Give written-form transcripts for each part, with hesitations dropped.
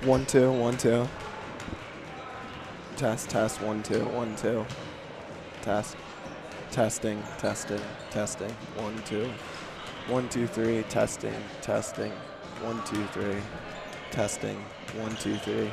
1 2 1 2. Test test 1 2 1 2. Test. Testing testing testing 1 2 1 2 3. Testing testing 1 2 3. Testing 1 2 3.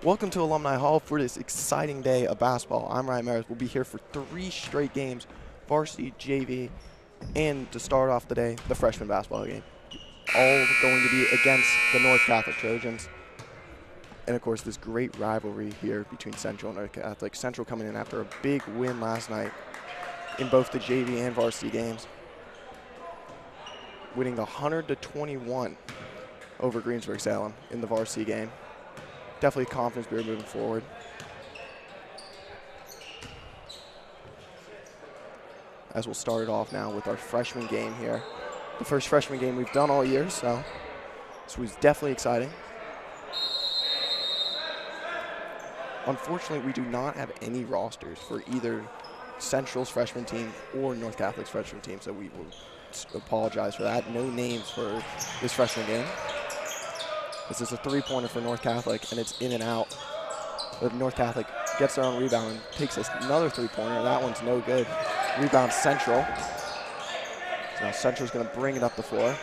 Welcome to Alumni Hall for this exciting day of basketball. I'm Ryan Maris. We'll be here for 3 straight games, varsity, JV, and to start off the day, the freshman basketball game. All going to be against the North Catholic Trojans. And of course, this great rivalry here between Central and North Catholic. Central coming in after a big win last night in both the JV and varsity games, winning 100-21 over Greensburg-Salem in the varsity game. Definitely confidence builder moving forward. as we'll start it off now with our freshman game here. The first freshman game we've done all year, so this was definitely exciting. Unfortunately, we do not have any rosters for either Central's freshman team or North Catholic's freshman team, so we will apologize for that. No names for this freshman game. This is a three-pointer for North Catholic, and it's in and out. But North Catholic gets their own rebound and takes another three-pointer. That one's no good. Rebound Central. So now Central's going to bring it up the floor.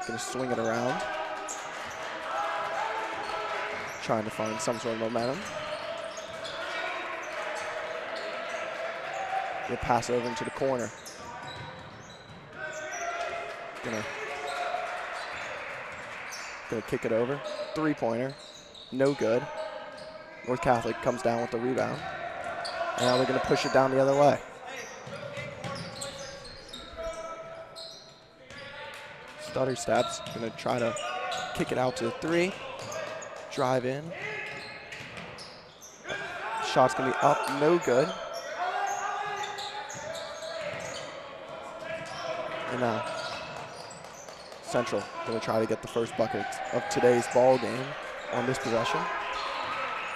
Going to swing it around. Trying to find some sort of momentum. Going to pass over into the corner. Gonna kick it over. Three-pointer. No good. North Catholic comes down with the rebound. And now they're going to push it down the other way. Stutter steps. Going to try to kick it out to the three. Drive in. Shot's going to be up. No good. And now Central going to try to get the first bucket of today's ball game on this possession.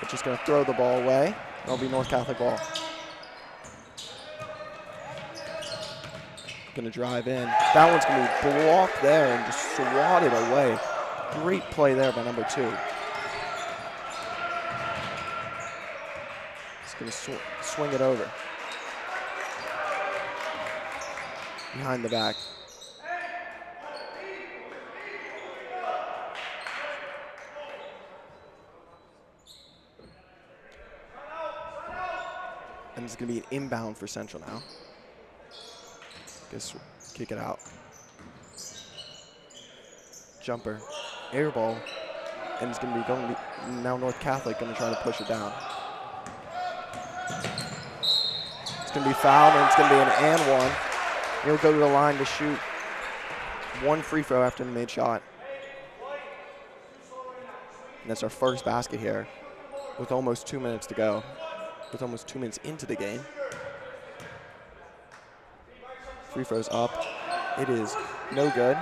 But just going to throw the ball away. That'll be North Catholic ball. Going to drive in. That one's going to be blocked there and just swatted away. Great play there by number 2. He's going to swing it over. Behind the back. And it's going to be an inbound for Central now. Guess kick it out. Jumper, air ball, and it's going to be going to now North Catholic going to try to push it down. It's going to be fouled, and it's going to be an and one. He'll go to the line to shoot one free throw after the made shot. And that's our first basket here with almost 2 minutes to go. With almost 2 minutes into the game. Free throws up. It is no good.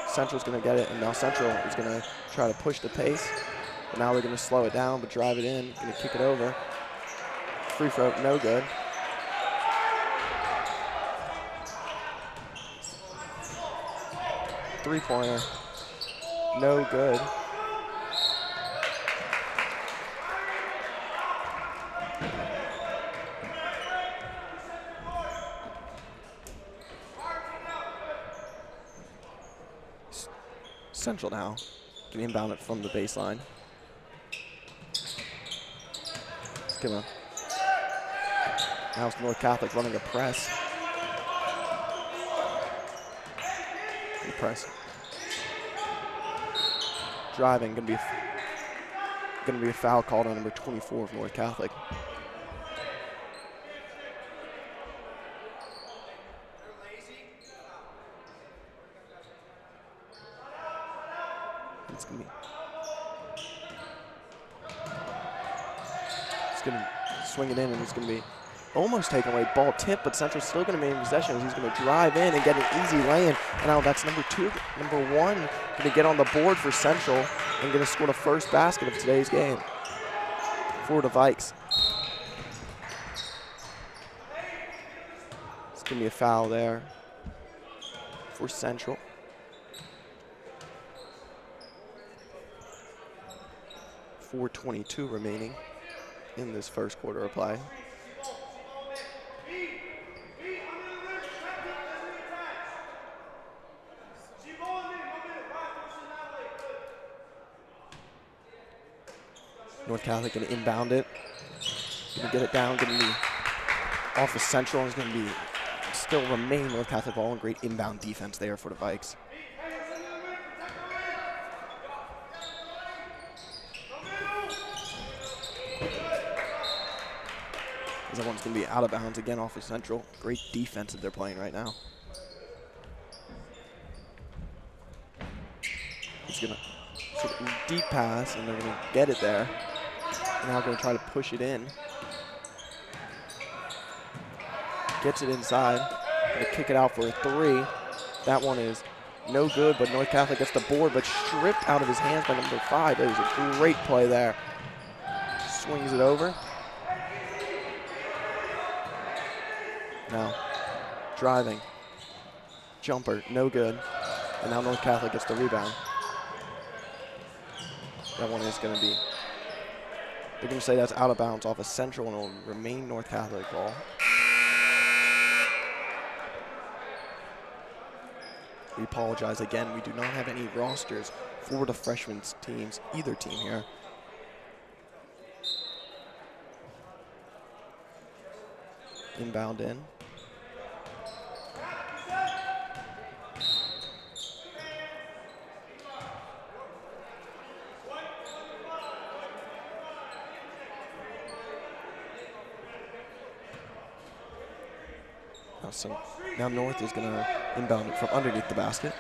Central's going to get it, and now Central is going to try to push the pace. But now they're going to slow it down, but drive it in. Going to kick it over. Free throw, no good. Three-pointer, no good. Central now can inbound it from the baseline. Let's give him. Now it's North Catholic running a press. Good press. Driving, gonna be a foul called on number 24 of North Catholic. It's going to swing it in, and it's going to be almost taken away. Ball tip, but Central's still going to be in possession. He's going to drive in and get an easy lay-in. And now that's number 1 going to get on the board for Central and going to score the first basket of today's game for the Vikes. It's going to be a foul there for Central. 4:22 remaining in this first quarter of play. North Catholic going to inbound it. Going to get it down, going to be off of Central, and it's going to be still remain North Catholic ball, and great inbound defense there for the Vikes. That one's going to be out of bounds again off of Central. Great defense that they're playing right now. He's going to deep pass, and they're going to get it there. Now going to try to push it in. Gets it inside. Going to kick it out for a 3. That one is no good, but North Catholic gets the board, but stripped out of his hands by number 5. That was a great play there. Swings it over. Now, driving. Jumper, no good. And now North Catholic gets the rebound. That one is going to be, they're going to say that's out of bounds off of Central, and it will remain North Catholic ball. We apologize again. We do not have any rosters for the freshman teams, either team here. Inbound in. Now North is going to inbound it from underneath the basket.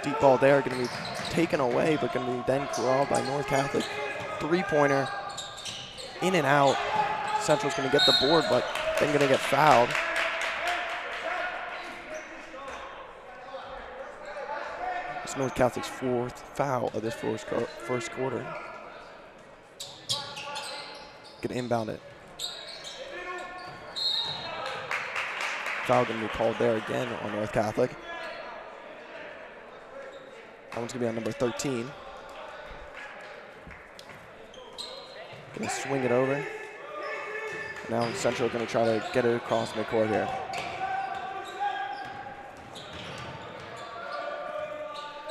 Deep ball there, going to be taken away, but going to be then corralled by North Catholic. 3-pointer, in and out. Central's going to get the board, but then going to get fouled. It's North Catholic's 4th foul of this first quarter. Going to inbound it. Foul going to be called there again on North Catholic. That one's going to be on number 13. Going to swing it over. Now Central going to try to get it across midcourt here.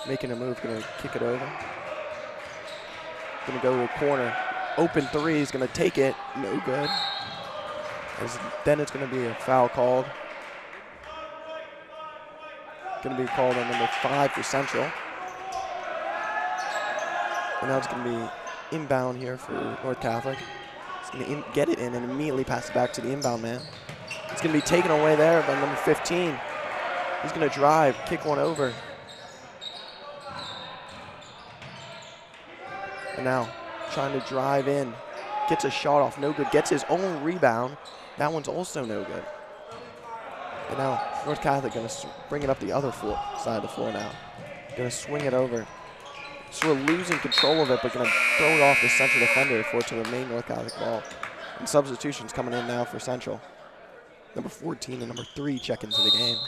Making a move, going to kick it over. Going to go to a corner. Open 3, he's going to take it. No good. Then it's going to be a foul called. Going to be called on number 5 for Central. And now it's going to be inbound here for North Catholic. It's going to get it in and immediately pass it back to the inbound man. It's going to be taken away there by number 15. He's going to drive, kick one over. And now trying to drive in. Gets a shot off, no good. Gets his own rebound. That one's also no good. And now North Catholic going to bring it up the other side of the floor now. Going to swing it over. Sort of losing control of it, but going to throw it off the Central defender for it to remain North Catholic ball. And substitutions coming in now for Central. Number 14 and number 3 check into the game.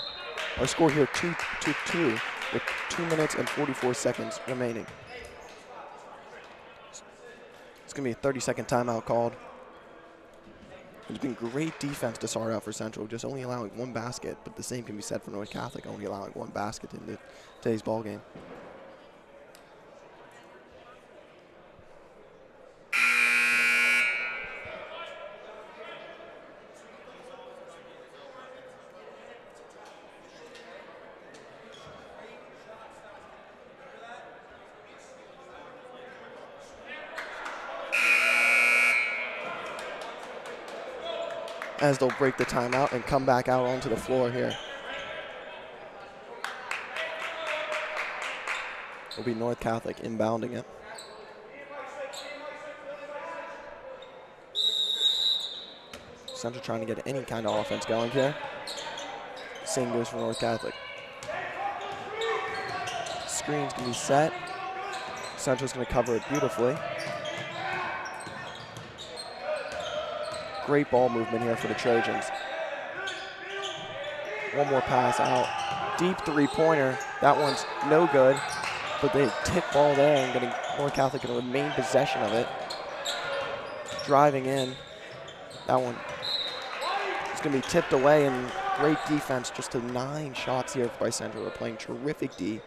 Our score here 2-2 with 2 minutes and 44 seconds remaining. It's going to be a 30-second timeout called. It's been great defense to start out for Central, just only allowing 1 basket, but the same can be said for North Catholic, only allowing 1 basket in today's ball game. As they'll break the timeout and come back out onto the floor here. It'll be North Catholic inbounding it. Central trying to get any kind of offense going here. Same goes for North Catholic. Screen's gonna be set. Central's gonna cover it beautifully. Great ball movement here for the Trojans. One more pass out. Deep 3-pointer. That one's no good, but they tip ball there and getting North Catholic going to remain possession of it. Driving in. That one is going to be tipped away, and great defense. Just to 9 shots here by Central. They're playing terrific D.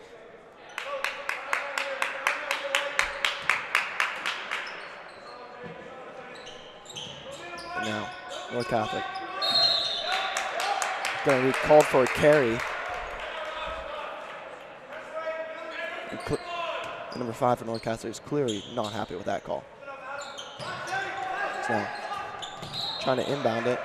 Now, North Catholic going to be called for a carry. And number 5 for North Catholic is clearly not happy with that call. So now trying to inbound it.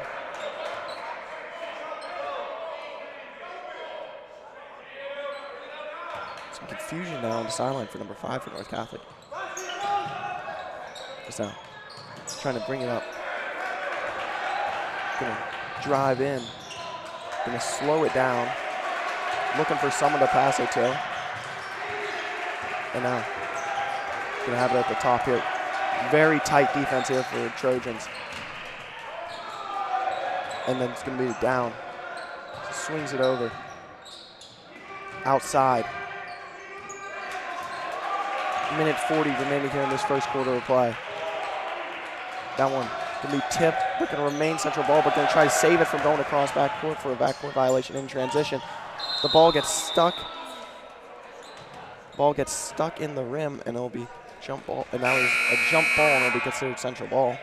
Some confusion now on the sideline for number 5 for North Catholic. Just now, trying to bring it up. Gonna drive in. Gonna slow it down. Looking for someone to pass it to. And now, gonna have it at the top here. Very tight defense here for the Trojans. And then it's gonna be down. Swings it over. Outside. Minute 40 remaining here in this first quarter of play. That one gonna be tipped. They're gonna remain central ball, but gonna try to save it from going across backcourt for a backcourt violation in transition. The ball gets stuck. Ball gets stuck in the rim, and it'll be jump ball. And now it's a jump ball, and it'll be considered central ball.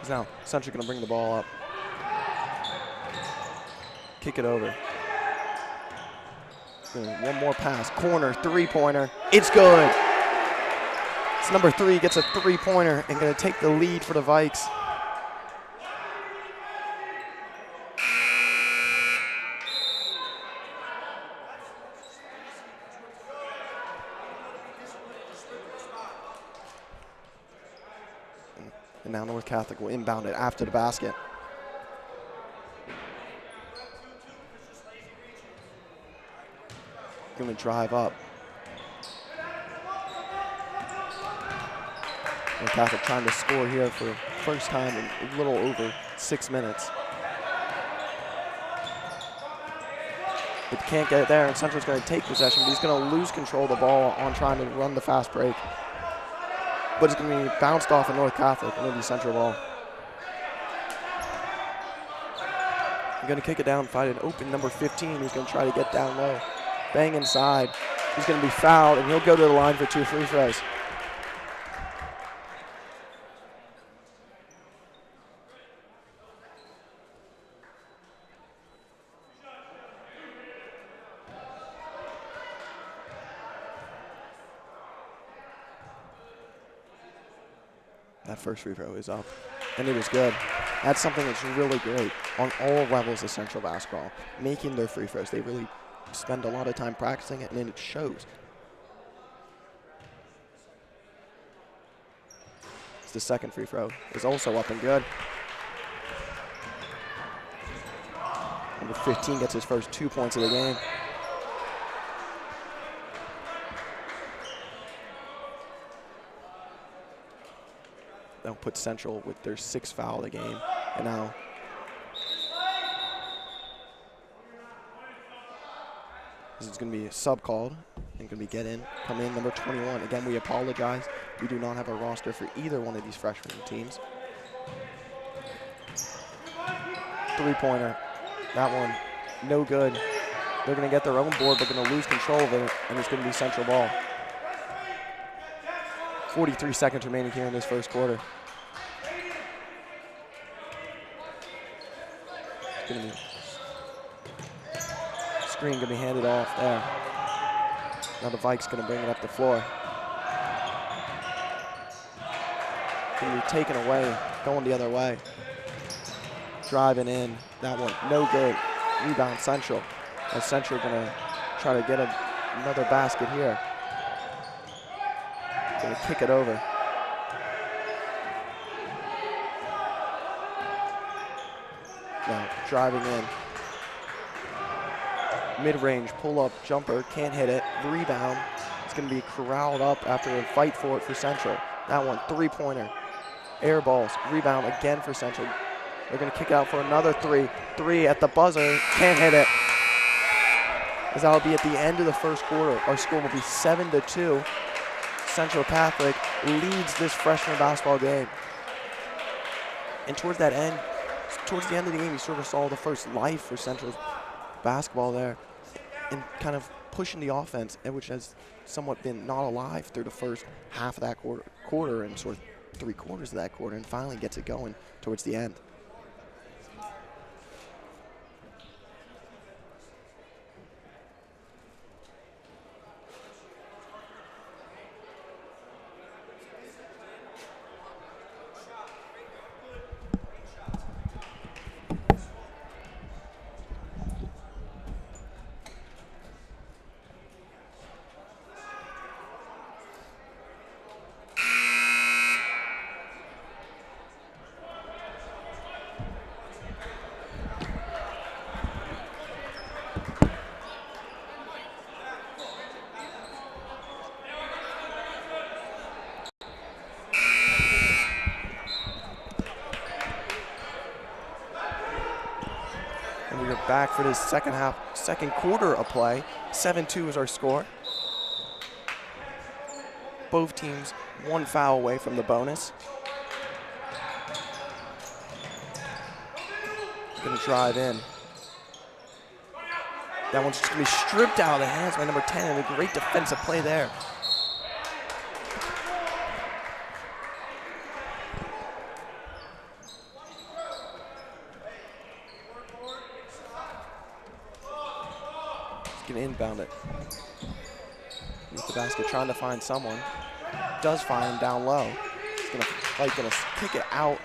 Now, Central gonna bring the ball up. Kick it over. One more pass. Corner, three-pointer. It's good. It's number 3, gets a three-pointer and gonna take the lead for the Vikes. And now North Catholic will inbound it after the basket. Going to drive up. North Catholic trying to score here for the first time in a little over 6 minutes. But can't get it there, and Central's going to take possession, but he's going to lose control of the ball on trying to run the fast break. But it's going to be bounced off of North Catholic, and it'll be Central ball. He's going to kick it down, find an open number 15 who's going to try to get down low. Bang inside. He's going to be fouled, and he'll go to the line for 2 free throws. That first free throw is up, and it is good. That's something that's really great on all levels of Central basketball, making their free throws. They really spend a lot of time practicing it, and it shows. The second free throw is also up and good. Number 15 gets his first 2 points of the game. They'll put Central with their 6th foul of the game. And now this is going to be a sub called and going to be come in number 21. Again, we apologize. We do not have a roster for either one of these freshman teams. Three-pointer. That one, no good. They're going to get their own board, but going to lose control of it, and it's going to be Central ball. 43 seconds remaining here in this first quarter. It's going to be screen going to be handed off there. Now the Vikes going to bring it up the floor. Going to be taken away, going the other way. Driving in, that one, no good. Rebound Central. As Central going to try to get another basket here. Going to kick it over. Now driving in. Mid-range pull-up jumper, can't hit it. Rebound. It's going to be corralled up after a fight for it for Central. That one, three-pointer. Air balls. Rebound again for Central. They're going to kick it out for another three. Three at the buzzer. Can't hit it. As that'll be at the end of the first quarter. Our score will be 7-2. Central Catholic leads this freshman basketball game. And towards the end of the game, you sort of saw the first life for Central's basketball there, and kind of pushing the offense, which has somewhat been not alive through the first half of that quarter and sort of 3/4 of that quarter, and finally gets it going towards the end. We are back for this second quarter of play. 7-2 is our score. Both teams 1 foul away from the bonus. Gonna drive in. That one's just gonna be stripped out of the hands by number 10, and a great defensive play there. He's gonna inbound it. With the basket, trying to find someone. Does find him down low. He's gonna kick it out.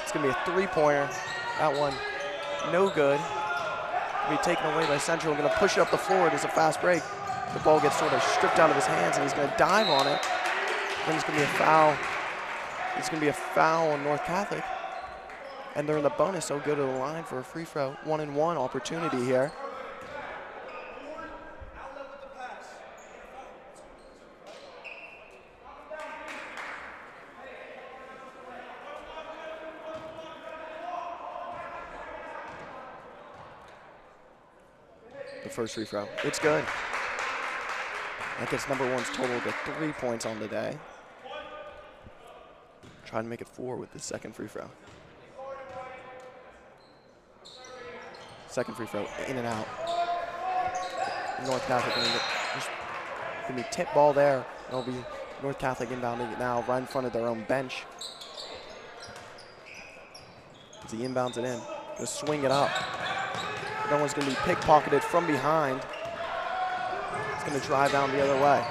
It's gonna be a 3-pointer. That one, no good. Be taken away by Central. Going to push it up the floor. It is a fast break. The ball gets sort of stripped out of his hands, and he's going to dive on it. Then it's going to be a foul. It's going to be a foul on North Catholic. And they're in the bonus, so go to the line for a free throw. 1-and-1 opportunity here. The first free throw. It's good. That gets number 1's total to 3 points on the day. Trying to make it 4 with the second free throw. Second free throw, in and out. North Catholic going to be tip ball there. It'll be North Catholic inbounding it now right in front of their own bench. As he inbounds it in, going to swing it up. That one's going to be pickpocketed from behind. It's going to drive down the other way.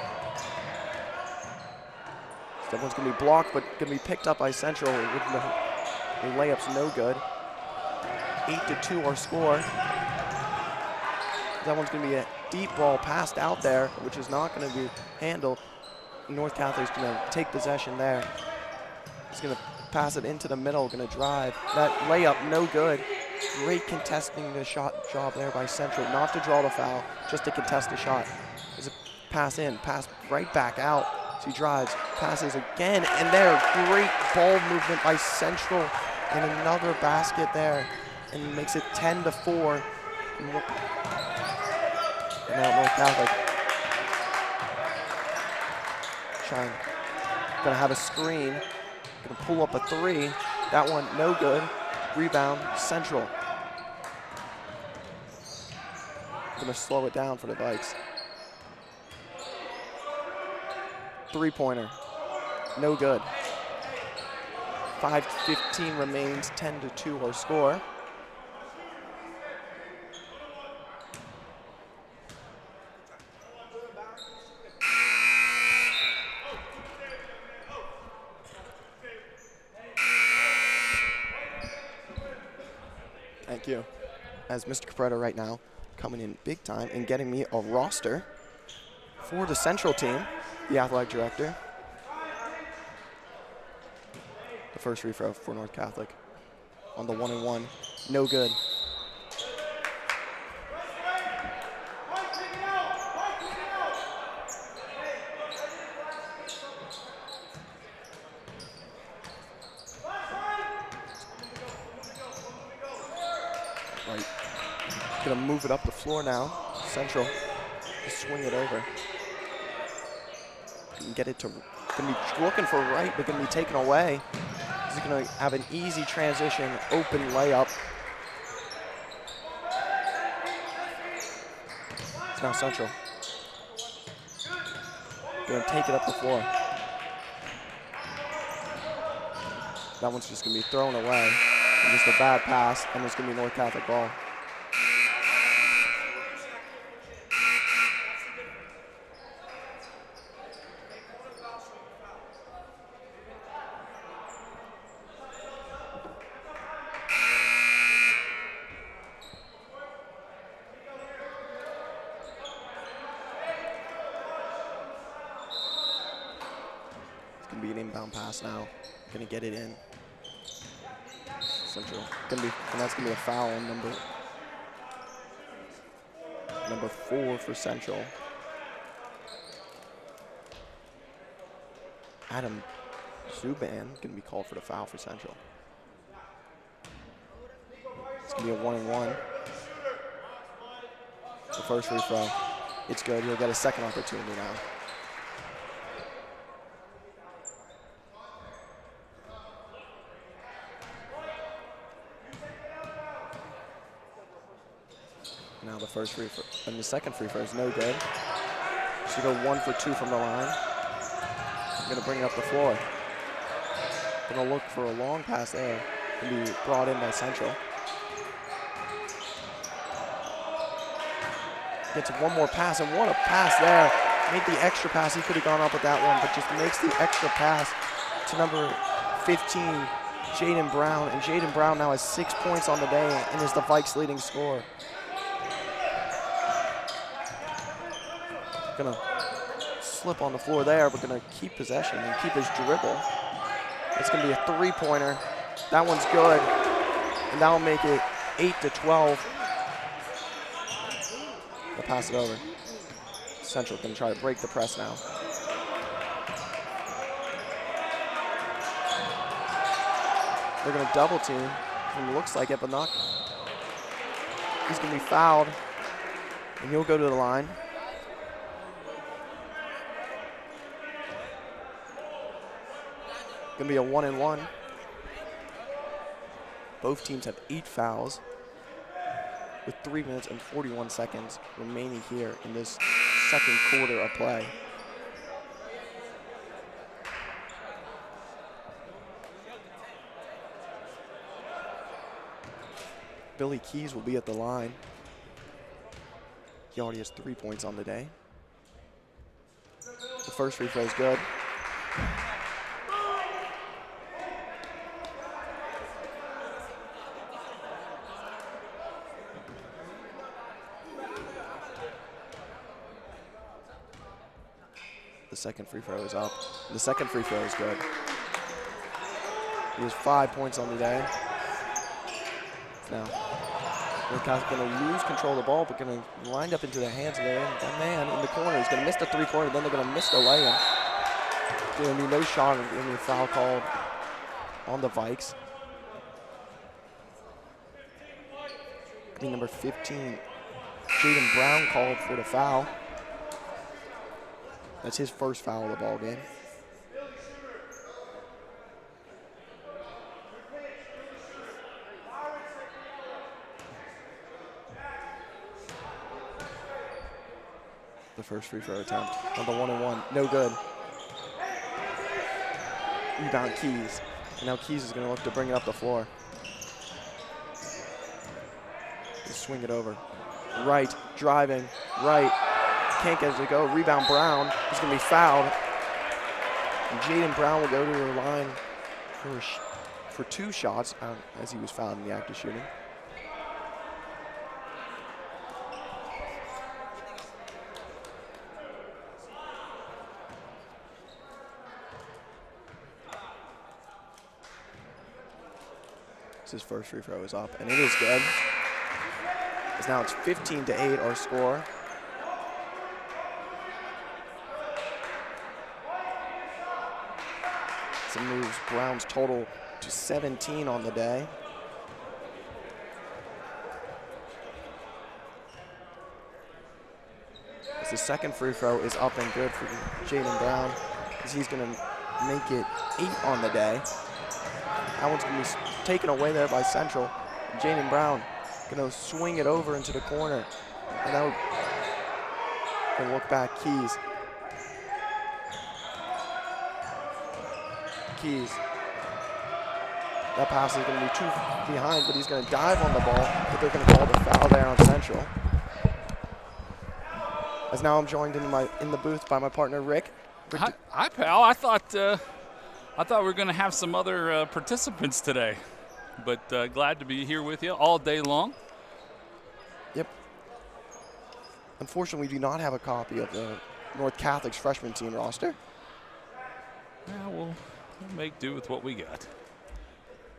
That one's going to be blocked, but going to be picked up by Central. The layup's no good. 8-2 our score. That one's going to be a deep ball passed out there, which is not going to be handled. North Catholic's going to take possession there. He's going to pass it into the middle, going to drive. That layup, no good. Great contesting the shot job there by Central, not to draw the foul, just to contest the shot. There's a pass in, pass right back out. So he drives, passes again, and there, great ball movement by Central, and another basket there, and makes it 10-4. And now North Catholic gonna have a screen, gonna pull up a 3. That one, no good. Rebound, Central. Gonna slow it down for the Vikes. 3-pointer, no good. 5:15 remains, 10-2 our score. Thank you. As Mr. Capretta right now coming in big time and getting me a roster for the Central team, the athletic director. The first free throw for North Catholic on the 1-and-1, no good. Right, gonna move it up the floor now. Central, just swing it over. Can get it to, gonna be looking for right, but gonna be taken away. He's gonna have an easy transition, open layup. It's now Central. Gonna take it up the floor. That one's just gonna be thrown away. And just a bad pass, and it's gonna be North Catholic ball. It's gonna be an inbound pass now. Gonna get it in. Central, and that's gonna be a foul on number 4 for Central. Adam Zuban gonna be called for the foul for Central. It's gonna be a 1-and-1. The first free throw. It's good. He'll get a second opportunity now. Now the first free throw, and the second free throw is no good. So go 1 for 2 from the line. Gonna bring it up the floor. Gonna look for a long pass there. Can be brought in by Central. Gets one more pass, and what a pass there. Made the extra pass. He could have gone up with that one, but just makes the extra pass to number 15, Jaden Brown. And Jaden Brown now has 6 points on the day and is the Vikes' leading scorer. Gonna slip on the floor there, but gonna keep possession and keep his dribble. It's gonna be a 3-pointer. That one's good, and that'll make it 8-12. They'll pass it over. Central gonna try to break the press now. They're gonna double team, and it looks like it, but not. He's gonna be fouled, and he'll go to the line. Gonna be a 1-and-1. Both teams have 8 fouls with 3 minutes and 41 seconds remaining here in this second quarter of play. Billy Keys will be at the line. He already has 3 points on the day. The first free throw is good. The second free throw is up. The second free throw is good. He has 5 points on the day. Now, Northcastle's going to lose control of the ball, but going to wind up into the hands of that man in the corner. He's going to miss the three-pointer, then they're going to miss the lay-in. There's going to be no shot and going to be a foul called on the Vikes. Number 15, Jaden Brown called for the foul. That's his first foul of the ball game. The first free throw attempt on the 1-and-1, no good. Rebound Keys. And now Keys is going to look to bring it up the floor. Just swing it over. Right, driving, right. Can't get it to go. Rebound Brown. He's going to be fouled. And Jaden Brown will go to the line for 2 shots as he was fouled in the act of shooting. His first free throw is up, and it is good. As now it's 15-8 our score. It moves Brown's total to 17 on the day. As the second free throw is up and good for Jaden Brown, as he's going to make it 8 on the day. That one's going to be taken away there by Central. Jaden Brown going to swing it over into the corner. And now going to look back, Keys. Keys. That pass is going to be too behind, but he's going to dive on the ball, but they're going to call the foul there on Central. As now I'm joined in the booth by my partner, Rick. Hi, pal. I thought we were going to have some other participants today, but glad to be here with you all day long. Yep. Unfortunately, we do not have a copy of the North Catholic's freshman team roster. Yeah, we'll make do with what we got.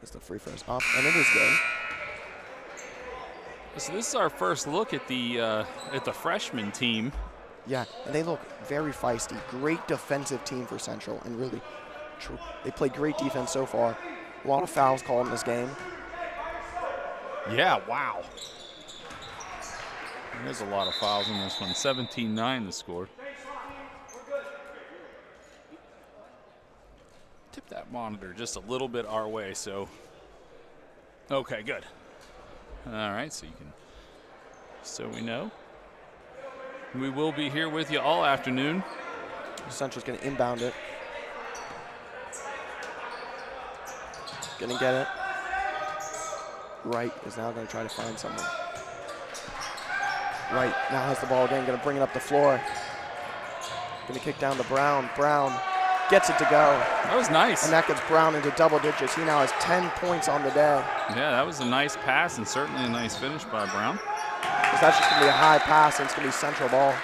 As the free throw's up, and it is good. So this is our first look at the freshman team. Yeah, and they look very feisty. Great defensive team for Central, and really, they play great defense so far. A lot of fouls called in this game. Yeah, wow. There's a lot of fouls in this one. 17-9 the score. Tip that monitor just a little bit our way, so. Okay, good. All right, so we know. We will be here with you all afternoon. Central's going to inbound it. Going to get it. Wright is now going to try to find someone. Wright now has the ball again, going to bring it up the floor. Going to kick down to Brown. Brown gets it to go. That was nice. And that gets Brown into double digits. He now has 10 points on the day. Yeah, that was a nice pass and certainly a nice finish by Brown. Because that's just going to be a high pass and it's going to be Central ball.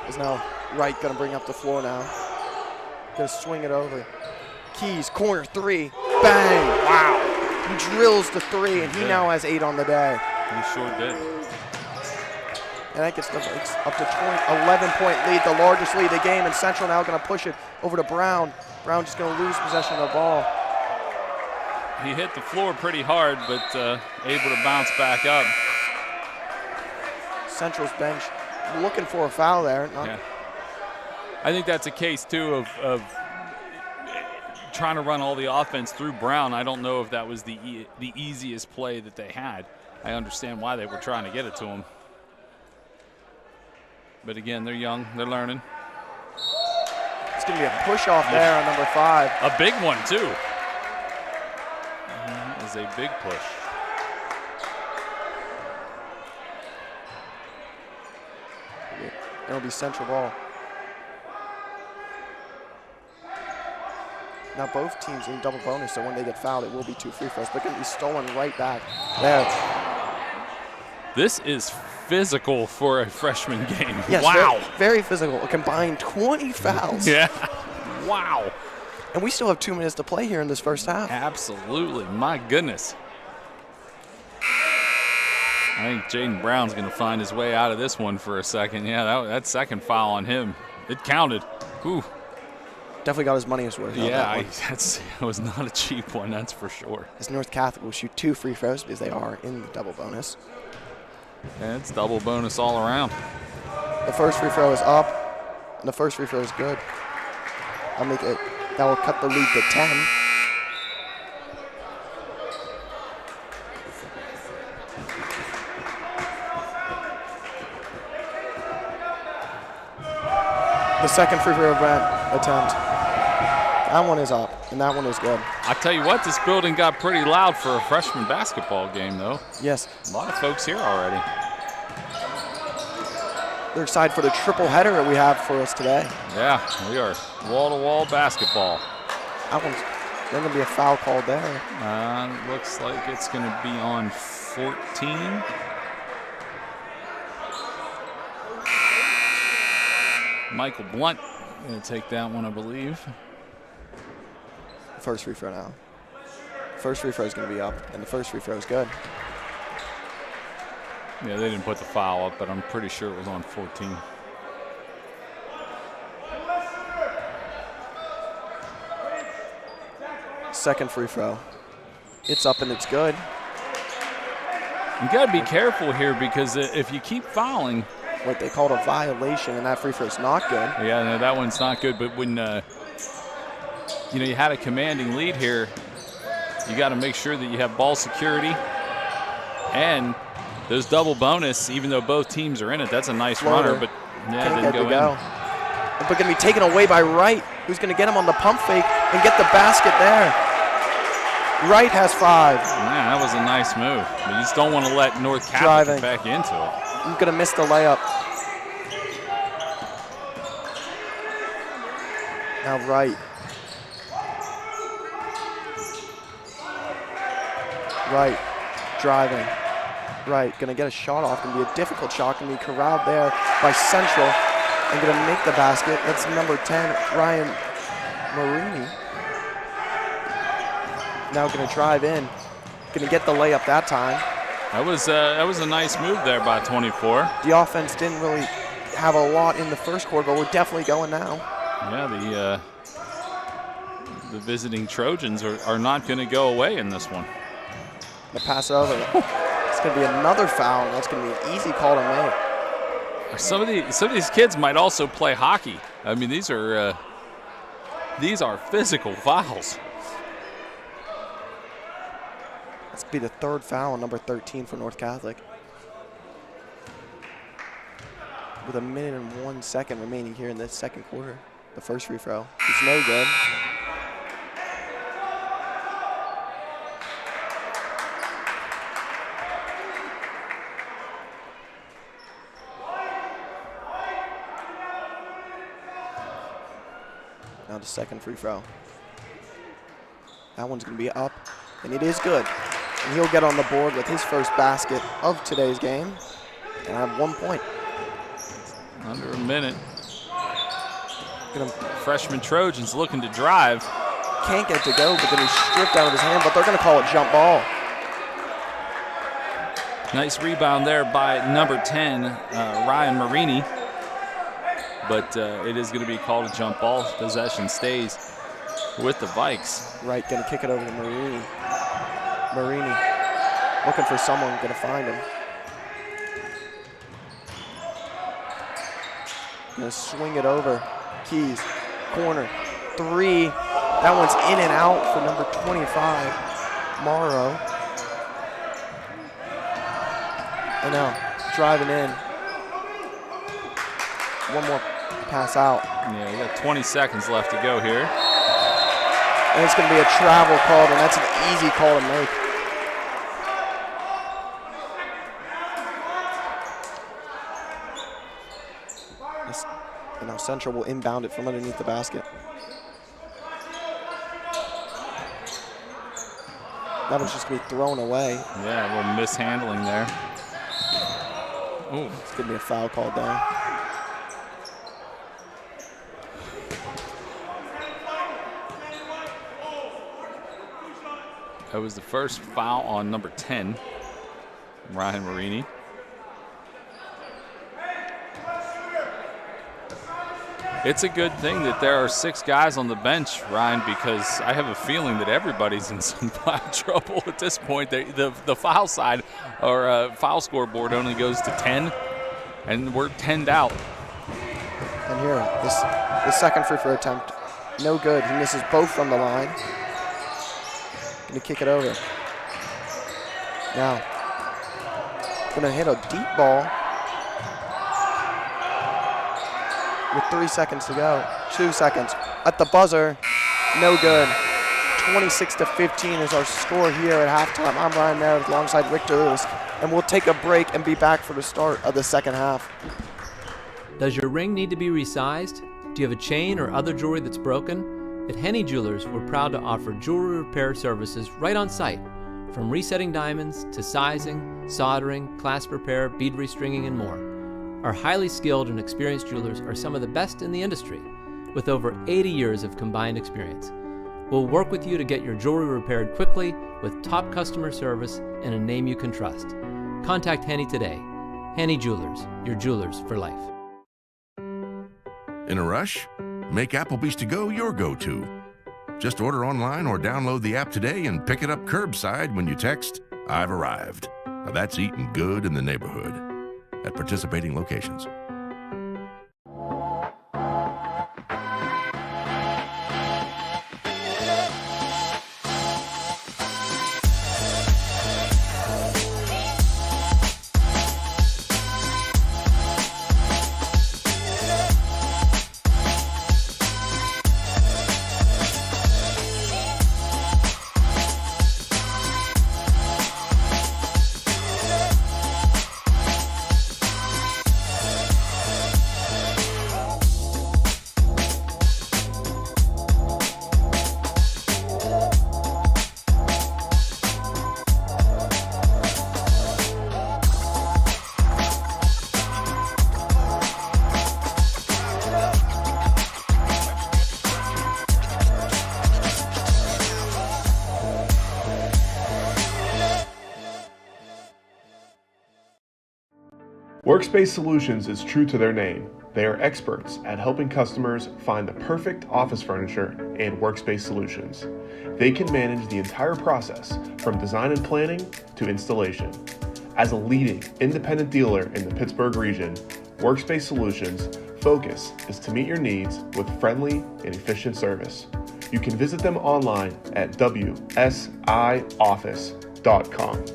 Is now Wright going to bring up the floor now. Going to swing it over. Keys, corner three. Bang! Wow. He drills the three, and he now has 8 on the day. He sure did. And that gets the Vikes up to 11-point lead, the largest lead of the game, and Central now going to push it over to Brown. Brown just going to lose possession of the ball. He hit the floor pretty hard, but able to bounce back up. Central's bench looking for a foul there. Yeah. I think that's a case, too, of trying to run all the offense through Brown. I don't know if that was the easiest play that they had. I understand why they were trying to get it to him. But again, they're young, they're learning. It's going to be a push-off there on number 5. A big one, too. That is a big push. It'll be Central ball. Now both teams in double bonus, so when they get fouled, it will be 2 free throws. They're going to be stolen right back. There. This is physical for a freshman game. Yes, wow. Very, very physical. A combined 20 fouls. Yeah. Wow. And we still have 2 minutes to play here in this first half. Absolutely. My goodness. I think Jaden Brown's going to find his way out of this one for a second. Yeah, that second foul on him, it counted. Whew. Definitely got his money's worth. Yeah, that was not a cheap one, that's for sure. As North Catholic will shoot 2 free throws because they are in the double bonus. Yeah, it's double bonus all around. The first free throw is up, and the first free throw is good. I'll make it. That will cut the lead to 10. The second free throw attempt. That one is up, and that one is good. I tell you what, this building got pretty loud for a freshman basketball game, though. Yes. A lot of folks here already. They're excited for the triple header that we have for us today. Yeah, we are wall-to-wall basketball. That one's going to be a foul called there. Looks like it's going to be on 14. Michael Blunt going to take that one, I believe. First free throw now. First free throw is going to be up, and the first free throw is good. Yeah, they didn't put the foul up, but I'm pretty sure it was on 14. Second free throw. It's up and it's good. You got to be careful here because if you keep fouling, what they called a violation, and that free throw is not good. Yeah, no, that one's not good. But when you had a commanding lead here, you got to make sure that you have ball security and those double bonus. Even though both teams are in it, that's a nice runner, but yeah, it didn't go in. But going to be taken away by Wright, who's going to get him on the pump fake and get the basket there. Wright has 5. Man, that was a nice move. But you just don't want to let North Catholic get back into it. He's going to miss the layup. Now Wright. Wright driving. Wright going to get a shot off. Going to be a difficult shot. Going to be corralled there by Central. And going to make the basket. That's number 10, Ryan Marini. Now going to drive in. Going to get the layup that time. That was a nice move there by 24. The offense didn't really have a lot in the first quarter, but we're definitely going now. Yeah, the visiting Trojans are not going to go away in this one. The pass over. It's going to be another foul, and that's going to be an easy call to make. Some of these kids might also play hockey. I mean, these are physical fouls. That's going to be the third foul on number 13 for North Catholic. With 1 minute and 1 second remaining here in this second quarter. The first free throw. It's no good. Now the second free throw. That one's going to be up, and it is good. And he'll get on the board with his first basket of today's game and have 1 point. Under a minute. Freshman Trojans looking to drive. Can't get to go, but then he's stripped out of his hand, but they're going to call it jump ball. Nice rebound there by number 10, Ryan Marini. But it is going to be called a jump ball. Possession stays with the Vikes. Right, going to kick it over to Marini. Marini looking for someone, going to find him. Going to swing it over. Keys, corner, three. That one's in and out for number 25, Morrow. And now driving in. One more pass out. Yeah, we got 20 seconds left to go here. And it's going to be a travel call, and that's an easy call to make. And now Central will inbound it from underneath the basket. That one's just going to be thrown away. Yeah, a little mishandling there. Oh, it's going to be a foul called down. That was the first foul on number 10, Ryan Marini. It's a good thing that there are 6 guys on the bench, Ryan, because I have a feeling that everybody's in some foul trouble at this point. The foul side or foul scoreboard only goes to 10, and we're 10'd out. And here, the second free throw attempt, no good. He misses both from the line. Going to kick it over. Now, going to hit a deep ball. With 3 seconds to go, 2 seconds at the buzzer, no good. 26-15 is our score here at halftime. I'm Ryan Meredith alongside Rick Lewis, and we'll take a break and be back for the start of the second half. Does your ring need to be resized? Do you have a chain or other jewelry that's broken? At Henny Jewelers, we're proud to offer jewelry repair services right on site, from resetting diamonds to sizing, soldering, clasp repair, bead restringing, and more. Our highly skilled and experienced jewelers are some of the best in the industry, with over 80 years of combined experience. We'll work with you to get your jewelry repaired quickly with top customer service and a name you can trust. Contact Henny today. Henny Jewelers, your jewelers for life. In a rush? Make Applebee's To Go your go-to. Just order online or download the app today and pick it up curbside when you text, "I've arrived." Now that's eating good in the neighborhood. At participating locations. Workspace Solutions is true to their name. They are experts at helping customers find the perfect office furniture and workspace solutions. They can manage the entire process from design and planning to installation. As a leading independent dealer in the Pittsburgh region, Workspace Solutions' focus is to meet your needs with friendly and efficient service. You can visit them online at wsioffice.com.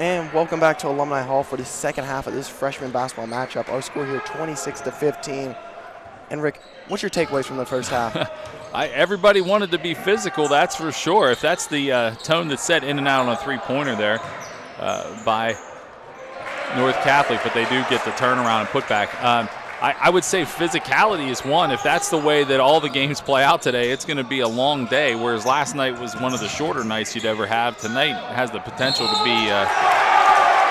And welcome back to Alumni Hall for the second half of this freshman basketball matchup. Our score here 26-15. And Rick, what's your takeaways from the first half? Everybody wanted to be physical, that's for sure. If that's the tone that's set in and out on a three-pointer there by North Catholic, but they do get the turnaround and putback. I would say physicality is one. If that's the way that all the games play out today, it's going to be a long day, whereas last night was one of the shorter nights you'd ever have. Tonight has the potential to be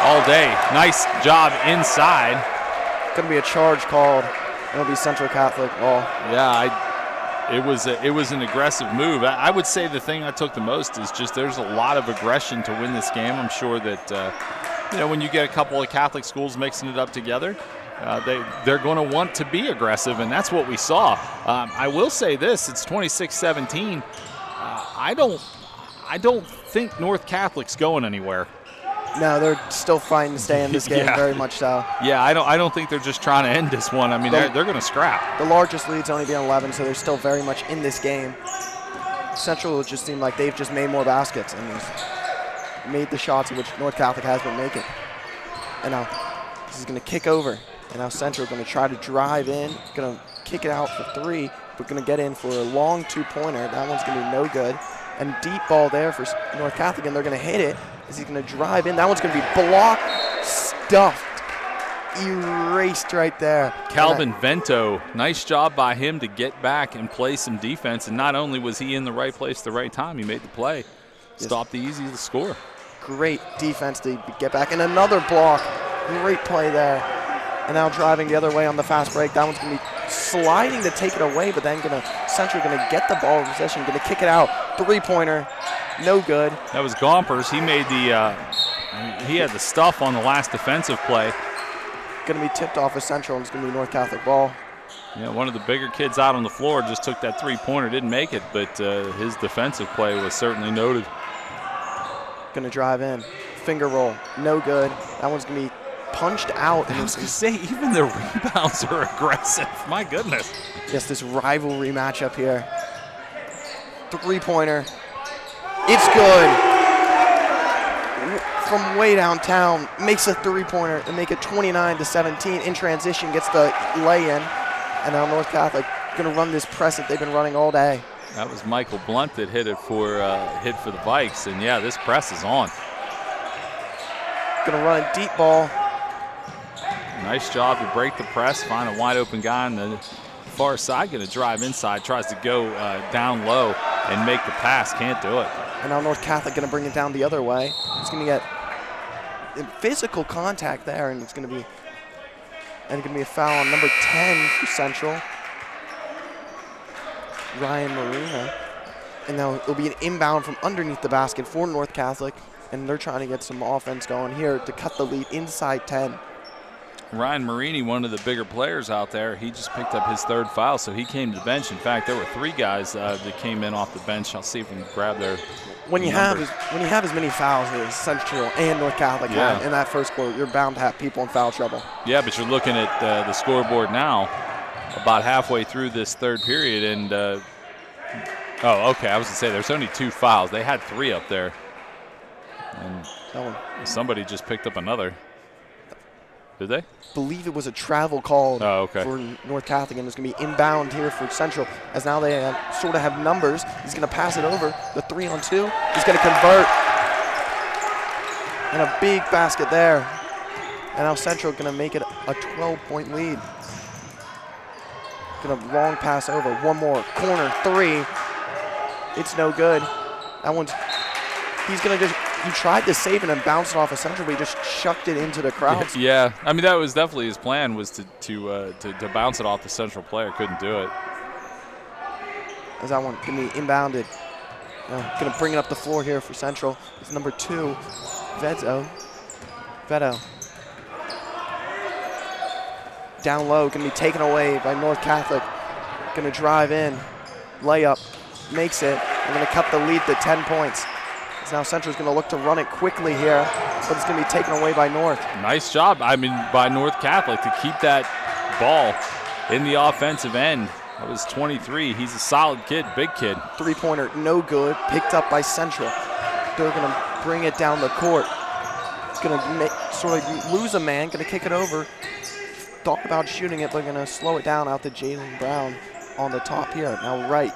all day. Nice job inside. Going to be a charge called. It'll be Central Catholic ball. Yeah, it was an aggressive move. I would say the thing I took the most is just there's a lot of aggression to win this game. I'm sure that when you get a couple of Catholic schools mixing it up together, they're going to want to be aggressive, and that's what we saw. I will say this: it's 26-17. I don't think North Catholic's going anywhere. No, they're still fighting to stay in this game, very much so. Yeah, I don't think they're just trying to end this one. I mean, they're going to scrap. The largest lead's only been 11, so they're still very much in this game. Central just seemed like they've just made more baskets and made the shots in which North Catholic has been making. And now this is going to kick over. And now Central going to try to drive in, going to kick it out for three, but going to get in for a long two-pointer. That one's going to be no good. And deep ball there for North Catholic, and they're going to hit it. Is he going to drive in? That one's going to be blocked, stuffed, erased right there. Calvin Vento, nice job by him to get back and play some defense. And not only was he in the right place at the right time, he made the play. Stopped the easy to score. Great defense to get back. And another block. Great play there. And now driving the other way on the fast break. That one's going to be sliding to take it away, but then Central going to get the ball in possession, going to kick it out. Three-pointer, no good. That was Gompers. He made he had the stuff on the last defensive play. Going to be tipped off of Central, and it's going to be North Catholic ball. Yeah, one of the bigger kids out on the floor just took that three-pointer, didn't make it, but his defensive play was certainly noted. Going to drive in, finger roll, no good. That one's going to be punched out. I was going to say, even the rebounds are aggressive. My goodness. Yes, this rivalry matchup here. Three-pointer. It's good. From way downtown, makes a three-pointer and make it 29-17. In transition, gets the lay-in. And now North Catholic going to run this press that they've been running all day. That was Michael Blunt that hit for the Vikes. And, yeah, this press is on. Going to run a deep ball. Nice job to break the press, find a wide open guy on the far side, going to drive inside, tries to go down low and make the pass, can't do it. And now North Catholic going to bring it down the other way. It's going to get physical contact there, and it's going to be a foul on number 10 for Central, Ryan Marina. And now it'll be an inbound from underneath the basket for North Catholic, and they're trying to get some offense going here to cut the lead inside 10. Ryan Marini, one of the bigger players out there, he just picked up his third foul, so he came to the bench. In fact, there were three guys that came in off the bench. I'll see if we can grab their when you have as many fouls as Central and North Catholic had in that first quarter, you're bound to have people in foul trouble. Yeah, but you're looking at the scoreboard now, about halfway through this third period, and oh, okay, I was going to say there's only two fouls. They had three up there, and somebody just picked up another. Did they? Believe it was a travel call for North Catholic, and it's going to be inbound here for Central, as now they sort of have numbers. He's going to pass it over. The 3-on-2. He's going to convert. And a big basket there. And now Central going to make it a 12-point lead. Going to long pass over. One more. Corner three. It's no good. That one's – he's going to just – he tried to save it and bounce it off of Central, but he just chucked it into the crowd. Yeah, I mean, that was definitely his plan, was to bounce it off the Central player. Couldn't do it. As that one going to be inbounded. Going to bring it up the floor here for Central. It's number 2, Vedo. Down low, going to be taken away by North Catholic. Going to drive in, layup, makes it. They're going to cut the lead to 10 points. Now Central's going to look to run it quickly here, but it's going to be taken away by North. Nice job, by North Catholic to keep that ball in the offensive end. That was 23. He's a solid kid, big kid. Three-pointer, no good, picked up by Central. They're going to bring it down the court. Gonna sort of lose a man, gonna kick it over. Thought about shooting it, but gonna slow it down out to Jalen Brown on the top here. Now right.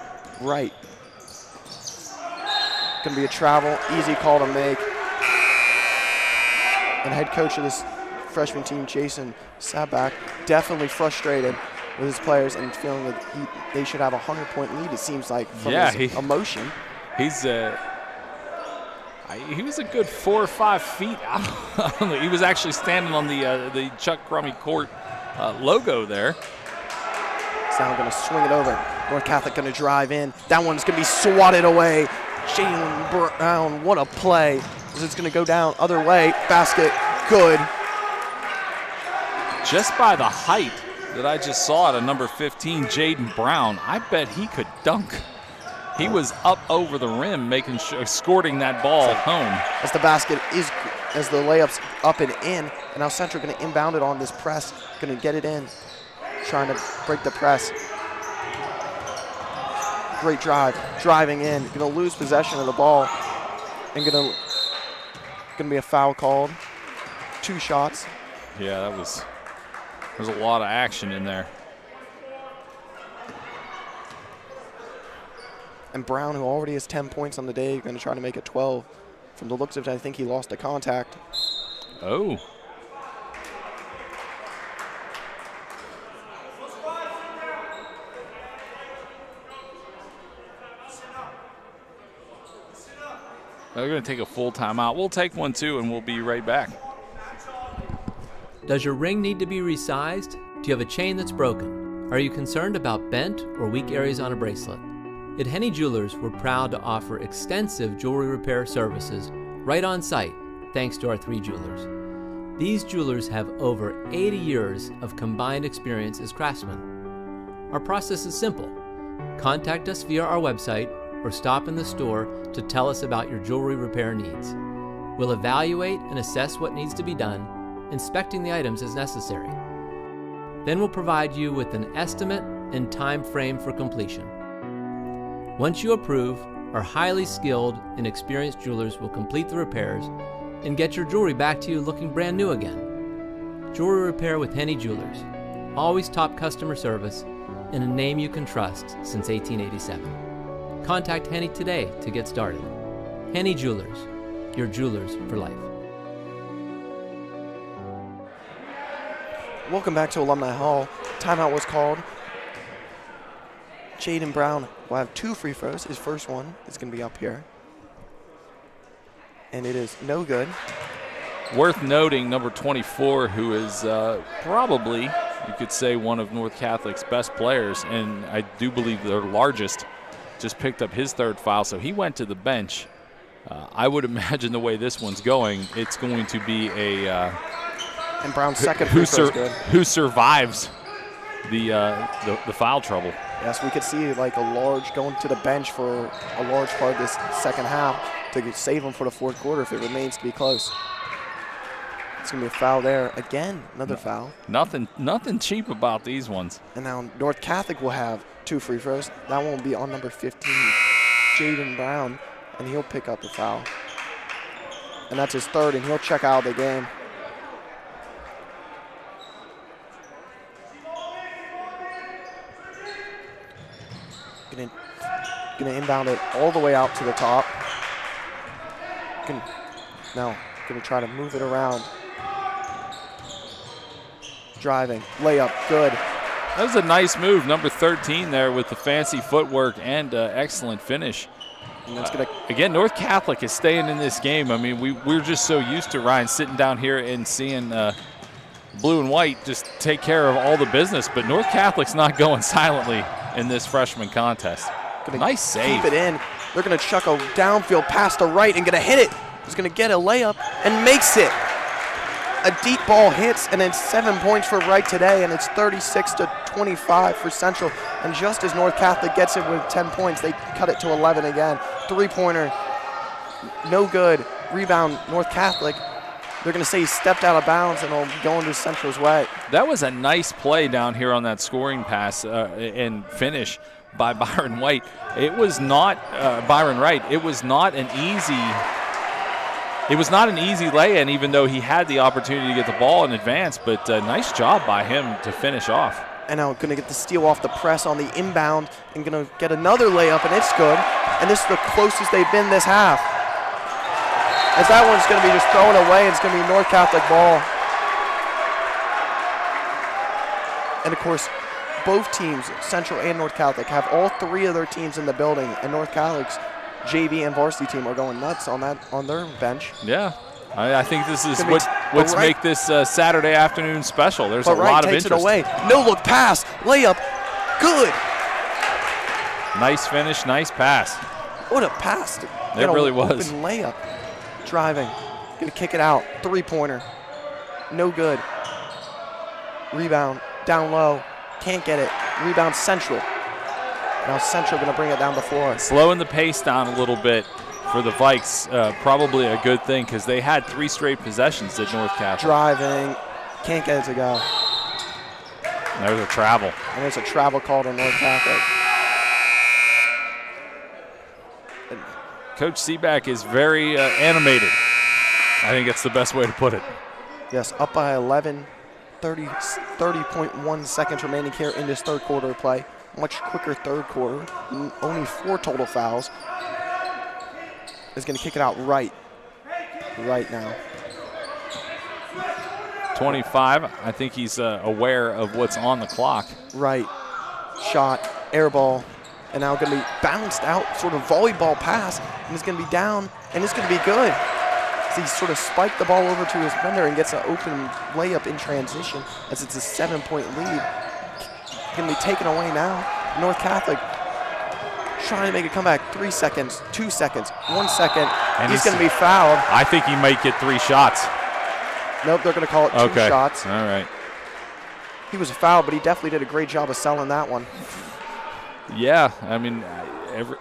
Gonna be a travel, easy call to make. And head coach of this freshman team, Jason Saback, definitely frustrated with his players and feeling that they should have a 100-point lead, it seems like, from his emotion. He was a good 4 or 5 feet out. He was actually standing on the Chuck Crummy Court logo there. He's now going to swing it over. North Catholic going to drive in. That one's going to be swatted away. Jalen Brown, what a play. It's going to go down other way. Basket, good. Just by the height that I just saw at a number 15, Jaden Brown, I bet he could dunk. He was up over the rim, escorting that ball home. As the basket is, as the layup's up and in, and now Central going to inbound it on this press, going to get it in, trying to break the press. Great drive, driving in, going to lose possession of the ball, and going to be a foul called. 2 shots. Yeah, there's a lot of action in there. And Brown, who already has 10 points on the day, going to try to make it 12. From the looks of it, I think he lost the contact. Oh. They're going to take a full timeout. We'll take one too, and we'll be right back. Does your ring need to be resized? Do you have a chain that's broken? Are you concerned about bent or weak areas on a bracelet? At Henny Jewelers, we're proud to offer extensive jewelry repair services right on site, thanks to our 3 jewelers. These jewelers have over 80 years of combined experience as craftsmen. Our process is simple. Contact us via our website or stop in the store to tell us about your jewelry repair needs. We'll evaluate and assess what needs to be done, inspecting the items as necessary. Then we'll provide you with an estimate and time frame for completion. Once you approve, our highly skilled and experienced jewelers will complete the repairs and get your jewelry back to you looking brand new again. Jewelry repair with Henny Jewelers. Always top customer service and a name you can trust since 1887. Contact Henny today to get started. Henny Jewelers, your jewelers for life. Welcome back to Alumni Hall. Timeout was called. Jaden Brown will have 2 free throws. His first one is going to be up here. And it is no good. Worth noting, number 24, who is probably, you could say, one of North Catholic's best players, and I do believe their largest, just picked up his 3rd foul, so he went to the bench. I would imagine the way this one's going, it's going to be a and Brown's second free throw is good. Who survives the foul trouble. Yes, we could see like a large going to the bench for a large part of this second half to save him for the 4th quarter if it remains to be close. It's going to be a foul there. Again, another foul. Nothing cheap about these ones. And now North Catholic will have 2 free throws. That one will be on number 15, Jaden Brown, and he'll pick up the foul. And that's his 3rd, and he'll check out of the game. Gonna inbound it all the way out to the top. Now gonna try to move it around. Driving, layup, good. That was a nice move, number 13 there with the fancy footwork and excellent finish. And that's gonna again, North Catholic is staying in this game. I mean, we're just so used to Ryan sitting down here and seeing blue and white just take care of all the business, but North Catholic's not going silently in this freshman contest. Nice save. Keep it in. They're going to chuck a downfield pass to right and going to hit it. He's going to get a layup and makes it. A deep ball hits, and it's 7 points for Wright today, and it's 36-25 for Central. And just as North Catholic gets it with 10 points, they cut it to 11 again. 3-pointer, no good. Rebound, North Catholic. They're going to say he stepped out of bounds, and it'll go into Central's way. That was a nice play down here on that scoring pass and finish by Byron White. It was not Byron Wright. It was not an easy It was not an easy lay-in, even though he had the opportunity to get the ball in advance, but nice job by him to finish off. And now going to get the steal off the press on the inbound and going to get another layup, and it's good. And this is the closest they've been this half. As that one's going to be just thrown away, it's going to be North Catholic ball. And of course, both teams, Central and North Catholic, have all three of their teams in the building, and North Catholic's JV and varsity team are going nuts on their bench. Yeah, I think this is what's make this Saturday afternoon special. There's a lot of interest. Takes it away. No look pass, layup, good. Nice finish, nice pass. What a pass! It really was. Open layup, driving, gonna kick it out. 3-pointer, no good. Rebound down low, can't get it. Rebound Central. Now Central going to bring it down the floor. Slowing the pace down a little bit for the Vikes, probably a good thing because they had 3 straight possessions at North Catholic. Driving, can't get it to go. And there's a travel. And there's a travel call to North Catholic. Coach Seaback is very animated. I think that's the best way to put it. Yes, up by 11, 30.1 seconds remaining here in this third quarter of play. Much quicker third quarter, only 4 total fouls. Is going to kick it out right now. 25, I think he's aware of what's on the clock. Right, shot, air ball, and now going to be bounced out, sort of volleyball pass, and it's going to be down, and it's going to be good. So he sort of spiked the ball over to his defender and gets an open layup in transition as it's a 7-point lead. Going to be taken away now. North Catholic trying to make a comeback. 3 seconds, 2 seconds, 1 second. And he's going to be fouled. I think he might get 3 shots. Nope, they're going to call it 2 shots. All right. He was fouled, but he definitely did a great job of selling that one. Yeah, I mean,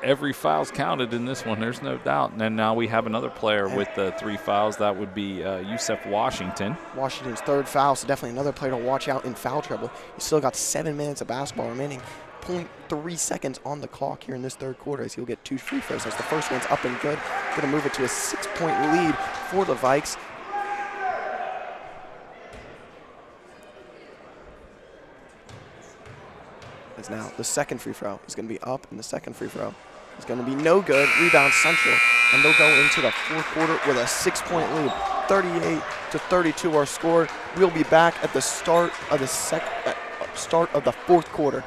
every foul's counted in this one. There's no doubt. And then now we have another player with 3 fouls. That would be Yusef Washington. Washington's 3rd foul, so definitely another player to watch out in foul trouble. He's still got 7 minutes of basketball remaining. 0.3 seconds on the clock here in this third quarter as he'll get 2 free throws. As the first one's up and good. Going to move it to a 6-point lead for the Vikes. As now the second free throw is going to be up, and the second free throw is going to be no good. Rebound Central, and they'll go into the fourth quarter with a 6-point lead. 38-32 our score. We'll be back at the start of the fourth quarter.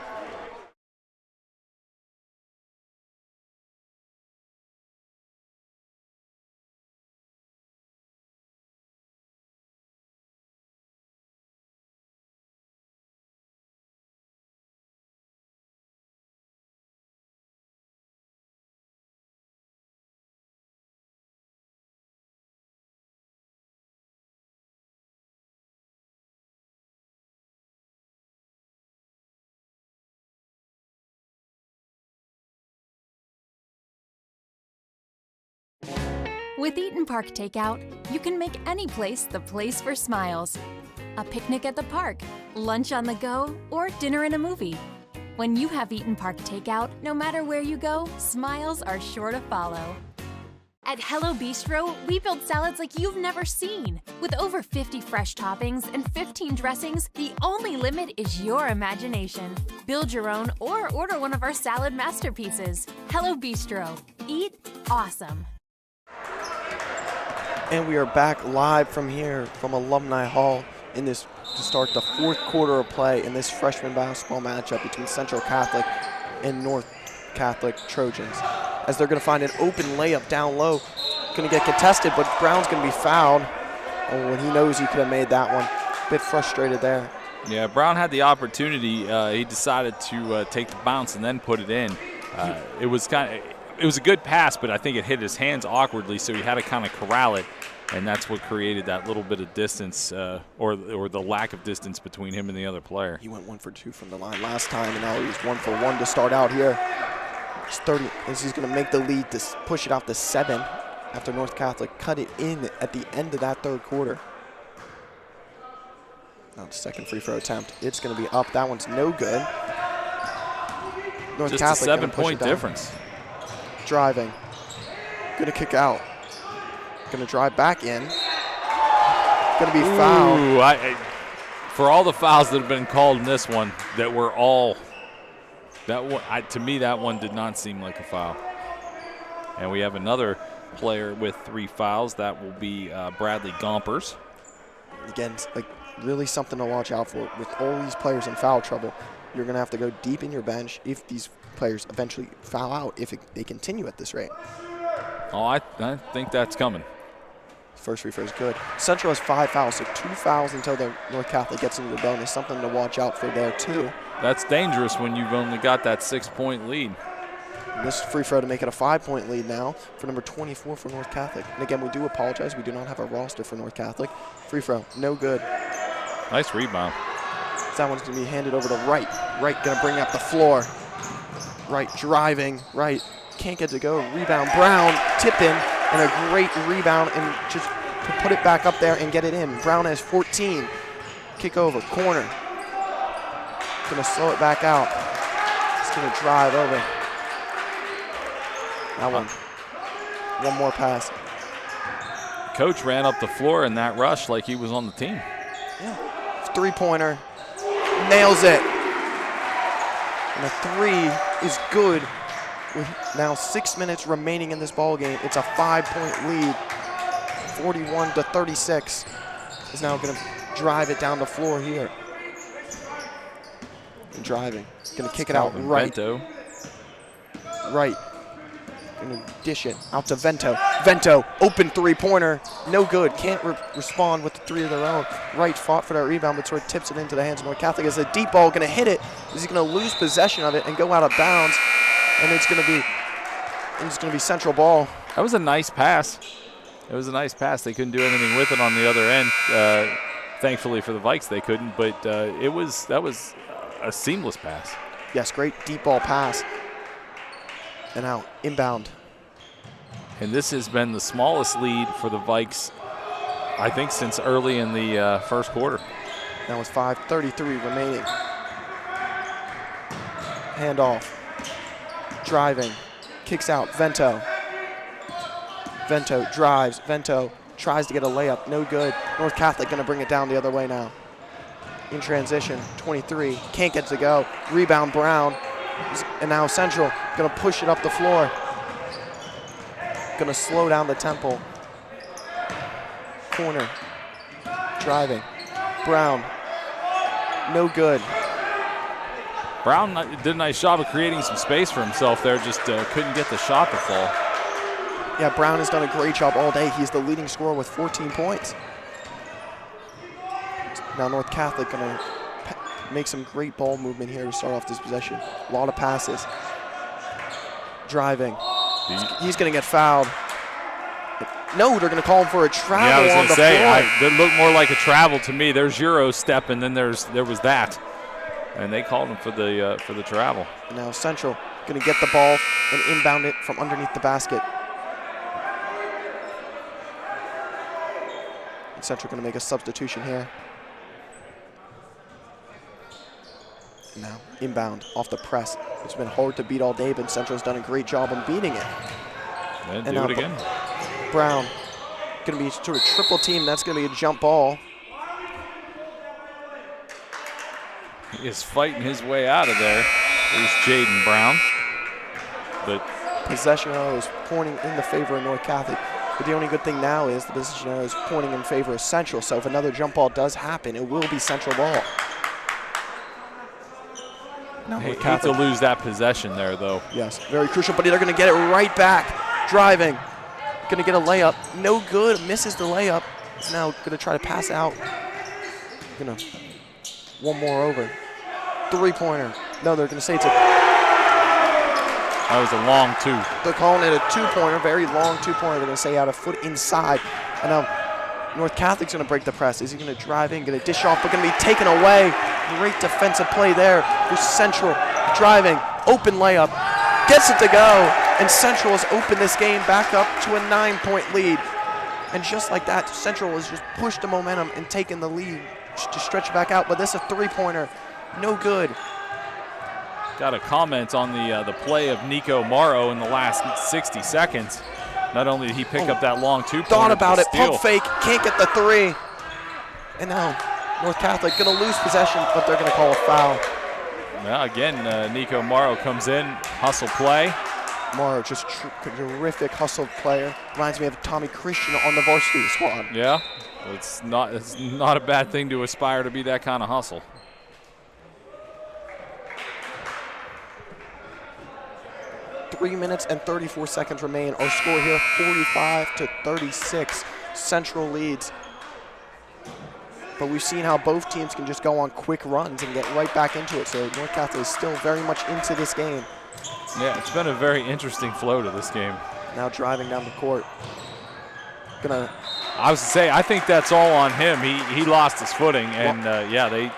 With Eaton Park Takeout, you can make any place the place for smiles. A picnic at the park, lunch on the go, or dinner in a movie. When you have Eaton Park Takeout, no matter where you go, smiles are sure to follow. At Hello Bistro, we build salads like you've never seen. With over 50 fresh toppings and 15 dressings, the only limit is your imagination. Build your own or order one of our salad masterpieces. Hello Bistro. Eat awesome. And we are back live from here from Alumni Hall in this to start the fourth quarter of play in this freshman basketball matchup between Central Catholic and North Catholic Trojans. As they're going to find an open layup down low, going to get contested, but Brown's going to be fouled. Oh, and he knows he could have made that one. A bit frustrated there. Yeah, Brown had the opportunity. He decided to take the bounce and then put it in. It was a good pass, but I think it hit his hands awkwardly, so he had to kind of corral it, and that's what created that little bit of distance or the lack of distance between him and the other player. He went 1 for 2 from the line last time, and now he's 1 for 1 to start out here. It's 30 as he's going to make the lead to push it out to 7 after North Catholic cut it in at the end of that third quarter. Now the second free throw attempt. It's going to be up. That one's no good. North Just Catholic a 7-point difference. Driving. Going to kick out. Going to drive back in. Going to be fouled. Ooh, for all the fouls that have been called in this one, that were all to me, that one did not seem like a foul. And we have another player with 3 fouls. That will be Bradley Gompers. Again, like really something to watch out for. With all these players in foul trouble, you're going to have to go deep in your bench if these players eventually foul out, if they continue at this rate. Oh, I think that's coming. First free throw is good. Central has 5 fouls, so 2 fouls until the North Catholic gets into the bonus. Something to watch out for there, too. That's dangerous when you've only got that 6-point lead. This free throw to make it a 5-point lead now for number 24 for North Catholic. And again, we do apologize. We do not have a roster for North Catholic. Free throw, no good. Nice rebound. That one's going to be handed over to Wright. Wright going to bring up the floor. Wright driving. Wright can't get to go. Rebound. Brown tip in. And a great rebound, and just to put it back up there and get it in. Brown has 14. Kick over, corner. Gonna slow it back out. Just gonna drive over. That one. One more pass. Coach ran up the floor in that rush like he was on the team. Yeah. 3-pointer. Nails it. And a 3 is good. With now 6 minutes remaining in this ball game, it's a 5-point lead. 41-36 is now going to drive it down the floor here. And driving, going to kick it out right. Vento. Right. Going to dish it out to Vento. Vento, open 3-pointer, no good. Can't respond with the 3 of their own. Wright fought for that rebound, but sort of tips it into the hands of North Catholic. As a deep ball, going to hit it. Is he going to lose possession of it and go out of bounds? And it's going to be Central ball. That was a nice pass. It was a nice pass. They couldn't do anything with it on the other end. Thankfully for the Vikes, they couldn't. But that was a seamless pass. Yes, great deep ball pass. And now inbound. And this has been the smallest lead for the Vikes, I think, since early in the first quarter. Now it's 5:33 remaining. Handoff. Driving, kicks out, Vento. Vento drives, Vento tries to get a layup, no good. North Catholic gonna bring it down the other way now. In transition, 23, can't get to go. Rebound, Brown, and now Central gonna push it up the floor. Gonna slow down the tempo. Corner, driving, Brown, no good. Brown did a nice job of creating some space for himself there, just couldn't get the shot to fall. Yeah, Brown has done a great job all day. He's the leading scorer with 14 points. Now North Catholic gonna make some great ball movement here to start off this possession. A lot of passes. Driving. He's gonna get fouled. No, they're gonna call him for a travel. Yeah, I was on gonna the say, floor. it looked more like a travel to me. There's Euro step, and then there was that. And they called him for the travel. Now Central going to get the ball and inbound it from underneath the basket. And Central going to make a substitution here. Now inbound off the press. It's been hard to beat all day, but Central's done a great job on beating it. And do it again. Brown going to be sort of triple team. That's going to be a jump ball. He is fighting his way out of there. There's Jaden Brown. But possession arrow is pointing in the favor of North Catholic. But the only good thing now is the possession arrow is pointing in favor of Central. So if another jump ball does happen, it will be Central ball. Now hate to lose that possession there, though. Yes, very crucial. But they're going to get it right back. Driving. Going to get a layup. No good. Misses the layup. He's now going to try to pass out. Going to one more over. 3-pointer. No, they're going to say it's a... That was a long 2. They're calling it a 2-pointer, very long 2-pointer. They're going to say out a foot inside. And now North Catholic's going to break the press. Is he going to drive in, going to dish off, but going to be taken away. Great defensive play there for Central. Driving, open layup, gets it to go. And Central has opened this game back up to a 9-point lead. And just like that, Central has just pushed the momentum and taken the lead to stretch it back out. But this is a 3-pointer. No good. Got a comment on the play of Nico Morrow in the last 60 seconds. Not only did he pick up that long two-pointer, thought about it, steal. pump fake, can't get the three. And now North Catholic going to lose possession, but they're going to call a foul. Well, again, Nico Morrow comes in, hustle play. Morrow, just terrific hustle player. Reminds me of Tommy Christian on the varsity squad. Yeah, it's not a bad thing to aspire to be that kind of hustle. Three minutes and 34 seconds remain. Our score here, 45-36. Central leads. But we've seen how both teams can just go on quick runs and get right back into it. So North Catholic is still very much into this game. Yeah, it's been a very interesting flow to this game. Now driving down the court. I was to say, I think that's all on him. He lost his footing, and yeah, they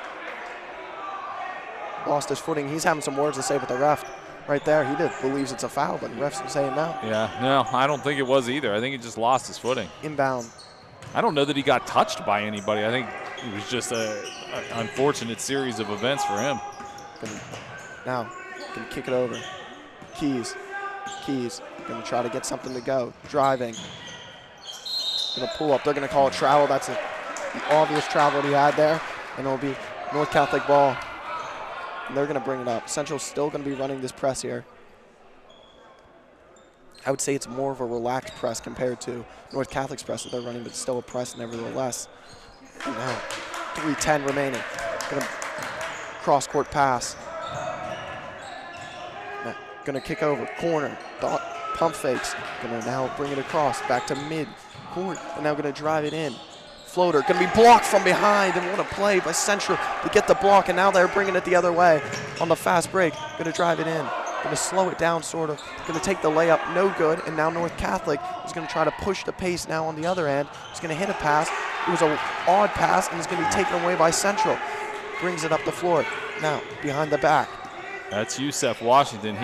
lost his footing. He's having some words to say with the ref. Right there, he believes it's a foul, but the ref's saying no. Yeah, no, I don't think it was either. I think he just lost his footing. Inbound. I don't know that he got touched by anybody. I think it was just an unfortunate series of events for him. Now, gonna kick it over. Keys, gonna try to get something to go. Driving. Gonna pull up. They're gonna call it travel. That's the obvious travel that he had there, and it'll be North Catholic ball. And they're going to bring it up. Central's still going to be running this press here. I would say it's more of a relaxed press compared to North Catholic's press that they're running, but still a press nevertheless. And now, 3:10 remaining. Going to cross-court pass. Going to kick over, corner, pump fakes. Going to now bring it across, back to mid-court, and now going to drive it in. Floater, going to be blocked from behind, and what a play by Central to get the block, and now they're bringing it the other way on the fast break. Going to drive it in, going to slow it down sort of, going to take the layup, no good, and now North Catholic is going to try to push the pace now on the other end. He's going to hit a pass. It was an odd pass, and it's going to be taken away by Central. Brings it up the floor. Now, behind the back. That's Yusef Washington.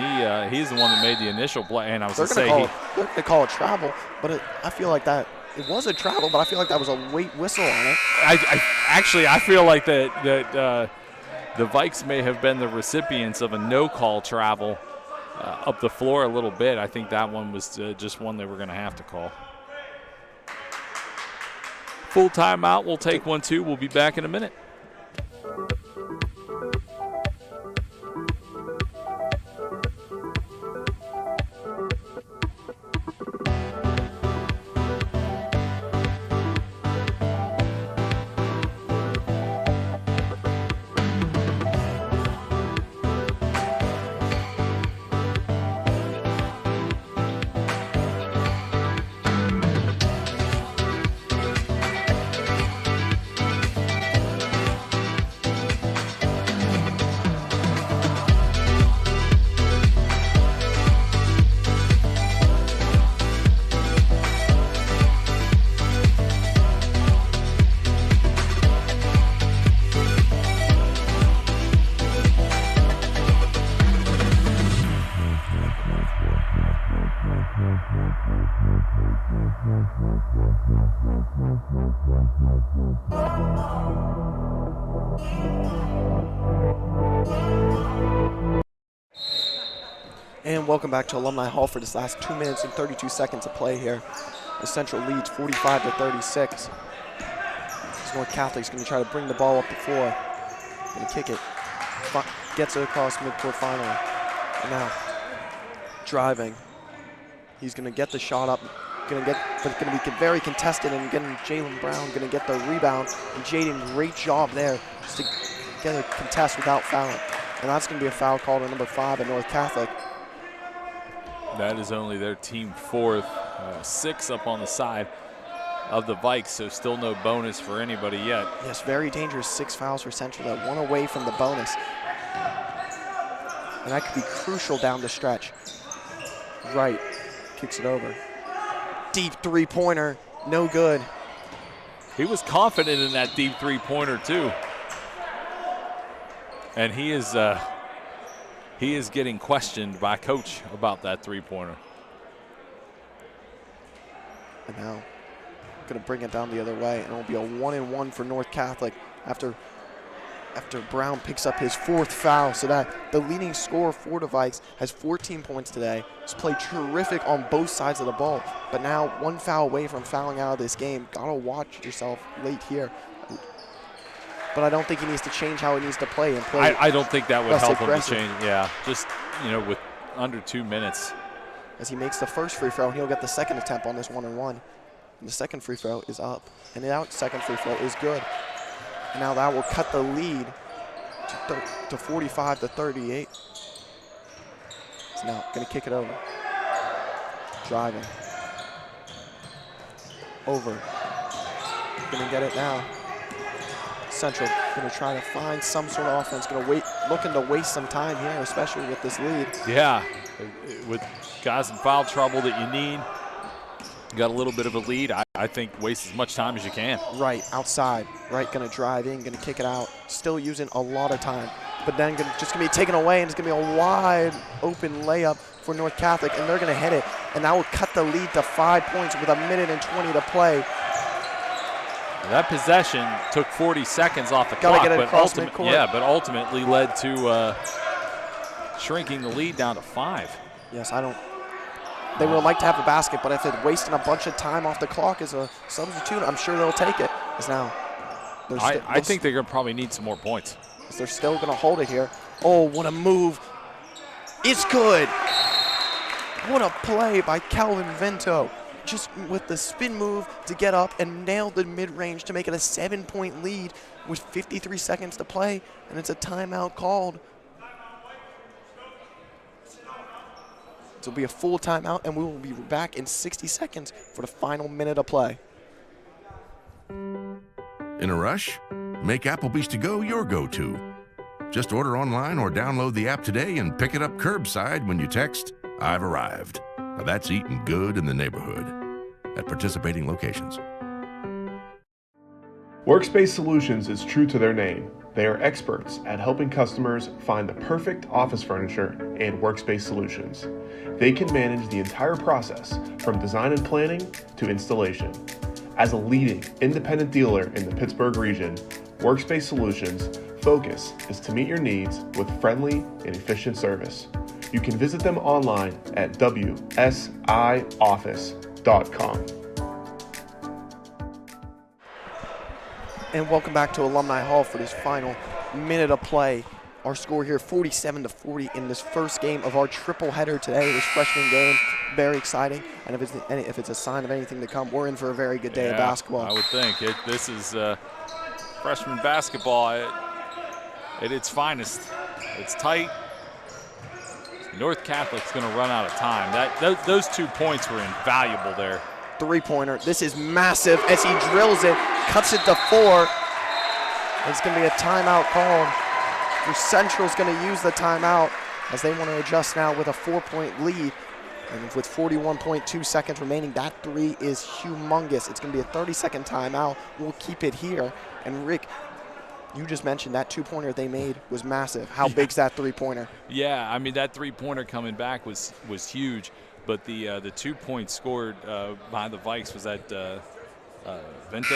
He's the one that made the initial play, and I was going to say they're going to call it travel, but I feel like that. It was a travel, but I feel like that was a late whistle on it. I feel like that the Vikes may have been the recipients of a no-call travel up the floor a little bit. I think that one was just one they were going to have to call. Full timeout. We'll take one, too. We'll be back in a minute. And welcome back to Alumni Hall for this last 2 minutes and 32 seconds of play here. The Central leads 45-36. North Catholic's going to try to bring the ball up the floor. Going to kick it. Gets it across midcourt finally. And now, driving. He's going to get the shot up. But it's going to be very contested, and getting Jalen Brown going to get the rebound. And Jaden, great job there just to get a contest without fouling. And that's going to be a foul called on number 5 at North Catholic. That is only their team fourth. 6 up on the side of the Vikes, so still no bonus for anybody yet. Yes, very dangerous 6 fouls for Central. That one away from the bonus. And that could be crucial down the stretch. Right, kicks it over. Deep three-pointer, no good. He was confident in that deep three-pointer too. And he is getting questioned by coach about that three-pointer. And now, going to bring it down the other way, and it'll be a 1-and-1 for North Catholic after after Brown picks up his 4th foul, so that the leading scorer for the Vikes has 14 points today. He's played terrific on both sides of the ball, but now 1 foul away from fouling out of this game. Gotta watch yourself late here. But I don't think he needs to change how he needs to play. I don't think that would help him to aggressive. change. Yeah, just, you know, with under 2 minutes. As he makes the first free throw, he'll get the second attempt on this 1-on-1. And the second free throw is up, and the second free throw is good. And now that will cut the lead to 45 to 38. He's now going to kick it over. Driving. Over. Going to get it now. Central going to try to find some sort of offense. Going to looking to waste some time here, especially with this lead. Yeah, with guys in foul trouble that you need. You got a little bit of a lead. I think waste as much time as you can. Right, outside. Right, going to drive in, going to kick it out. Still using a lot of time. But then just going to be taken away, and it's going to be a wide open layup for North Catholic, and they're going to hit it. And that will cut the lead to 5 points with 1:20 to play. That possession took 40 seconds off the Gotta clock, get it across midcourt. but ultimately led to shrinking the lead down to 5. Yes, they would like to have a basket, but if it's wasting a bunch of time off the clock as a substitute, I'm sure they'll take it. As now, I think they're going to probably need some more points. They're still going to hold it here. Oh, what a move. It's good. What a play by Calvin Vento. Just with the spin move to get up and nail the mid-range to make it a 7-point lead with 53 seconds to play, and it's a timeout called. This will be a full timeout, and we will be back in 60 seconds for the final minute of play. In a rush? Make Applebee's to go your go-to. Just order online or download the app today and pick it up curbside when you text, "I've arrived." Now that's eating good in the neighborhood at participating locations. Workspace Solutions is true to their name. They are experts at helping customers find the perfect office furniture and workspace solutions. They can manage the entire process from design and planning to installation. As a leading independent dealer in the Pittsburgh region, Workspace Solutions' focus is to meet your needs with friendly and efficient service. You can visit them online at wsioffice.com. And welcome back to Alumni Hall for this final minute of play. Our score here, 47 to 40 in this first game of our triple header today, this freshman game. Very exciting. And if it's a sign of anything to come, we're in for a very good day of basketball. I would think. This is freshman basketball at its finest. It's tight. North Catholic's going to run out of time. Those 2 points were invaluable there. Three-pointer. This is massive as he drills it, cuts it to 4. It's going to be a timeout called. Central's going to use the timeout as they want to adjust now with a 4-point lead. And with 41.2 seconds remaining, that 3 is humongous. It's going to be a 30-second timeout. We'll keep it here. And Rick, you just mentioned that 2-pointer they made was massive. How big's that 3-pointer? Yeah, I mean, that 3-pointer coming back was huge. But the 2 points scored by the Vikes was that Vento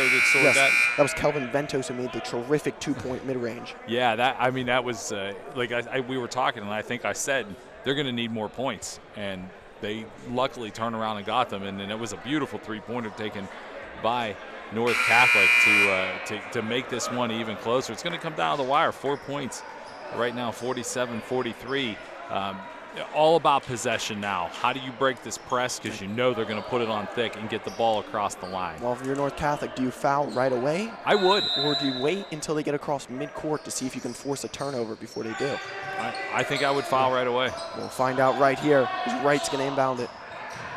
that scored that? That was Kelvin Ventos who made the terrific 2-point mid-range. Yeah, that was like we were talking, and I think I said they're going to need more points, and they luckily turned around and got them, and it was a beautiful 3-pointer taken by North Catholic to make this one even closer. It's going to come down to the wire. 4 points right now, 47-43. All about possession now. How do you break this press? Because you know they're going to put it on thick and get the ball across the line. Well, if you're North Catholic, do you foul right away? I would. Or do you wait until they get across midcourt to see if you can force a turnover before they do? I think I would foul right away. We'll find out right here. Wright's going to inbound it.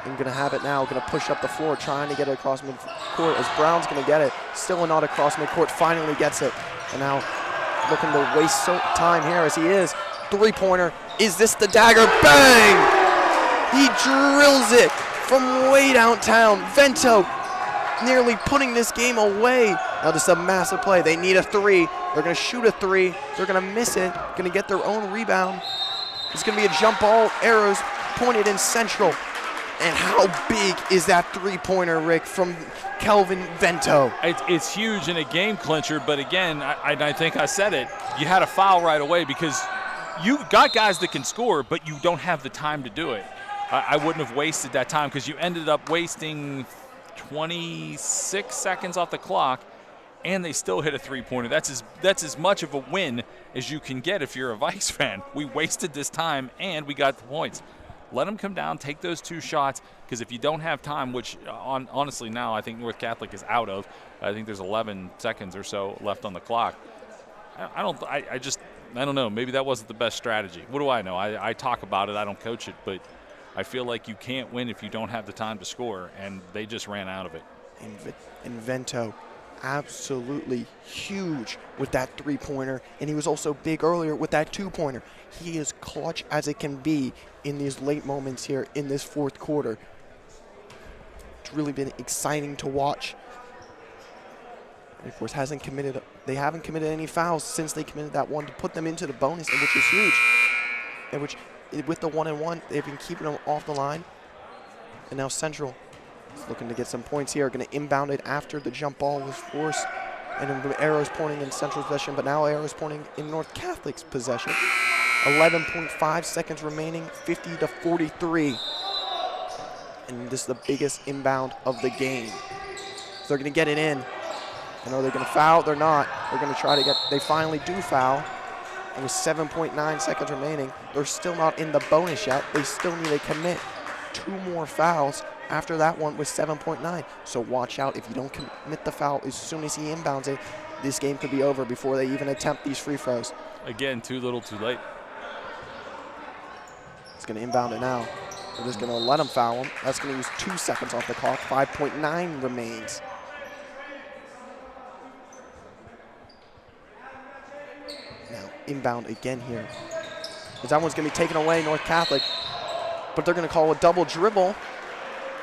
And going to have it now. Going to push up the floor, trying to get it across midcourt as Brown's going to get it. Still not across midcourt. Finally gets it. And now looking to waste time here as he is. 3-pointer. Is this the dagger? Bang! He drills it from way downtown. Vento nearly putting this game away. Now this is a massive play. They need a 3. They're going to shoot a 3. They're going to miss it. Going to get their own rebound. It's going to be a jump ball. Arrows pointed in Central. And how big is that three-pointer, Rick, from Kelvin Vento? It's huge in a game clincher, but again, I think I said it. You had a foul right away because you got guys that can score, but you don't have the time to do it. I wouldn't have wasted that time because you ended up wasting 26 seconds off the clock, and they still hit a three-pointer. That's as much of a win as you can get if you're a Vikes fan. We wasted this time, and we got the points. Let them come down, take those 2 shots, because if you don't have time, which honestly now I think North Catholic is out of, I think there's 11 seconds or so left on the clock. I don't know. Maybe that wasn't the best strategy. What do I know? I talk about it. I don't coach it, but I feel like you can't win if you don't have the time to score, and they just ran out of it. And Vento, absolutely huge with that three-pointer, and he was also big earlier with that two-pointer. He is clutch as it can be in these late moments here in this fourth quarter. It's really been exciting to watch. And of course, they haven't committed any fouls since they committed that one to put them into the bonus, which is huge. And which, with the 1-and-1, they've been keeping them off the line. And now Central is looking to get some points here. Going to inbound it after the jump ball was forced. And then arrows pointing in Central's possession, but now arrows pointing in North Catholic's possession. 11.5 seconds remaining, 50-43. And this is the biggest inbound of the game. So they're going to get it in. And are they going to foul? They're not. They're going to try to get, they finally do foul. And with 7.9 seconds remaining, they're still not in the bonus yet. They still need to commit 2 more fouls after that one with 7.9. So watch out. If you don't commit the foul as soon as he inbounds it, this game could be over before they even attempt these free throws. Again, too little, too late. He's going to inbound it now. They're just going to let him foul him. That's going to use 2 seconds off the clock. 5.9 remains. Now inbound again here. As that one's going to be taken away, North Catholic. But they're going to call a double dribble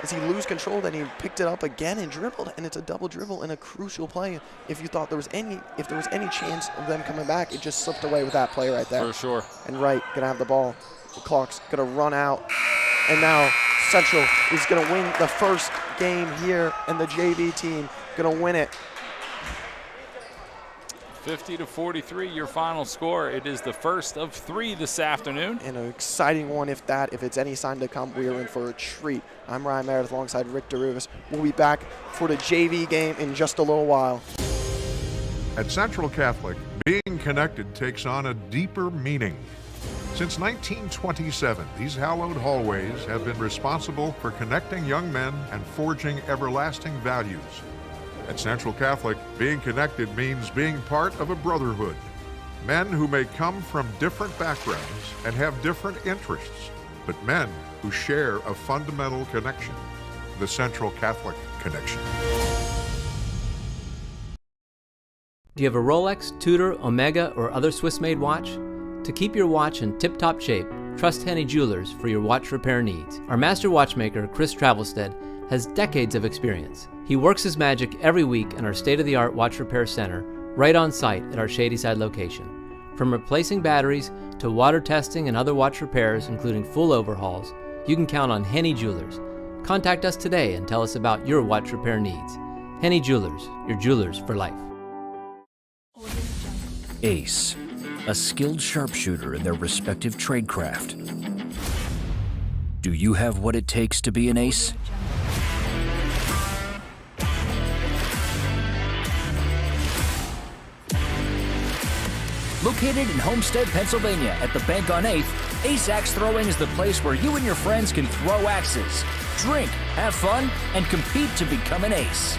as he lose control. Then he picked it up again and dribbled, and it's a double dribble in a crucial play. If you thought there was any chance of them coming back, it just slipped away with that play right there. For sure. And Wright going to have the ball. The clock's going to run out. And now Central is going to win the first game here, and the JV team going to win it. 50-43, your final score. It is the first of 3 this afternoon. And an exciting one if it's any sign to come. We are in for a treat. I'm Ryan Meredith alongside Rick DeRuvis. We'll be back for the JV game in just a little while. At Central Catholic, being connected takes on a deeper meaning. Since 1927, these hallowed hallways have been responsible for connecting young men and forging everlasting values. At Central Catholic, being connected means being part of a brotherhood. Men who may come from different backgrounds and have different interests, but men who share a fundamental connection, the Central Catholic connection. Do you have a Rolex, Tudor, Omega, or other Swiss-made watch? To keep your watch in tip-top shape, trust Henny Jewelers for your watch repair needs. Our master watchmaker, Chris Travelstead, has decades of experience. He works his magic every week in our state-of-the-art watch repair center, right on site at our Shadyside location. From replacing batteries to water testing and other watch repairs, including full overhauls, you can count on Henny Jewelers. Contact us today and tell us about your watch repair needs. Henny Jewelers, your jewelers for life. Ace, a skilled sharpshooter in their respective tradecraft. Do you have what it takes to be an ace? Located in Homestead, Pennsylvania at the Bank on 8th, Ace Axe Throwing is the place where you and your friends can throw axes, drink, have fun, and compete to become an ace.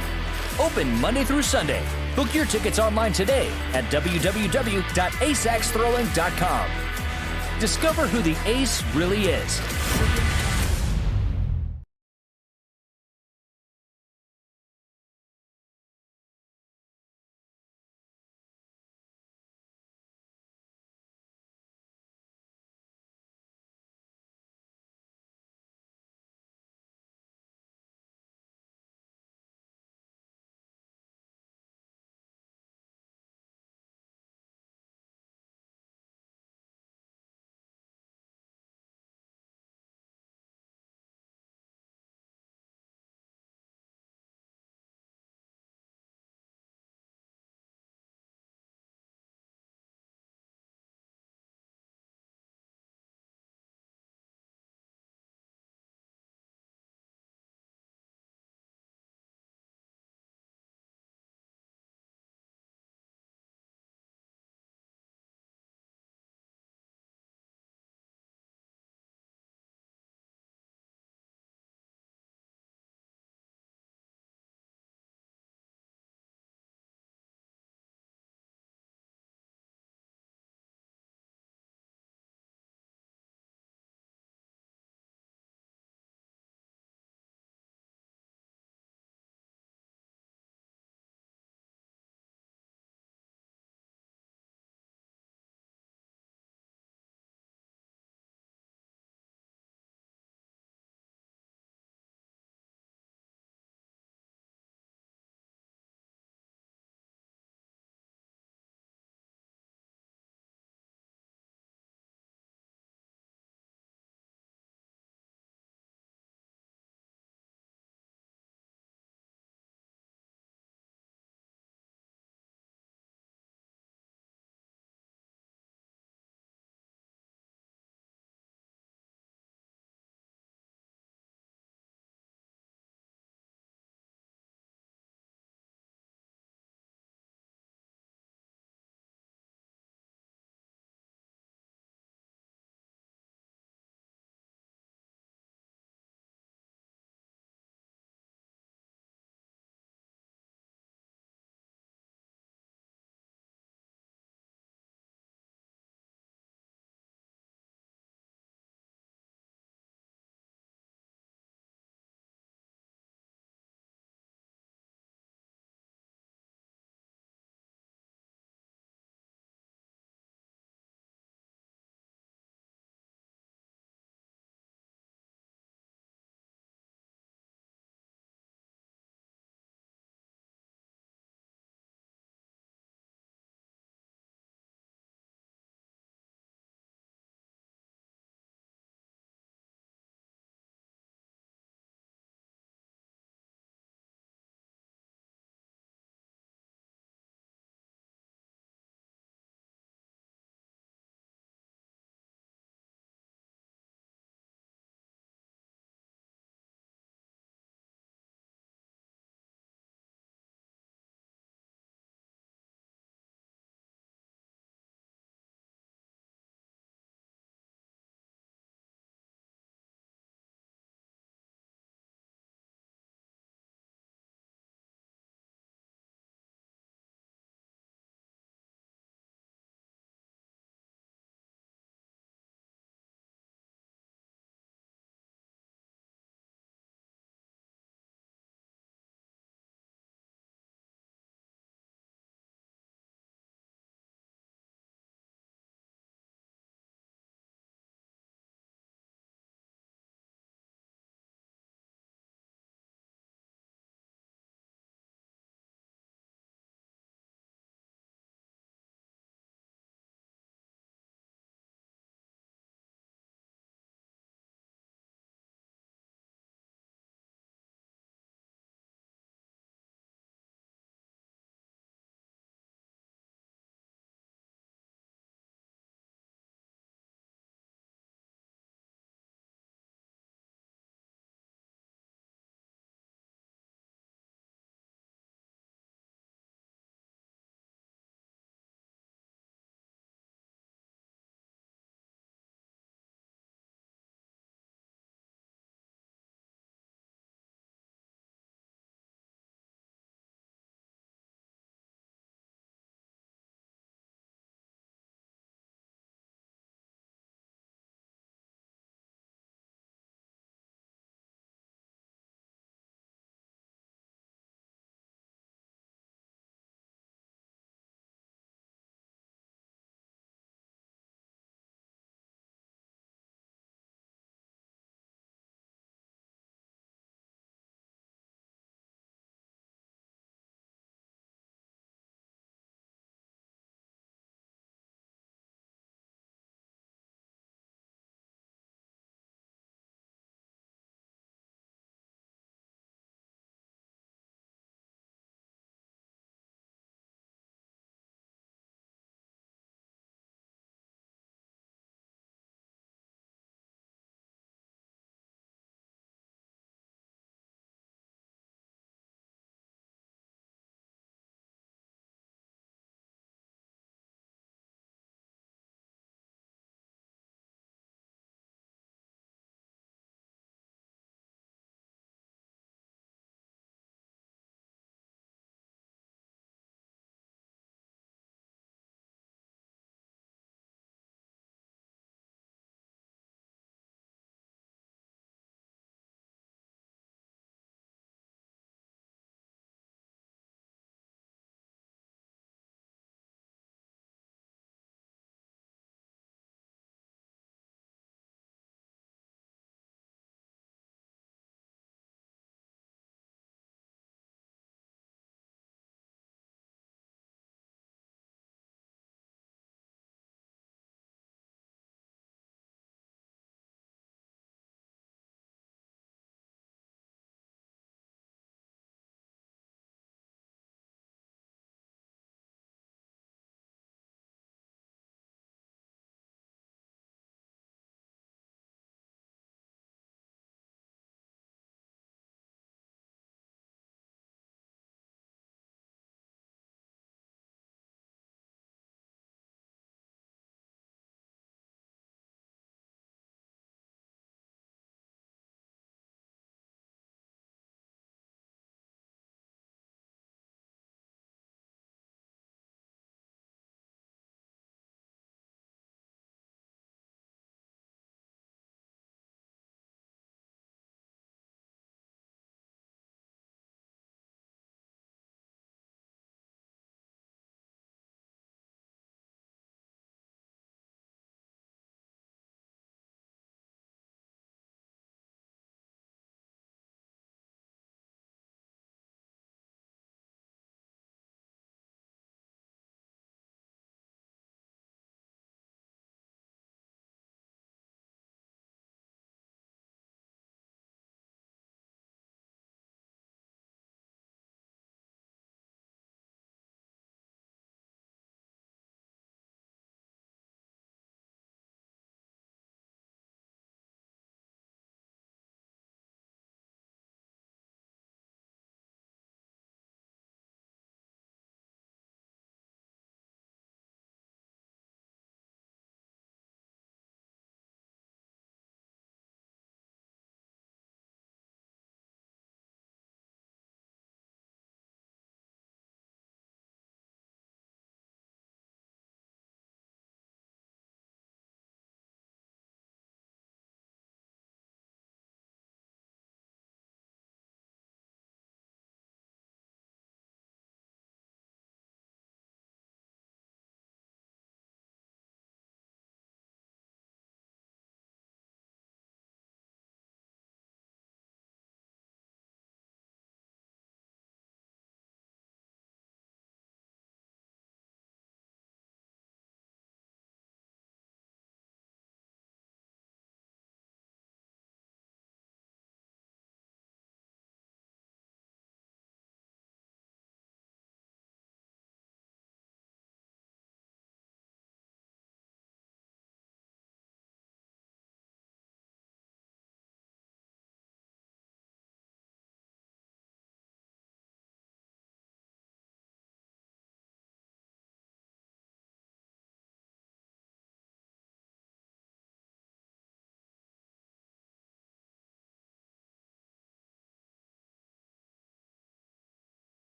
Open Monday through Sunday. Book your tickets online today at www.aceaxethrowing.com. Discover who the ace really is.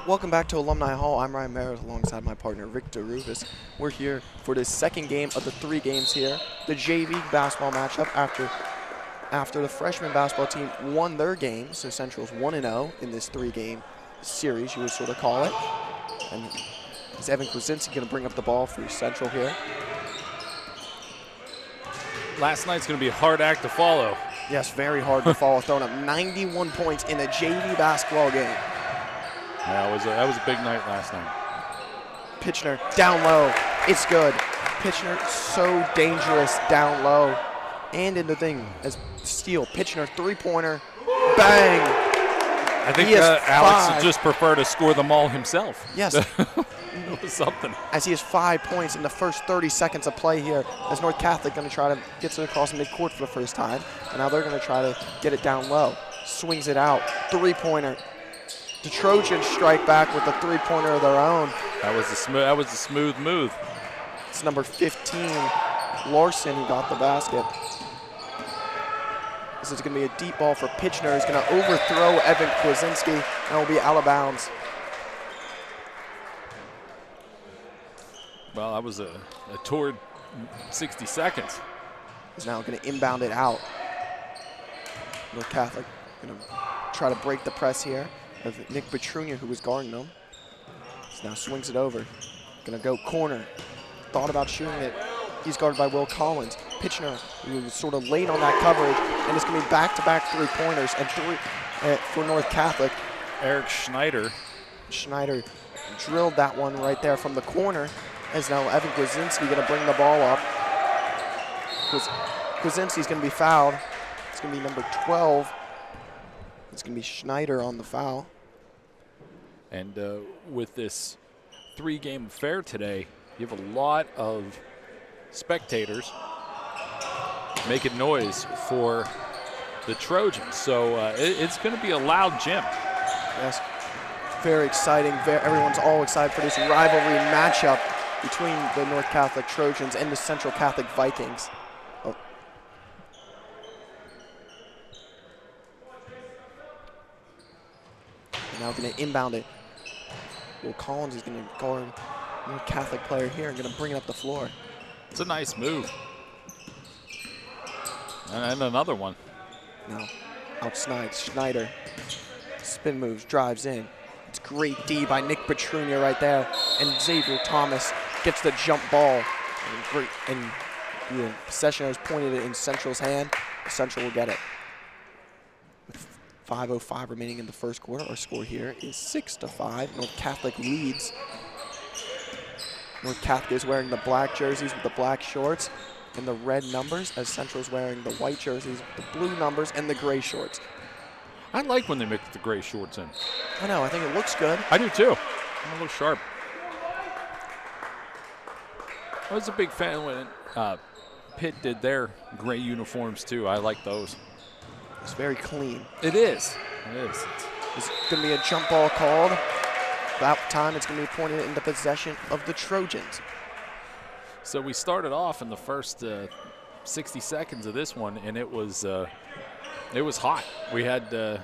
Welcome back to Alumni Hall. I'm Ryan Merritt alongside my partner Rick DeRubis. We're here for the second game of the 3 games here, the JV basketball matchup after the freshman basketball team won their game. So Central's 1-0 in this 3-game series, you would sort of call it. And is Evan Kwasinski going to bring up the ball for Central here? Last night's going to be a hard act to follow. Yes, very hard to follow, throwing up 91 points in a JV basketball game. Yeah, that was a big night last night. Pitchner down low. It's good. Pitchner so dangerous down low. And in the thing as steal. Pitchner 3-pointer. Bang! I think Alex would just prefer to score them all himself. Yes. It was something. As he has 5 points in the first 30 seconds of play here, as North Catholic going to try to get it across midcourt for the first time. And now they're going to try to get it down low. Swings it out. 3-pointer. The Trojans strike back with a 3-pointer of their own. That was a smooth move. It's number 15, Larson, who got the basket. This is going to be a deep ball for Pitchner. He's going to overthrow Evan Kwasinski, and it will be out of bounds. Well, that was a torrid 60 seconds. He's now going to inbound it out. North Catholic going to try to break the press here of Nick Petrunia, who was guarding them. So now swings it over. Going to go corner. Thought about shooting it. He's guarded by Will Collins. Pitchner, who was sort of late on that coverage, and it's going to be back-to-back 3-pointers and for North Catholic. Eric Schneider drilled that one right there from the corner, as now Evan Kwasinski going to bring the ball up. Kwasinski's going to be fouled. It's going to be number 12. It's going to be Schneider on the foul. And with this 3-game affair today, you have a lot of spectators making noise for the Trojans. So it's going to be a loud gym. Yes, very exciting. Everyone's all excited for this rivalry matchup between the North Catholic Trojans and the Central Catholic Vikings. Oh. Now going to inbound it. Will Collins is going to guard North Catholic player here and going to bring it up the floor. It's a nice move. And another one. Now outside Schneider. Spin moves, drives in. It's great D by Nick Petrunia right there. And Xavier Thomas gets the jump ball. And the possession has pointed it in Central's hand. Central will get it. With 5:05 remaining in the first quarter, our score here is 6-5. North Catholic leads. North Catholic is wearing the black jerseys with the black shorts and the red numbers, as Central's wearing the white jerseys with the blue numbers and the gray shorts. I like when they mix the gray shorts in. I know, I think it looks good. I do too. It looks sharp. I was a big fan when Pitt did their gray uniforms too. I like those. It's very clean. It is. It is. There's going to be a jump ball called. That time it's going to be pointed into possession of the Trojans. So we started off in the first 60 seconds of this one, and it was hot. We had a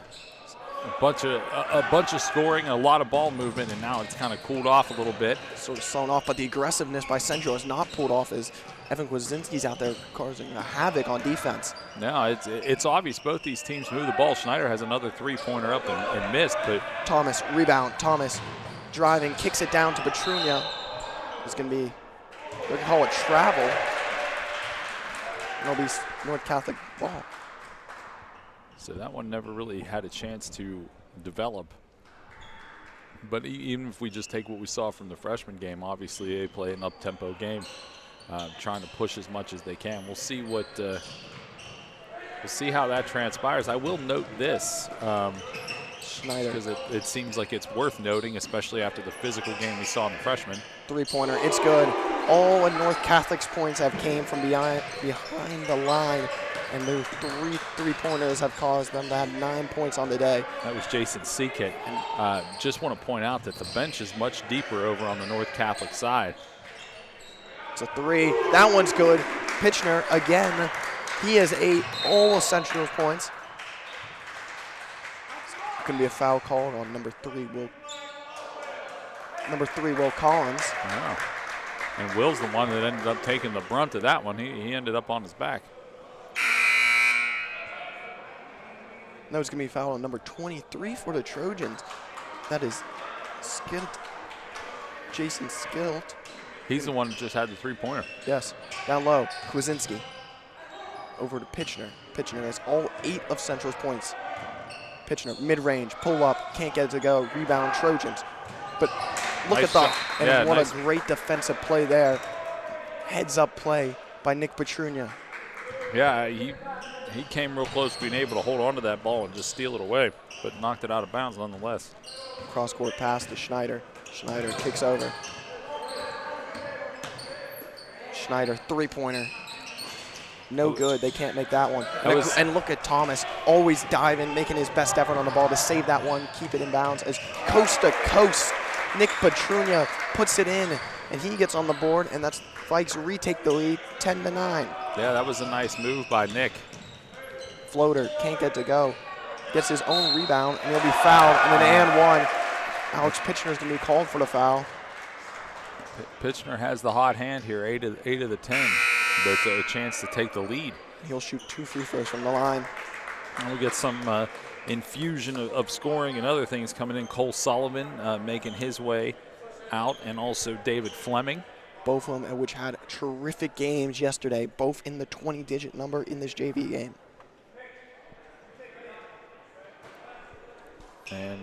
bunch of scoring, a lot of ball movement, and now it's kind of cooled off a little bit. Sort of slowing off, but the aggressiveness by Central has not pulled off as Evan Kwasinski's out there causing a havoc on defense. No, it's obvious both these teams move the ball. Schneider has another 3-pointer up and missed, but Thomas, rebound. Thomas driving, kicks it down to Petrunia. It's going to be, they're going to call it travel. And it'll be North Catholic ball. So that one never really had a chance to develop. But even if we just take what we saw from the freshman game, obviously they play an up-tempo game, trying to push as much as they can. We'll see what we'll see how that transpires. I will note this, Schneider, because it seems like it's worth noting, especially after the physical game we saw in the freshman. 3-pointer, it's good. All of North Catholic's points have came from behind the line, and those three-pointers have caused them to have 9 points on the day. That was Jason Seekett. And just want to point out that the bench is much deeper over on the North Catholic side. It's a 3. That one's good. Pitchner again. He has 8, all Central's points. It's going to be a foul called on number 3, Will number 3, Will Collins. Yeah. And Will's the one that ended up taking the brunt of that one. He ended up on his back. That was going to be foul on number 23 for the Trojans. That is Skilt. Jason Skilt. He's the one that just had the three-pointer. Yes. Down low, Kwasinski. Over to Pitchner. Pitchner has all 8 of Central's points. Pitchner, mid-range, pull up, can't get it to go. Rebound, Trojans. But look Nice at shot. that. And Yeah, what nice. a great defensive play there. Heads-up play by Nick Petrunia. Yeah, he came real close to being able to hold on to that ball and just steal it away, but knocked it out of bounds nonetheless. Cross-court pass to Schneider. Schneider kicks over. Schneider, three-pointer. No good. They can't make that one. And look at Thomas, always diving, making his best effort on the ball to save that one, keep it in bounds. As coast to coast, Nick Petrunia puts it in, and he gets on the board, and that's Vikes retake the lead, 10-9. Yeah, that was a nice move by Nick. Floater, can't get to go. Gets his own rebound, and he'll be fouled, and an and one. Alex Pitchner's going to be called for the foul. Pitchner has the hot hand here, 8 of the 10, but a chance to take the lead. He'll shoot 2 free throws from the line. And we'll get some infusion of scoring and other things coming in. Cole Sullivan making his way out, and also David Fleming. Both of them which had terrific games yesterday, both in the 20-digit number in this JV game. And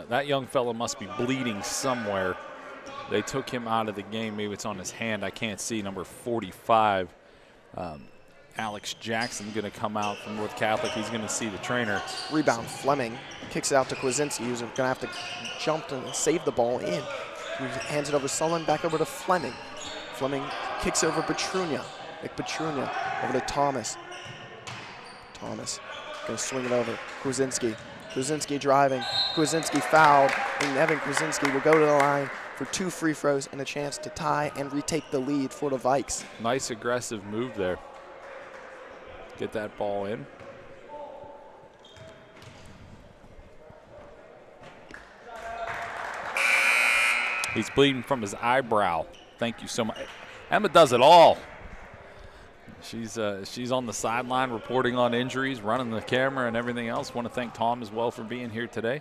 that young fella must be bleeding somewhere. They took him out of the game. Maybe it's on his hand. I can't see. Number 45, Alex Jackson, going to come out from North Catholic. He's going to see the trainer. Rebound, Fleming kicks it out to Kwasinski, who's going to have to jump and save the ball in. He hands it over to Sullivan, back over to Fleming. Fleming kicks over Petrunia. Nick Petrunia over to Thomas. Thomas going to swing it over. Kwasinski. Kwasinski driving. Kwasinski fouled, and Evan Kwasinski will go to the line for 2 free throws and a chance to tie and retake the lead for the Vikes. Nice aggressive move there. Get that ball in. He's bleeding from his eyebrow. Thank you so much. Emma does it all. She's on the sideline reporting on injuries, running the camera and everything else. Want to thank Tom as well for being here today.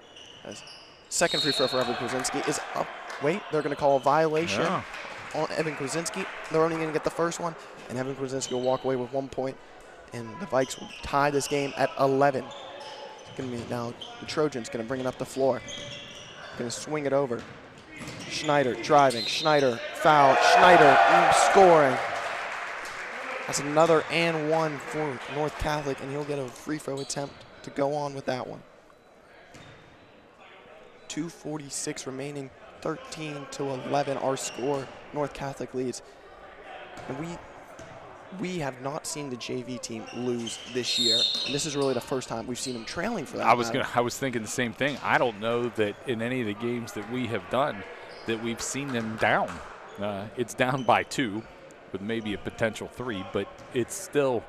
Second free throw for Evan Kwasinski is up. Wait, they're going to call a violation on Evan Kwasinski. They're only going to get the first one, and Evan Kwasinski will walk away with 1 point, and the Vikes will tie this game at 11. It's going to be now the Trojans going to bring it up the floor. Going to swing it over. Schneider driving. Schneider foul. Schneider scoring. That's another and one for North Catholic, and he'll get a free throw attempt to go on with that one. 2:46 remaining, 13-11 our score. North Catholic leads. And we have not seen the JV team lose this year. And this is really the first time we've seen them trailing for that. I was thinking the same thing. I don't know that in any of the games that we have done that we've seen them down. It's down by 2 with maybe a potential 3, but it's still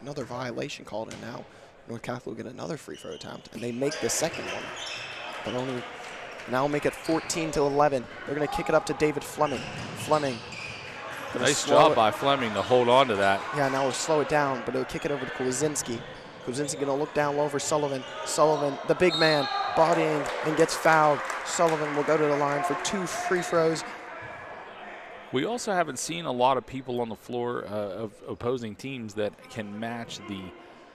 another violation called, and now North Catholic will get another free throw attempt, and they make the second one. But only now make it 14-11. They're going to kick it up to David Fleming. Fleming. Nice job by Fleming to hold on to that. Yeah, now we'll slow it down, but he'll kick it over to Kwasinski. Kwasinski going to look down low for Sullivan. Sullivan, the big man, bodying and gets fouled. Sullivan will go to the line for 2 free throws. We also haven't seen a lot of people on the floor of opposing teams that can match the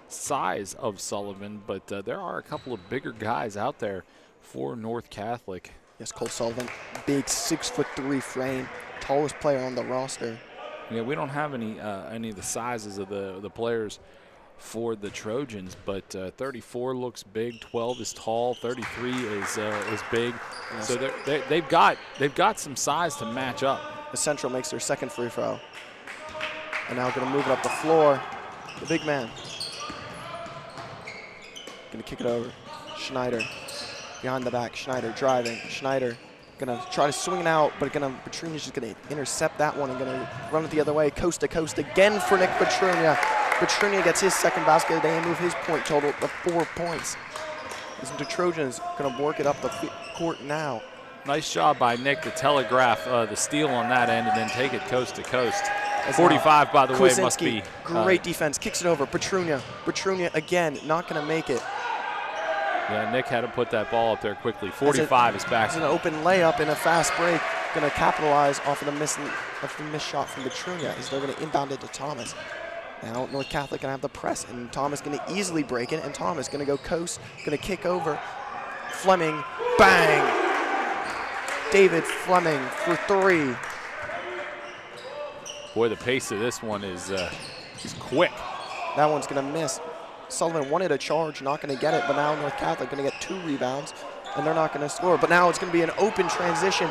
size of Sullivan, but there are a couple of bigger guys out there for North Catholic. Yes, Cole Sullivan, big 6'3" frame, tallest player on the roster. Yeah, we don't have any of the sizes of the players for the Trojans, but 34 looks big, 12 is tall, 33 is big. Yes. So they've got some size to match up. The Central makes their second free throw. And now going to move it up the floor. The big man. Going to kick it over. Schneider. Behind the back. Schneider driving. Schneider going to try to swing it out, but Petrunia's just going to intercept that one and going to run it the other way. Coast to coast again for Nick Petrunia. Petrunia gets his second basket of the day and move his point total to 4 points. The Trojans going to work it up the court now. Nice job by Nick to telegraph the steal on that end and then take it coast to coast. As 45, by the way, Kuzinski, must be. Great defense, kicks it over. Petrunia again, not going to make it. Yeah, Nick had to put that ball up there quickly. 45 is back. It's an open layup and a fast break. Going to capitalize off of the missed shot from Petrunia as they're going to inbound it to Thomas. Now North Catholic going to have the press, and Thomas going to easily break it, and Thomas going to go coast, going to kick over. Fleming, bang! David Fleming for 3. Boy, the pace of this one is quick. That one's going to miss. Sullivan wanted a charge, not going to get it, but now North Catholic going to get 2 rebounds, and they're not going to score. But now it's going to be an open transition.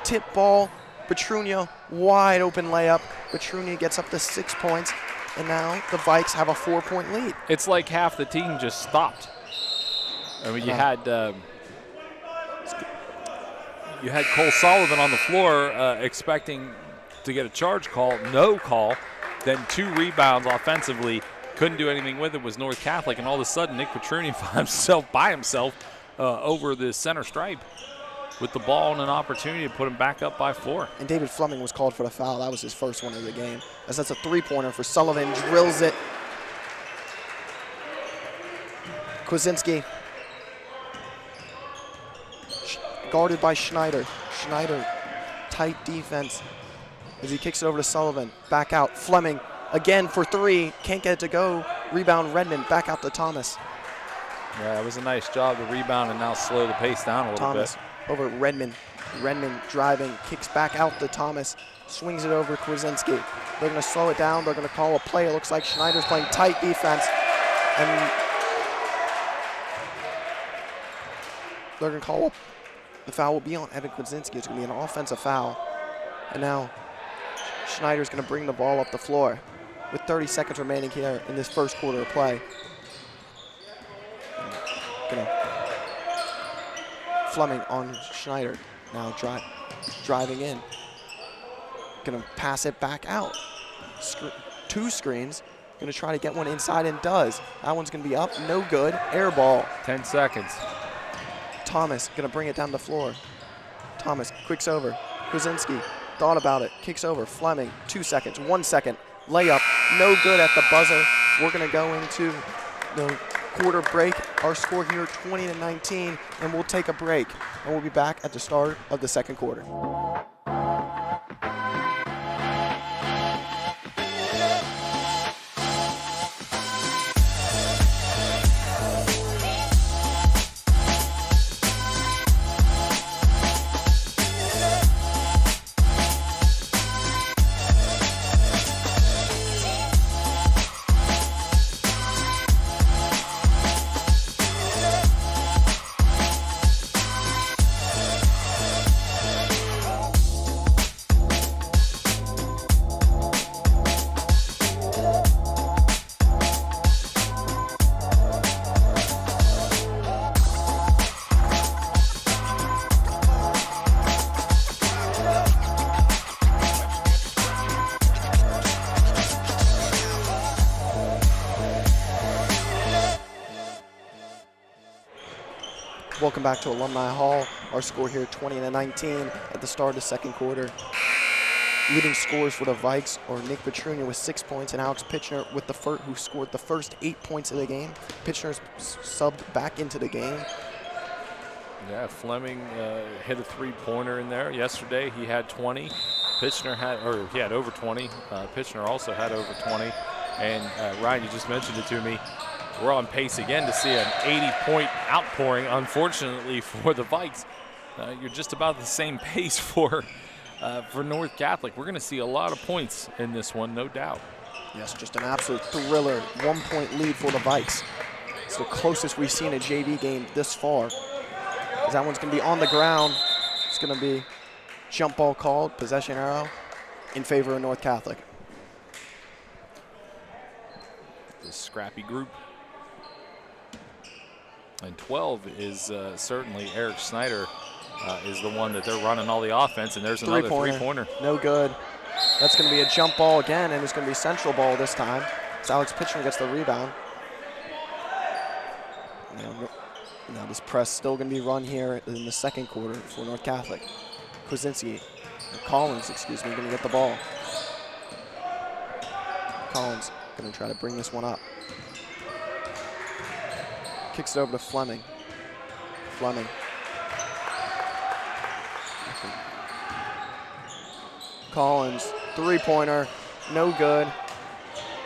Tip ball, Petrunia, wide open layup. Petrunia gets up to 6 points, and now the Vikes have a 4-point lead. It's like half the team just stopped. I mean, you had Cole Sullivan on the floor expecting to get a charge call, no call, then 2 rebounds offensively. Couldn't do anything with it, was North Catholic, and all of a sudden Nick Petrunia found himself by himself over the center stripe with the ball and an opportunity to put him back up by 4. And David Fleming was called for the foul. That was his first one of the game. As that's a 3-pointer for Sullivan, drills it. Kwasinski. Guarded by Schneider. Schneider, tight defense as he kicks it over to Sullivan. Back out, Fleming again for 3. Can't get it to go. Rebound Redmond, back out to Thomas. Yeah, it was a nice job to rebound and now slow the pace down a little bit. Over Redmond. Redmond driving, kicks back out to Thomas, swings it over Kwasinski. They're going to slow it down. They're going to call a play. It looks like Schneider's playing tight defense. And they're going to call the foul will be on Evan Kwasinski. It's going to be an offensive foul. And now Schneider's going to bring the ball up the floor with 30 seconds remaining here in this first quarter of play. Fleming on Schneider, now driving in. Gonna pass it back out. 2 screens, gonna try to get one inside and does. That one's gonna be up, no good, air ball. 10 seconds. Thomas gonna bring it down the floor. Thomas quicks over, Kwasinski thought about it, kicks over, Fleming, 2 seconds, 1 second, layup, no good at the buzzer. We're gonna go into the quarter break. Our score here 20-19, and we'll take a break, and we'll be back at the start of the second quarter. Welcome back to Alumni Hall. Our score here 20-19 at the start of the second quarter. Leading scorers for the Vikes are Nick Petrunia with 6 points and Alex Pitchner with who scored the first 8 points of the game. Pitchner's subbed back into the game. Yeah, Fleming hit a 3-pointer in there yesterday. He had 20. Pitchner had over 20. Pitchner also had over 20. And Ryan, you just mentioned it to me. We're on pace again to see an 80-point outpouring, unfortunately, for the Vikes. You're just about the same pace for North Catholic. We're going to see a lot of points in this one, no doubt. Yes, just an absolute thriller. 1-point lead for the Vikes. It's the closest we've seen a JV game this far. As that one's going to be on the ground. It's going to be jump ball called, possession arrow in favor of North Catholic. The scrappy group. And 12 is certainly Eric Snyder is the one that they're running all the offense, and there's another 3-pointer. No good. That's going to be a jump ball again, and it's going to be central ball this time. So Alex Pitchner gets the rebound. Now this press still going to be run here in the second quarter for North Catholic. Collins, excuse me, going to get the ball. Collins going to try to bring this one up. Kicks it over to Fleming. Fleming. Collins, three-pointer, no good.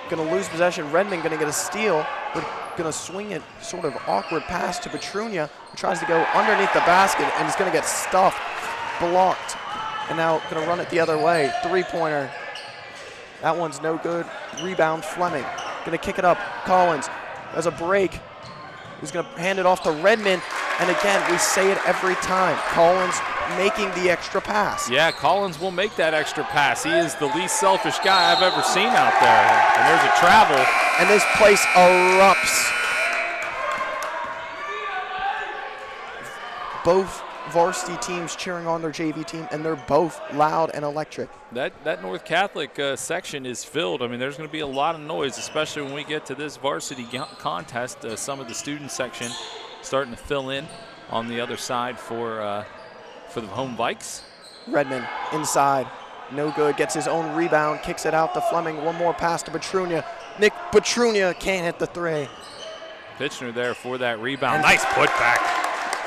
Going to lose possession. Redmond going to get a steal, but going to swing it sort of awkward pass to Petrunia, who tries to go underneath the basket and is going to get stuffed, blocked, and now going to run it the other way. Three-pointer. That one's no good. Rebound, Fleming. Going to kick it up. Collins has a break. He's going to hand it off to Redmond. And again, we say it every time. Collins making the extra pass. Yeah, Collins will make that extra pass. He is the least selfish guy I've ever seen out there. And there's a travel. And this place erupts. Both varsity teams cheering on their JV team, and they're both loud and electric. That North Catholic section is filled. I mean, there's going to be a lot of noise, especially when we get to this varsity contest. Some of the student section starting to fill in on the other side for the home Vikes. Redmond inside, no good, gets his own rebound, kicks it out to Fleming. One more pass to Petrunia. Nick Petrunia can't hit the three. Pitchner there for that rebound. Nice putback.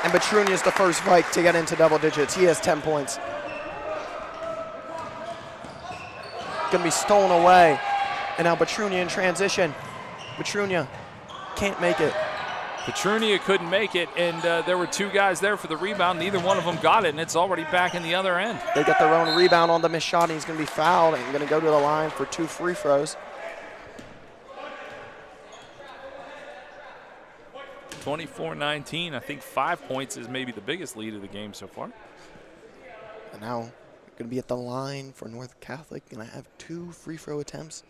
And Petrunia's the first Vike to get into double digits. He has 10 points. Gonna be stolen away. And now Petrunia in transition. Petrunia can't make it. Petrunia couldn't make it, and there were two guys there for the rebound. Neither one of them got it, and it's already back in the other end. They got their own rebound on the missed shot, and he's going to be fouled and going to go to the line for 2 free throws. 24-19. I think 5 points is maybe the biggest lead of the game so far. And now going to be at the line for North Catholic. Going to have 2 free throw attempts.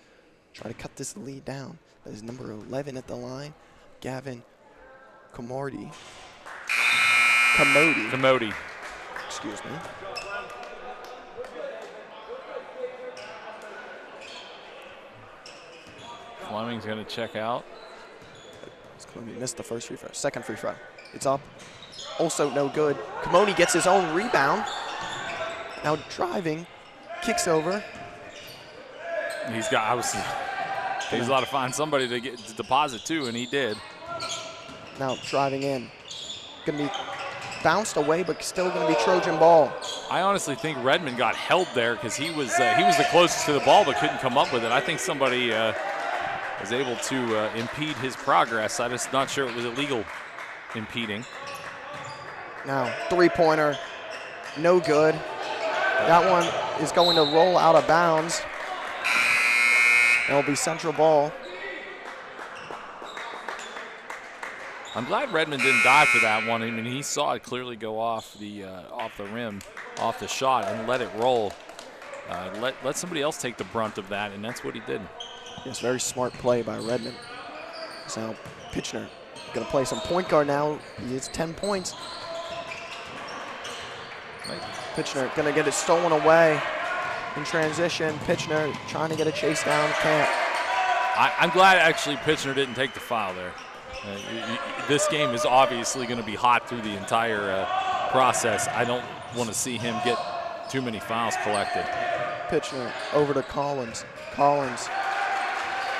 Try to cut this lead down. That is number 11 at the line, Gavin Commody. Excuse me. Fleming's going to check out. It's going to be missed the first free throw. Second free throw. It's up. Also no good. Commody gets his own rebound. Now driving. Kicks over. He's got to find somebody to deposit to, and he did. Now driving in. Going to be bounced away, but still going to be Trojan ball. I honestly think Redmond got held there because he was the closest to the ball but couldn't come up with it. I think somebody was able to impede his progress. I'm just not sure it was illegal impeding. Now three-pointer, no good. That one is going to roll out of bounds. It'll be Central ball. I'm glad Redmond didn't dive for that one. I mean, he saw it clearly go off the rim, off the shot, and let it roll. Let somebody else take the brunt of that, and that's what he did. Yes, very smart play by Redmond. So Pitchner going to play some point guard now. He has 10 points. Pitchner going to get it stolen away in transition. Pitchner trying to get a chase down, can't. I'm glad actually Pitchner didn't take the foul there. This game is obviously going to be hot through the entire process. I don't want to see him get too many fouls collected. Pitchner over to Collins. Collins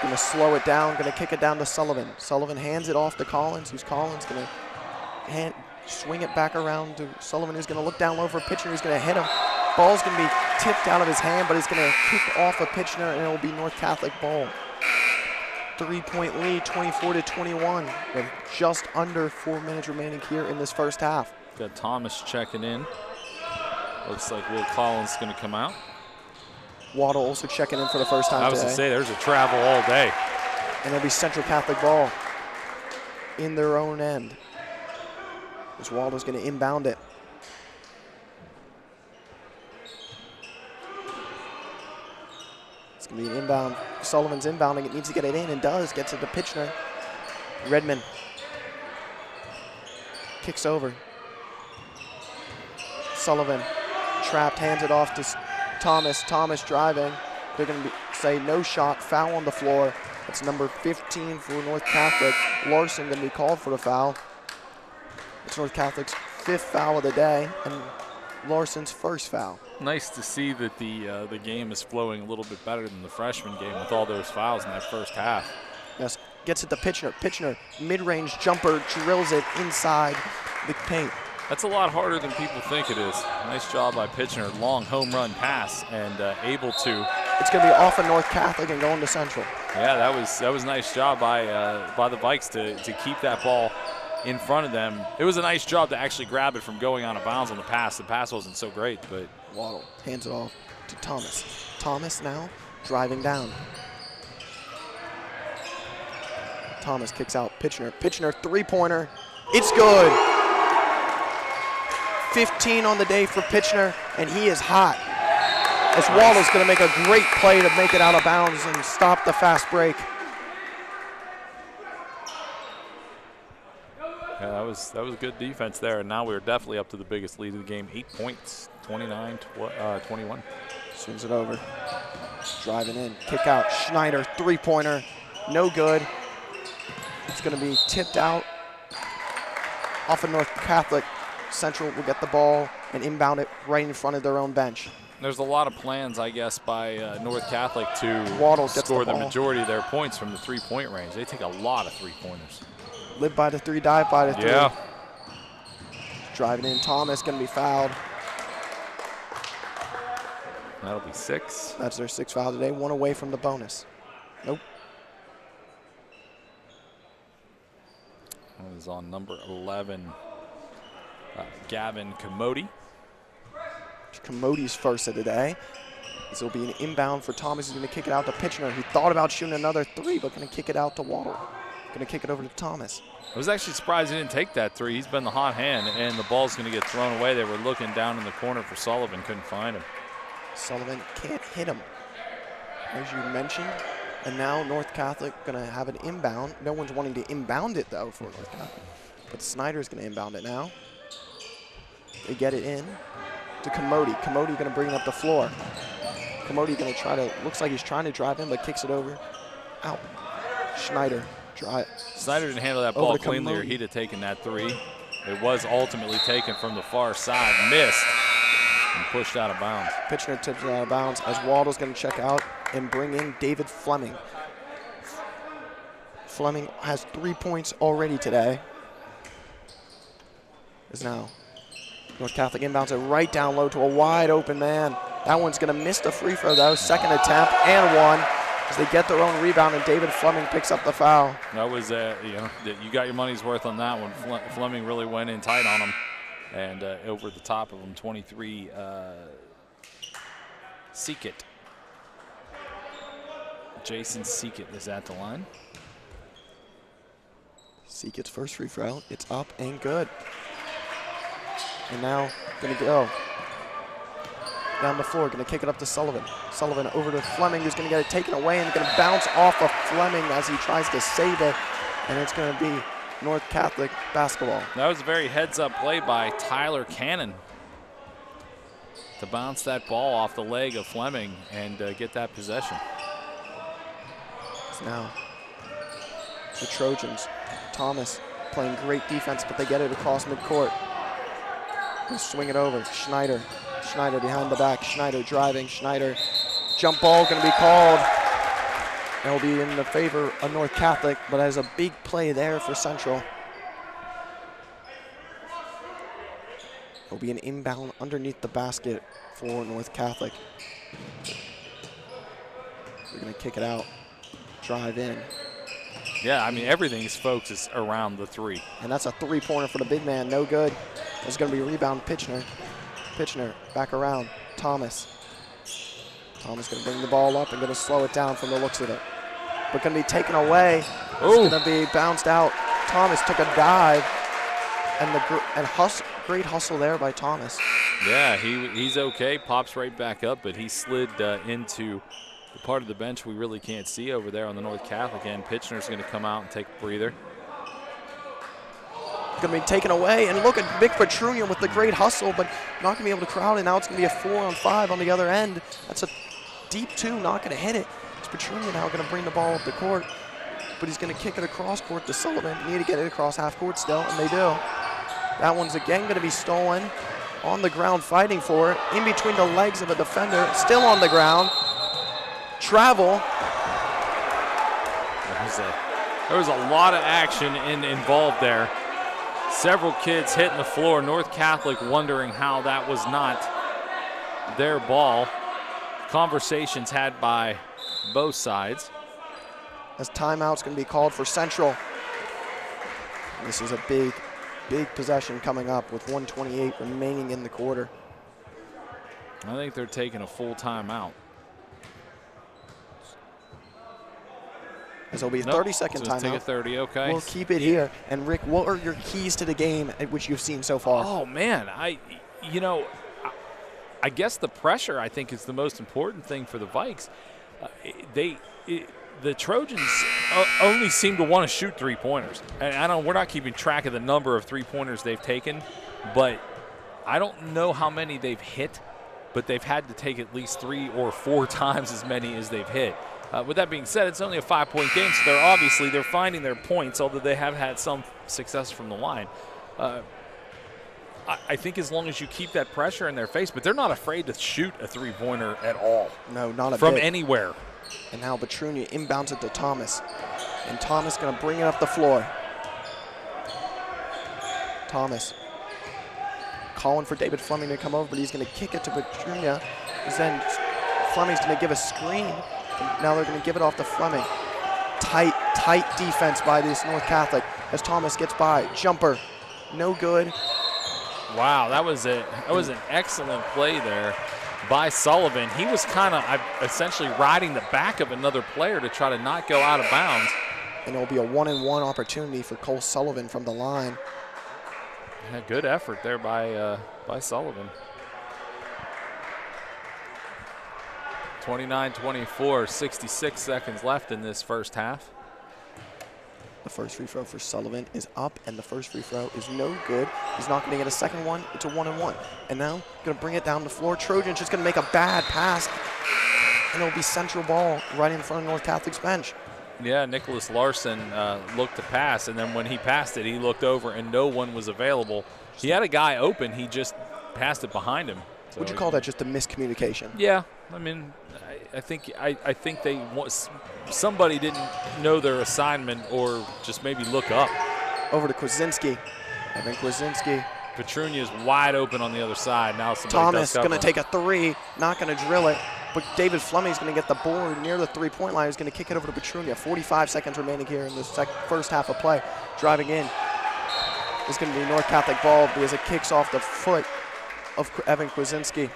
going to slow it down, going to kick it down to Sullivan. Sullivan hands it off to Collins, who's Collins going to swing it back around to Sullivan, who's going to look down low for Pitchner, who's going to hit him. Ball's going to be tipped out of his hand, but he's going to kick off of Pitchner, and it will be North Catholic ball. 3-point lead, 24-21, with just under 4 minutes remaining here in this first half. Got Thomas checking in. Looks like Will Collins is going to come out. Waddle also checking in for the first time today. I was going to say, there's a travel all day. And it'll be Central Catholic ball in their own end. As Waddle's going to inbound it. It's going to be an inbound. Sullivan's inbounding. It needs to get it in and does. Gets it to Pitchner. Redmond kicks over. Sullivan trapped, hands it off to Thomas. Thomas driving. They're going to say no shot, foul on the floor. That's number 15 for North Catholic. Larson going to be called for the foul. That's North Catholic's 5th foul of the day and Larson's 1st foul. Nice to see that the game is flowing a little bit better than the freshman game with all those fouls in that first half. Yes, gets it to Pitchner. Pitchner, mid-range jumper, drills it inside the paint. That's a lot harder than people think it is. Nice job by Pitchner. Long home run pass and able to. It's going to be off of North Catholic and going to Central. Yeah, that was a nice job by the Vikes to keep that ball in front of them. It was a nice job to actually grab it from going out of bounds on the pass. The pass wasn't so great, but Waddle hands it off to Thomas. Thomas now driving down. Thomas kicks out Pitchner. Pitchner, three-pointer. It's good. 15 on the day for Pitchner, and he is hot. As Waddle's going to make a great play to make it out of bounds and stop the fast break. yeah, that was good defense there. And now we're definitely up to the biggest lead of the game. 8 points, 29-21. Swings it over. Driving in. Kick out. Schneider, three-pointer. No good. It's going to be tipped out off of North Catholic. Central will get the ball and inbound it right in front of their own bench. There's a lot of plans, I guess, by North Catholic to Waddle gets score the the ball. majority of their points from the three-point range. They take a lot of three-pointers. Live by the three, dive by the three. Yeah. Driving in. Thomas going to be fouled. That'll be 6. That's their 6th foul today. 1 away from the bonus. Nope. That was on number 11, Gavin Commody. Commody's first of the day. This will be an inbound for Thomas. He's going to kick it out to Pitchner, who thought about shooting another 3, but going to kick it out to Waddle. Going to kick it over to Thomas. I was actually surprised he didn't take that 3. He's been the hot hand, and the ball's going to get thrown away. They were looking down in the corner for Sullivan, couldn't find him. Sullivan can't hit him, as you mentioned. And now North Catholic going to have an inbound. No one's wanting to inbound it, though, for North Catholic. But Snyder's going to inbound it now. They get it in to Commody. Commody going to bring it up the floor. Commody going to try to, looks like he's trying to drive in, but kicks it over. Out. Schneider. Snyder didn't handle that Over ball to cleanly, or Commody. he'd have taken that 3. It was ultimately taken from the far side, missed, and pushed out of bounds. Pitchner tips it out of bounds as Waddle's going to check out and bring in David Fleming. Fleming has 3 points already today. Is now North Catholic inbounds it right down low to a wide open man. That one's going to miss the free throw though. 2nd attempt and 1 as they get their own rebound, and David Fleming picks up the foul. That was, you got your money's worth on that one. Fleming really went in tight on him and over the top of him. 23, Seekit. Jason Seekit is at the line. Seekit's first free throw. It's up and good. And now going to go down the floor, going to kick it up to Sullivan. Sullivan over to Fleming, who's going to get it taken away and going to bounce off of Fleming as he tries to save it. And it's going to be North Catholic basketball. That was a very heads-up play by Tyler Cannon to bounce that ball off the leg of Fleming and get that possession. Now the Trojans. Thomas playing great defense, but they get it across midcourt. They swing it over. Schneider. Schneider behind the back. Schneider driving. Schneider. Jump ball going to be called. It'll be in the favor of North Catholic, but as a big play there for Central. It'll be an inbound underneath the basket for North Catholic. We're going to kick it out. Drive in. Yeah, I mean, everything's focused around the 3. And that's a three-pointer for the big man. No good. It's going to be a rebound. Pitchner. Pitchner back around. Thomas. Thomas going to bring the ball up and going to slow it down from the looks of it. But going to be taken away. It's going to be bounced out. Thomas took a dive. And great hustle there by Thomas. Yeah, he's okay. Pops right back up, but he slid into the part of the bench we really can't see over there on the North Catholic end. Pitchner's going to come out and take a breather. Going to be taken away, and look at Vic Petrunian with the great hustle, but not going to be able to crowd it. Now it's going to be a 4-on-5 on the other end. That's a deep 2, not going to hit it. It's Petrunian now going to bring the ball up the court, but he's going to kick it across court to Sullivan. Need to get it across half court still, and they do. That one's again going to be stolen. On the ground fighting for it. In between the legs of a defender. Still on the ground. Travel. There was a lot of action involved there. Several kids hitting the floor. North Catholic wondering how that was not their ball. Conversations had by both sides. As timeout's going to be called for Central. This is a big possession coming up with 1:28 remaining in the quarter. I think they're taking a full timeout. This will be a 30-second timeout. Take a 30, okay. We'll keep it here. And Rick, what are your keys to the game at which you've seen so far? Oh man, I guess the pressure I think is the most important thing for the Vikes. The Trojans only seem to want to shoot three-pointers. And we're not keeping track of the number of three-pointers they've taken, but I don't know how many they've hit, but they've had to take at least 3 or 4 times as many as they've hit. With that being said, it's only a 5-point game, so they're finding their points, although they have had some success from the line. I think as long as you keep that pressure in their face, but they're not afraid to shoot a three-pointer at all. No, not a bit. From anywhere. And now Petrunia inbounds it to Thomas. And Thomas going to bring it up the floor. Thomas calling for David Fleming to come over, but he's going to kick it to Petrunia. Then Fleming's going to give a screen. Now they're going to give it off to Fleming. Tight defense by this North Catholic as Thomas gets by. Jumper, no good. Wow, that was an excellent play there by Sullivan. He was kind of essentially riding the back of another player to try to not go out of bounds. And it'll be a 1-and-1 opportunity for Cole Sullivan from the line. Yeah, good effort there by Sullivan. 29-24, 66 seconds left in this first half. The first free throw for Sullivan is up, and the first free throw is no good. He's not going to get a second one. It's a 1-and-1. And now going to bring it down the floor. Trojans just going to make a bad pass, and it'll be Central ball right in front of North Catholic's bench. Yeah, Nicholas Larson looked to pass, and then when he passed it, he looked over, and no one was available. He had a guy open. He just passed it behind him. So would you call that just a miscommunication? Yeah, I mean, I think they somebody didn't know their assignment or just maybe look up. Over to Kwasinski. Evan Kwasinski. Petrunia's wide open on the other side. Now somebody Thomas going to take a three, not going to drill it, but David Fleming's going to get the board near the three-point line. He's going to kick it over to Petrunia. 45 seconds remaining here in the first half of play. Driving in. It's going to be North Catholic ball because it kicks off the foot of Evan Kwasinski.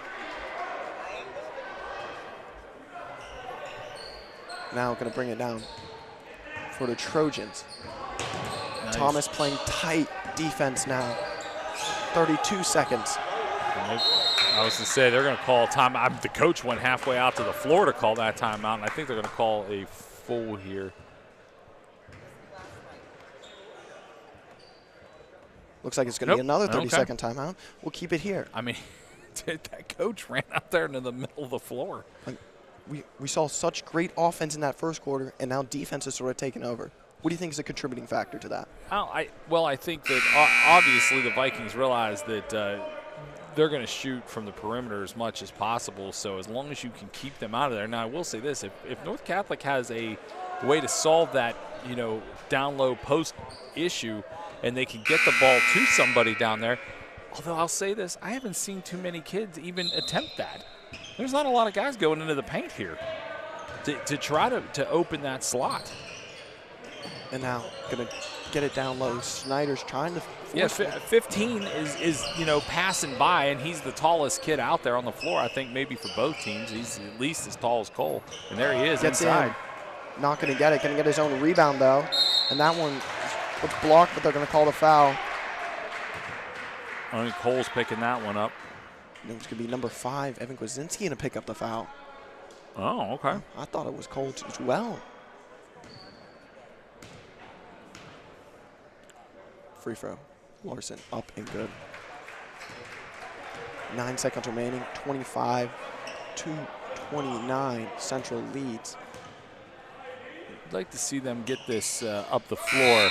Now going to bring it down for the Trojans. Nice. Thomas playing tight defense now. 32 seconds. I was to say they're going to call timeout. The coach went halfway out to the floor to call that timeout, and I think they're going to call a full here. Looks like it's going to be another 30-second timeout. We'll keep it here. I mean, that coach ran out there into the middle of the floor. We saw such great offense in that first quarter, and now defense is sort of taken over. What do you think is a contributing factor to that? I think that obviously the Vikings realize that they're going to shoot from the perimeter as much as possible, so as long as you can keep them out of there. Now, I will say this. If North Catholic has a way to solve that, down low post issue and they can get the ball to somebody down there, although I'll say this, I haven't seen too many kids even attempt that. There's not a lot of guys going into the paint here to try to open that slot. And now going to get it down low. Snyder's trying to force it. 15 is passing by, and he's the tallest kid out there on the floor. I think maybe for both teams. He's at least as tall as Cole. And there he is inside. In. Not going to get it. Going to get his own rebound, though. And that one was blocked, but they're going to call the foul. I think Cole's picking that one up. And it's going to be number 5, Evan Kwasinski, going to pick up the foul. Oh, okay. I thought it was Cole as well. Free throw. Larson up and good. 9 seconds remaining. 25-29. Central leads. I'd like to see them get this up the floor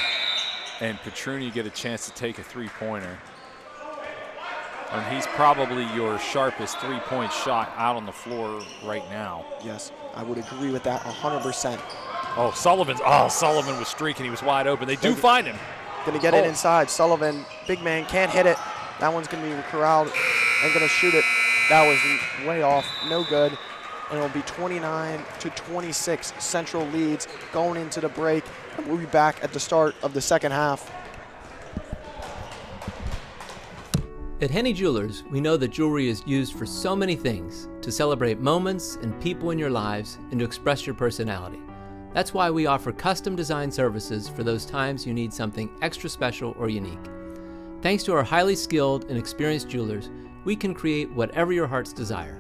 and Petrunia get a chance to take a three-pointer. And he's probably your sharpest three-point shot out on the floor right now. Yes, I would agree with that 100%. Oh, Sullivan was streaking. He was wide open. They do find him. Gonna get it inside. Sullivan, big man, can't hit it. That one's gonna be corralled and gonna shoot it. That was way off, no good. And it'll be 29-26. Central leads going into the break. And we'll be back at the start of the second half. At Henny Jewelers, we know that jewelry is used for so many things, to celebrate moments and people in your lives and to express your personality. That's why we offer custom design services for those times you need something extra special or unique. Thanks to our highly skilled and experienced jewelers, we can create whatever your heart's desire.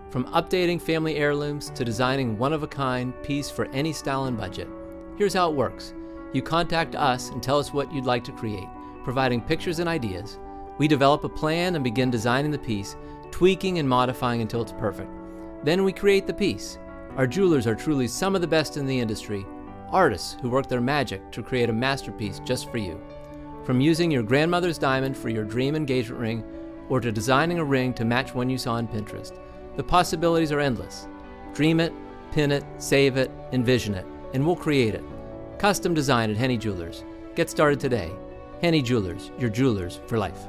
From updating family heirlooms to designing one-of-a-kind piece for any style and budget. Here's how it works. You contact us and tell us what you'd like to create, providing pictures and ideas. We develop a plan and begin designing the piece, tweaking and modifying until it's perfect. Then we create the piece. Our jewelers are truly some of the best in the industry, artists who work their magic to create a masterpiece just for you. From using your grandmother's diamond for your dream engagement ring, or to designing a ring to match one you saw on Pinterest, the possibilities are endless. Dream it, pin it, save it, envision it, and we'll create it. Custom design at Henny Jewelers. Get started today. Henny Jewelers, your jewelers for life.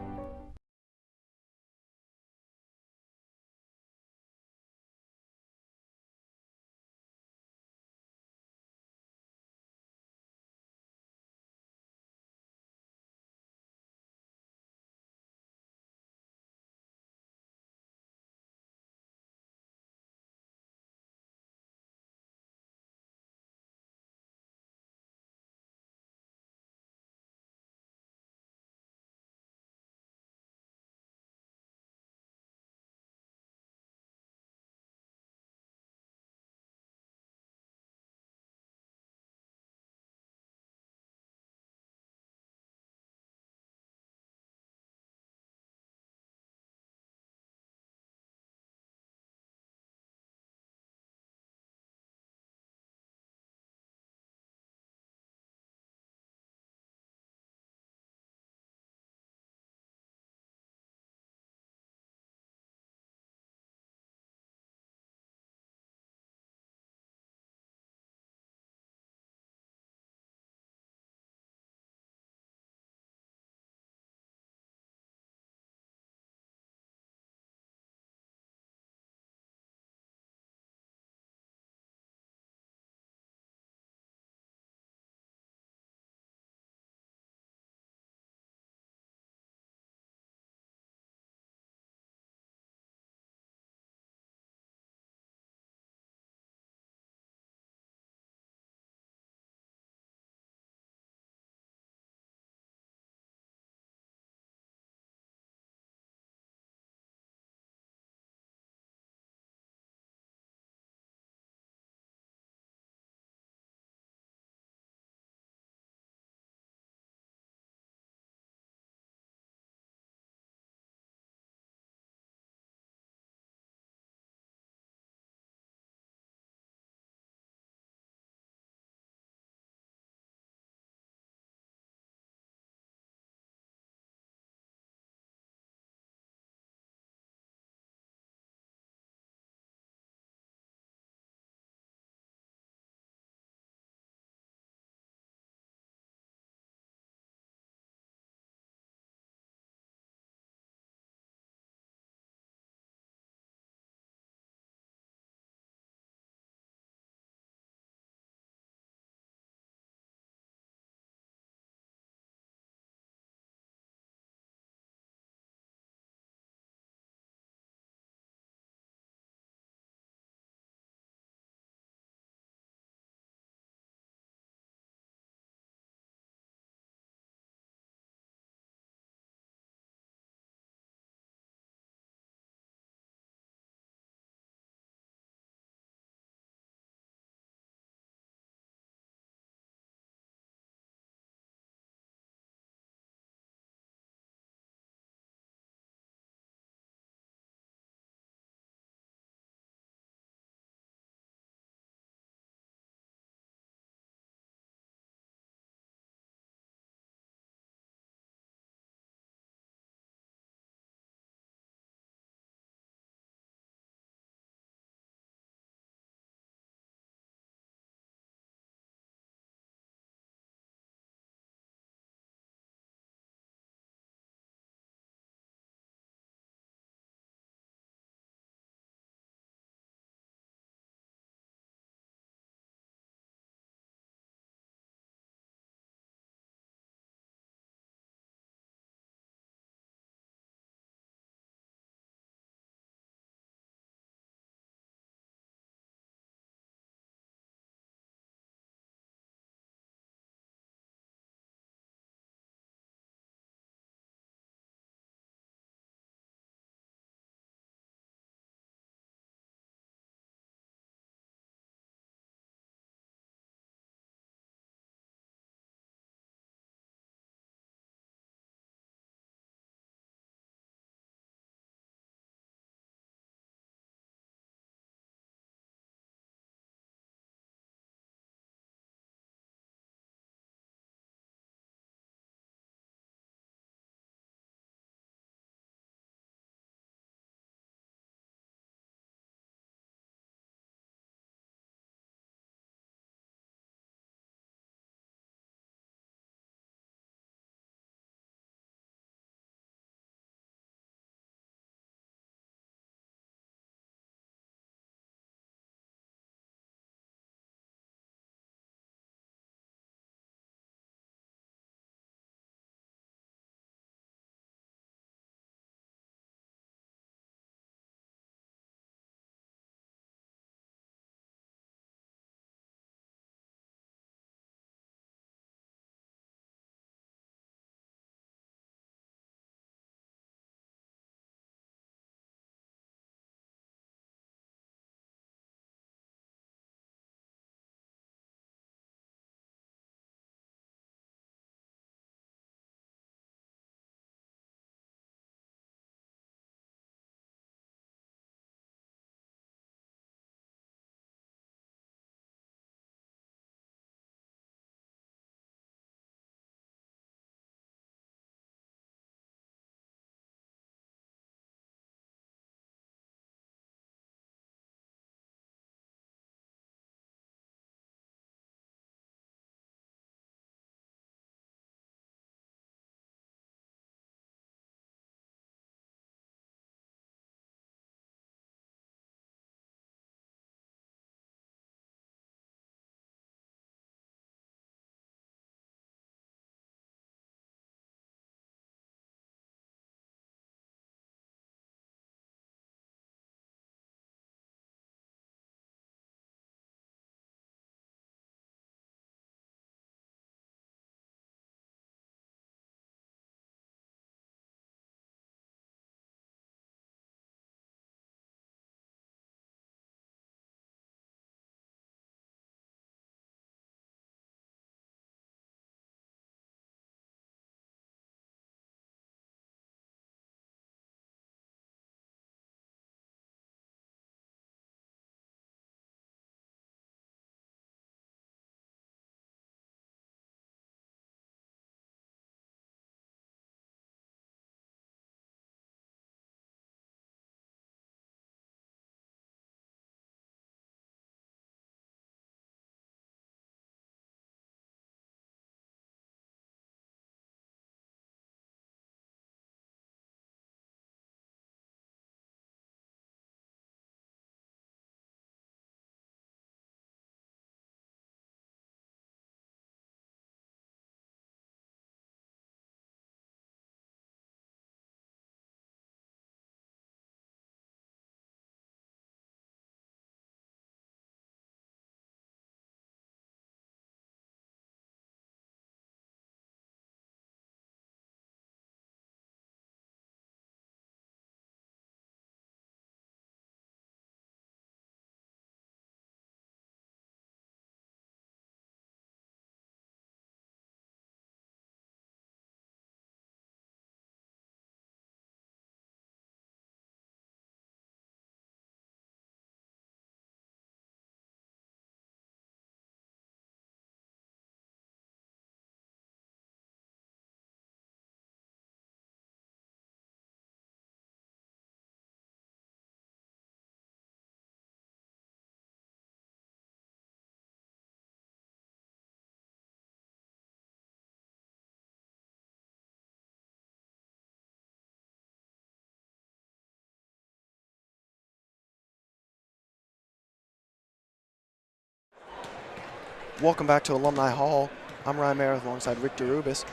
Welcome back to Alumni Hall. I'm Ryan Meredith alongside Rick DeRubis.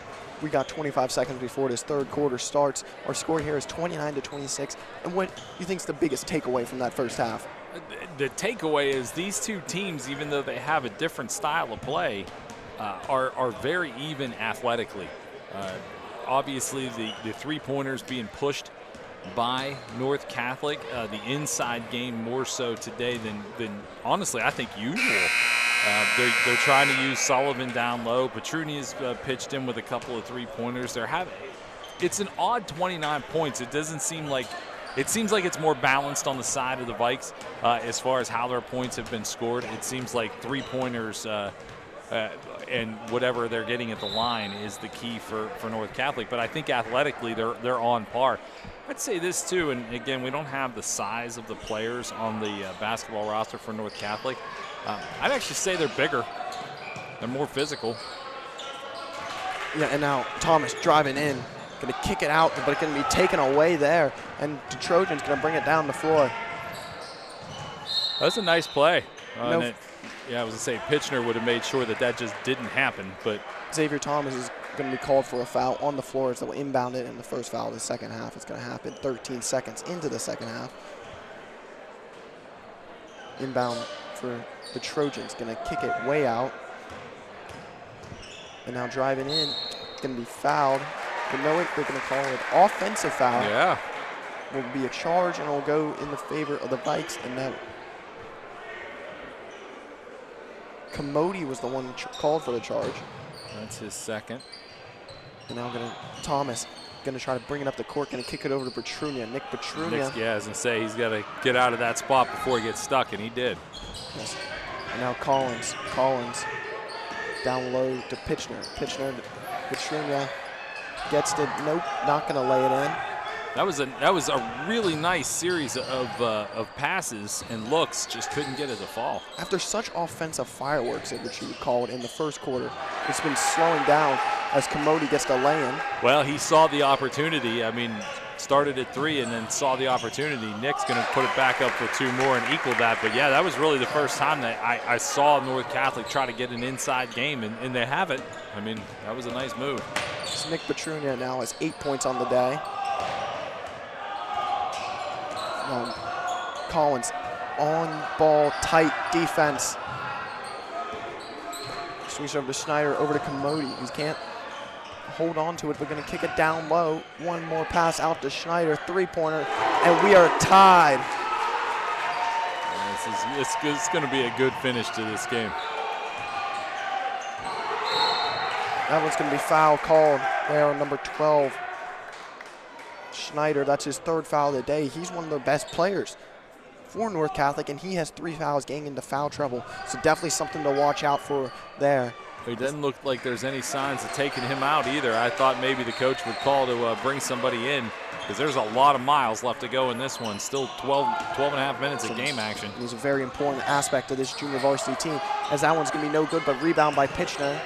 We got 25 seconds before this third quarter starts. Our score here is 29-26. And what do you think is the biggest takeaway from that first half? The takeaway is these two teams, even though they have a different style of play, are very even athletically. Obviously, the three-pointers being pushed by North Catholic, the inside game more so today than honestly, I think usual. They're trying to use Sullivan down low. Petrunia's pitched in with a couple of three-pointers. It's an odd 29 points. It seems like it's more balanced on the side of the Vikes as far as how their points have been scored. It seems like three-pointers and whatever they're getting at the line is the key for North Catholic. But I think athletically they're on par. I'd say this too, and again, we don't have the size of the players on the basketball roster for North Catholic. I'd actually say they're bigger. They're more physical. Yeah, and now Thomas driving in, going to kick it out, but it's going to be taken away there, and the Trojans going to bring it down the floor. That's a nice play. I was going to say Pitchner would have made sure that just didn't happen, but Xavier Thomas is going to be called for a foul on the floor, so they'll inbound it, and the first foul of the second half is going to happen 13 seconds into the second half. Inbound for the Trojans, going to kick it way out. And now driving in, going to be fouled. But no, they're going to call it offensive foul. yeah. Will be a charge, and it will go in the favor of the Vikes. And that Commody was the one called for the charge. That's his second. And now Thomas going to try to bring it up the court, going to kick it over to Petrunia. Nick Petrunia. I was going to say he's got to get out of that spot before he gets stuck, and he did. Yes. And now Collins down low to Pitchner. Petrunia gets it. Nope, not going to lay it in. That was a really nice series of passes and looks. Just couldn't get it to fall. After such offensive fireworks, which you would call it in the first quarter, it's been slowing down as Commody gets the lay-in. Well, he saw the opportunity. I mean, started at 3 and then saw the opportunity. Nick's going to put it back up for 2 more and equal that. But, yeah, that was really the first time that I saw North Catholic try to get an inside game, and they have it. I mean, that was a nice move. So Nick Petrunia now has 8 points on the day. Collins on ball, tight defense. Switch over to Schneider, over to Commody, who can't hold on to it, but going to kick it down low. One more pass out to Schneider, three-pointer, and we are tied. It's going to be a good finish to this game. That one's going to be foul called there on number 12. Schneider, that's his 3rd foul of the day. He's one of the best players for North Catholic, and he has 3 fouls getting into foul trouble. So definitely something to watch out for there. It doesn't look like there's any signs of taking him out either. I thought maybe the coach would call to bring somebody in, because there's a lot of miles left to go in this one. Still 12 and a half minutes of game action. It was a very important aspect of this junior varsity team, as that one's going to be no good, but rebound by Pitchner.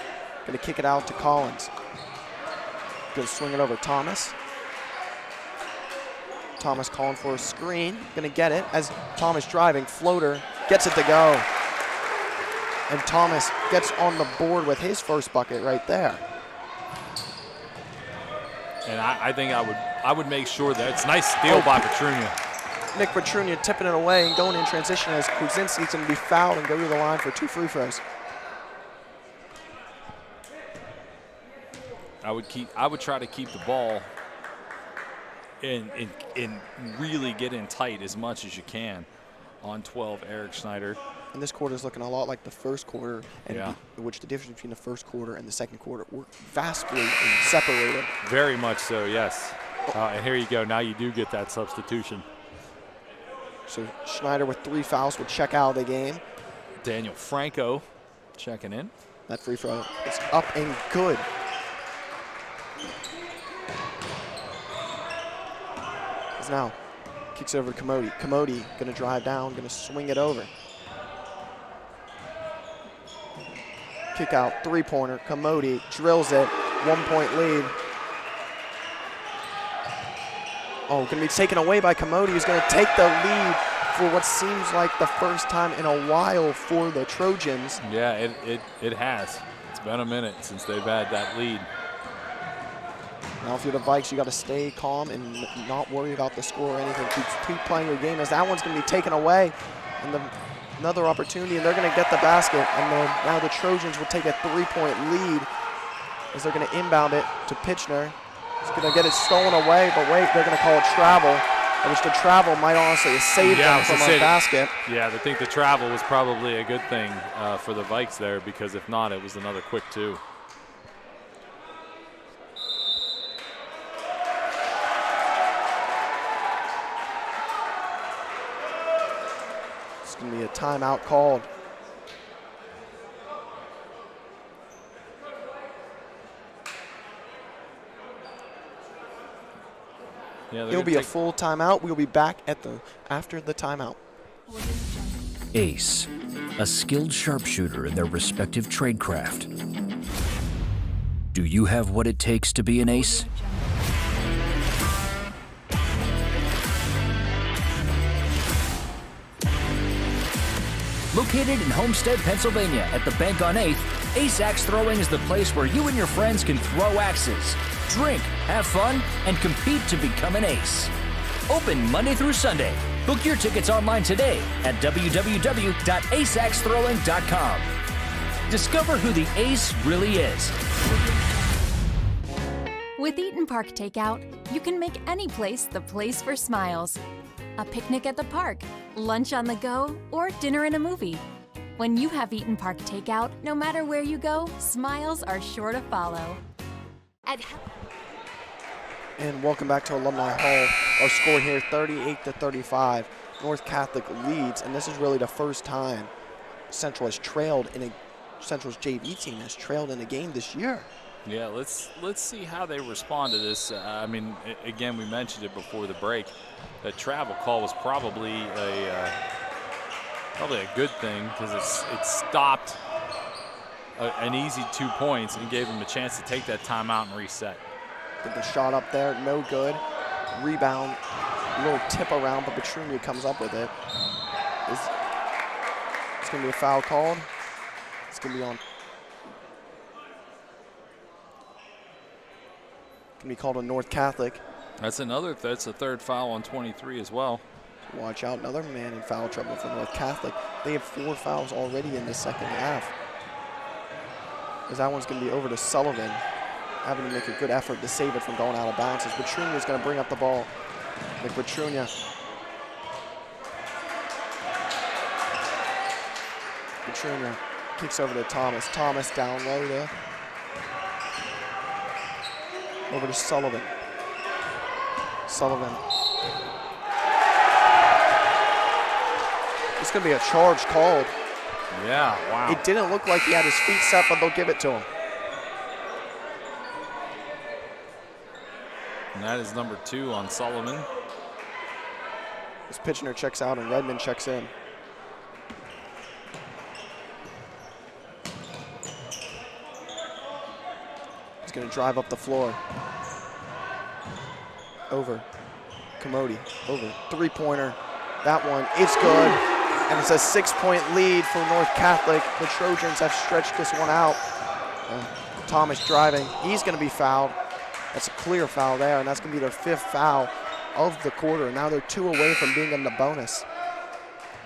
Going to kick it out to Collins. Going to swing it over Thomas. Thomas calling for a screen, going to get it as Thomas driving, floater, gets it to go. And Thomas gets on the board with his first bucket right there. And I think I would make sure that it's a nice steal by Petrunia. Nick Petrunia tipping it away and going in transition as Kuzinski's going to be fouled and go to the line for 2 free throws. I would try to keep the ball and really get in tight as much as you can on 12, Eric Schneider. And this quarter is looking a lot like the first quarter, and Yeah. which the difference between the first quarter and the second quarter were vastly separated. Very much so, yes. And here you go. Now you do get that substitution. So Schneider with 3 fouls will check out of the game. Daniel Franco checking in. That free throw is up and good. Now kicks over to Commody. Commody going to drive down, going to swing it over. Kick out, 3-pointer. Commody drills it, 1-point lead. Oh, going to be taken away by Commody, who's going to take the lead for what seems like the first time in a while for the Trojans. Yeah, it has. It's been a minute since they've had that lead. Now if you're the Vikes, you got to stay calm and not worry about the score or anything. Keep playing your game, as that one's going to be taken away. And another opportunity, and they're going to get the basket. And now the Trojans will take a 3-point lead as they're going to inbound it to Pitchner. He's going to get it stolen away, but wait, they're going to call it travel, which the travel might honestly have saved them from a basket. Yeah, I think the travel was probably a good thing for the Vikes there, because if not, it was another quick 2. It's going to be a timeout called. Yeah, it'll be a full timeout. We'll be back after the timeout. Ace, a skilled sharpshooter in their respective tradecraft. Do you have what it takes to be an ace? Located in Homestead, Pennsylvania at the Bank on 8th, Ace Axe Throwing is the place where you and your friends can throw axes, drink, have fun, and compete to become an ace. Open Monday through Sunday. Book your tickets online today at www.aceaxethrowing.com. Discover who the ace really is. With Eaton Park Takeout, you can make any place the place for smiles. A picnic at the park, lunch on the go, or dinner in a movie. When you have Eaton Park Takeout, no matter where you go, smiles are sure to follow. And welcome back to Alumni Hall. Our score here, 38-35. North Catholic leads, and this is really the first time Central's JV team has trailed in a game this year. Yeah, let's see how they respond to this. I mean, again, we mentioned it before the break. That travel call was probably a good thing, because it stopped an easy 2 points and gave them a chance to take that timeout and reset. Get the shot up there, no good. Rebound, a little tip around, but Petrunia comes up with it. It's going to be a foul called. It's going to be on. Going to be called on North Catholic. That's a third foul on 23 as well. Watch out, another man in foul trouble for North Catholic. They have 4 fouls already in the second half. As that one's going to be over to Sullivan, having to make a good effort to save it from going out of bounds. As Petrunia is going to bring up the ball. Petrunia. Petrunia kicks over to Thomas. Thomas down low there. Over to Sullivan. Sullivan. It's going to be a charge called. Yeah, wow. It didn't look like he had his feet set, but they'll give it to him. And that is number 2 on Sullivan. As Pitchner checks out and Redmond checks in. He's going to drive up the floor. Over. Commodi. Over. 3-pointer. That one, it's good. And it's a 6-point lead for North Catholic. The Trojans have stretched this one out. Thomas driving. He's going to be fouled. That's a clear foul there, and that's going to be their 5th foul of the quarter. Now they're 2 away from being in the bonus.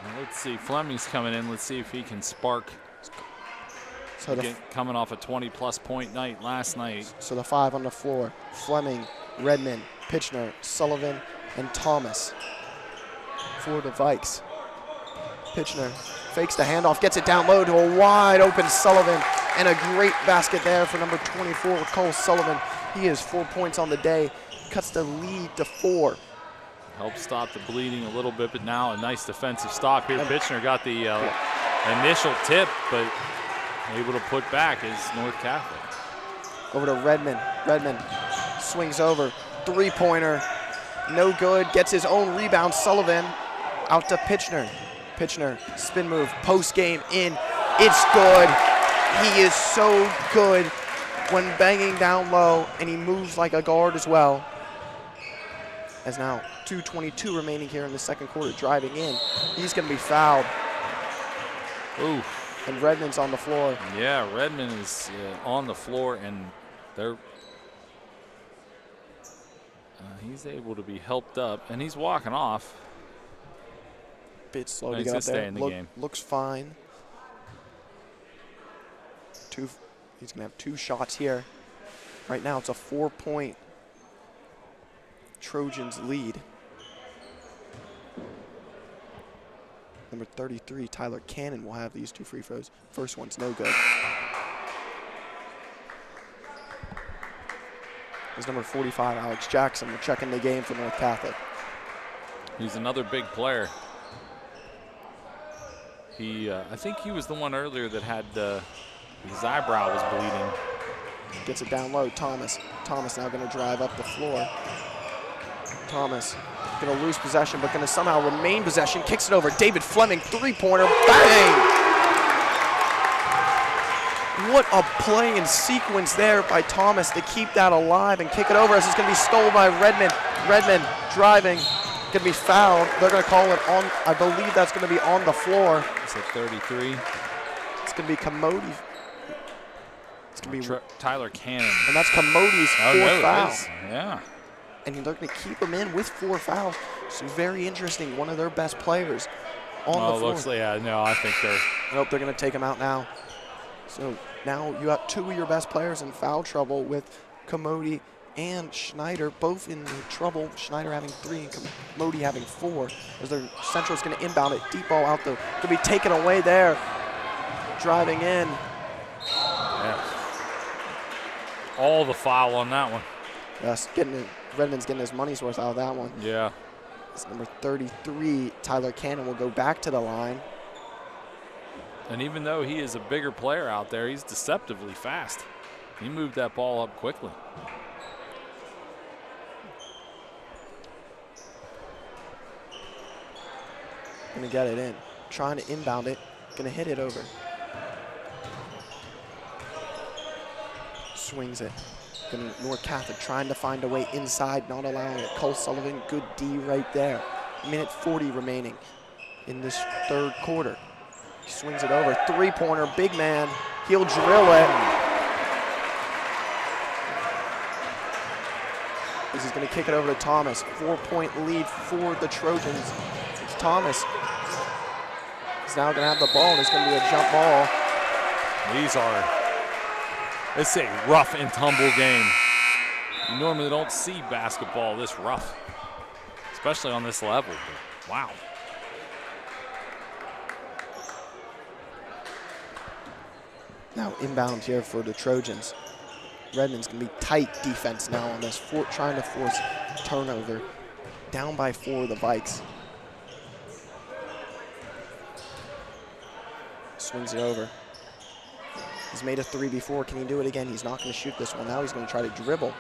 Well, let's see. Fleming's coming in. Let's see if he can spark. So coming off a 20-plus point night last night. So the 5 on the floor. Fleming, Redmond, Pitchner, Sullivan, and Thomas for the Vikes. Pitchner fakes the handoff, gets it down low to a wide open Sullivan, and a great basket there for number 24, Cole Sullivan. He has 4 points on the day, cuts the lead to 4. Helps stop the bleeding a little bit, but now a nice defensive stop here. Pitchner got the initial tip, but able to put back is North Catholic. Over to Redmond. Redmond swings over, 3-pointer, no good, gets his own rebound. Sullivan out to Pitchner. Pitchner, spin move, post game in, it's good. He is so good when banging down low, and he moves like a guard as well. As now 2:22 remaining here in the second quarter, driving in. He's going to be fouled. Ooh. And Redmond's on the floor. Yeah, Redmond is on the floor, and they're he's able to be helped up, and he's walking off. Bit slow No, to he's get up gonna there. stay in the game. Looks fine. He's going to have 2 shots here. Right now it's a 4-point Trojans lead. Number 33, Tyler Cannon, will have these 2 free throws. First one's no good. There's number 45, Alex Jackson. We're checking the game for North Catholic. He's another big player. I think he was the one earlier that had his eyebrow was bleeding. Gets it down low, Thomas. Thomas now going to drive up the floor. Thomas going to lose possession, but going to somehow remain possession. Kicks it over. David Fleming, 3-pointer. Bang! What a play and sequence there by Thomas to keep that alive and kick it over, as it's going to be stolen by Redmond. Redmond driving, going to be fouled. They're going to call it on, I believe that's going to be on the floor. It's at 33. It's going to be Commodity. It's going to be Tyler Cannon. And that's Commodity's 4th foul. Yeah. And they're going to keep him in with 4 fouls. So very interesting. One of their best players on the floor. Looks like, I think they're. Nope, they're going to take him out now. So now you have 2 of your best players in foul trouble with Commodity and Schneider, both in trouble. Schneider having 3 and Commodity having 4. As their Central's going to inbound it. Deep ball out there. Going to be taken away there. Driving in. Yeah. All the foul on that one. Yes, Redmond's getting his money's worth out of that one. Yeah. It's number 33, Tyler Cannon, will go back to the line. And even though he is a bigger player out there, he's deceptively fast. He moved that ball up quickly. Gonna get it in. Trying to inbound it. Gonna hit it over. Swings it. North Catholic trying to find a way inside, not allowing it. Cole Sullivan, good D right there. Minute 40 remaining in this third quarter. He swings it over. 3-pointer, big man. He'll drill it. This is going to kick it over to Thomas. 4-point lead for the Trojans. It's Thomas. He's now going to have the ball, and it's going to be a jump ball. It's a rough and tumble game. You normally don't see basketball this rough, especially on this level. But wow. Now inbound here for the Trojans. Redmond's going to be tight defense now on this, trying to force turnover. Down by 4, the Vikes. Swings it over. He's made a 3 before. Can he do it again? He's not going to shoot this one. Now he's going to try to dribble.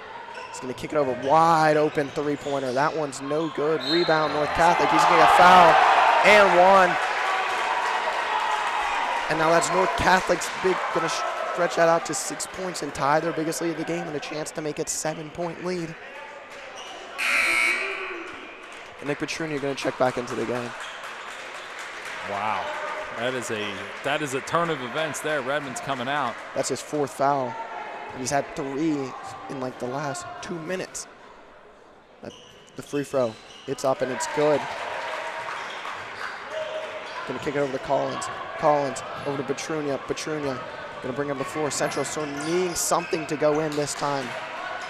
He's going to kick it over. Wide open 3-pointer. That one's no good. Rebound, North Catholic. He's going to get fouled. And 1. And now that's North Catholic's going to stretch that out to 6 points and tie their biggest lead of the game, and a chance to make it 7-point lead. And Nick Petrunia going to check back into the game. Wow. That is a turn of events there. Redmond's coming out. That's his 4th foul. And he's had 3 in like the last 2 minutes. The free throw. It's up and it's good. Gonna kick it over to Collins. Collins over to Petrunia. Petrunia gonna bring him before Central. So needing something to go in this time.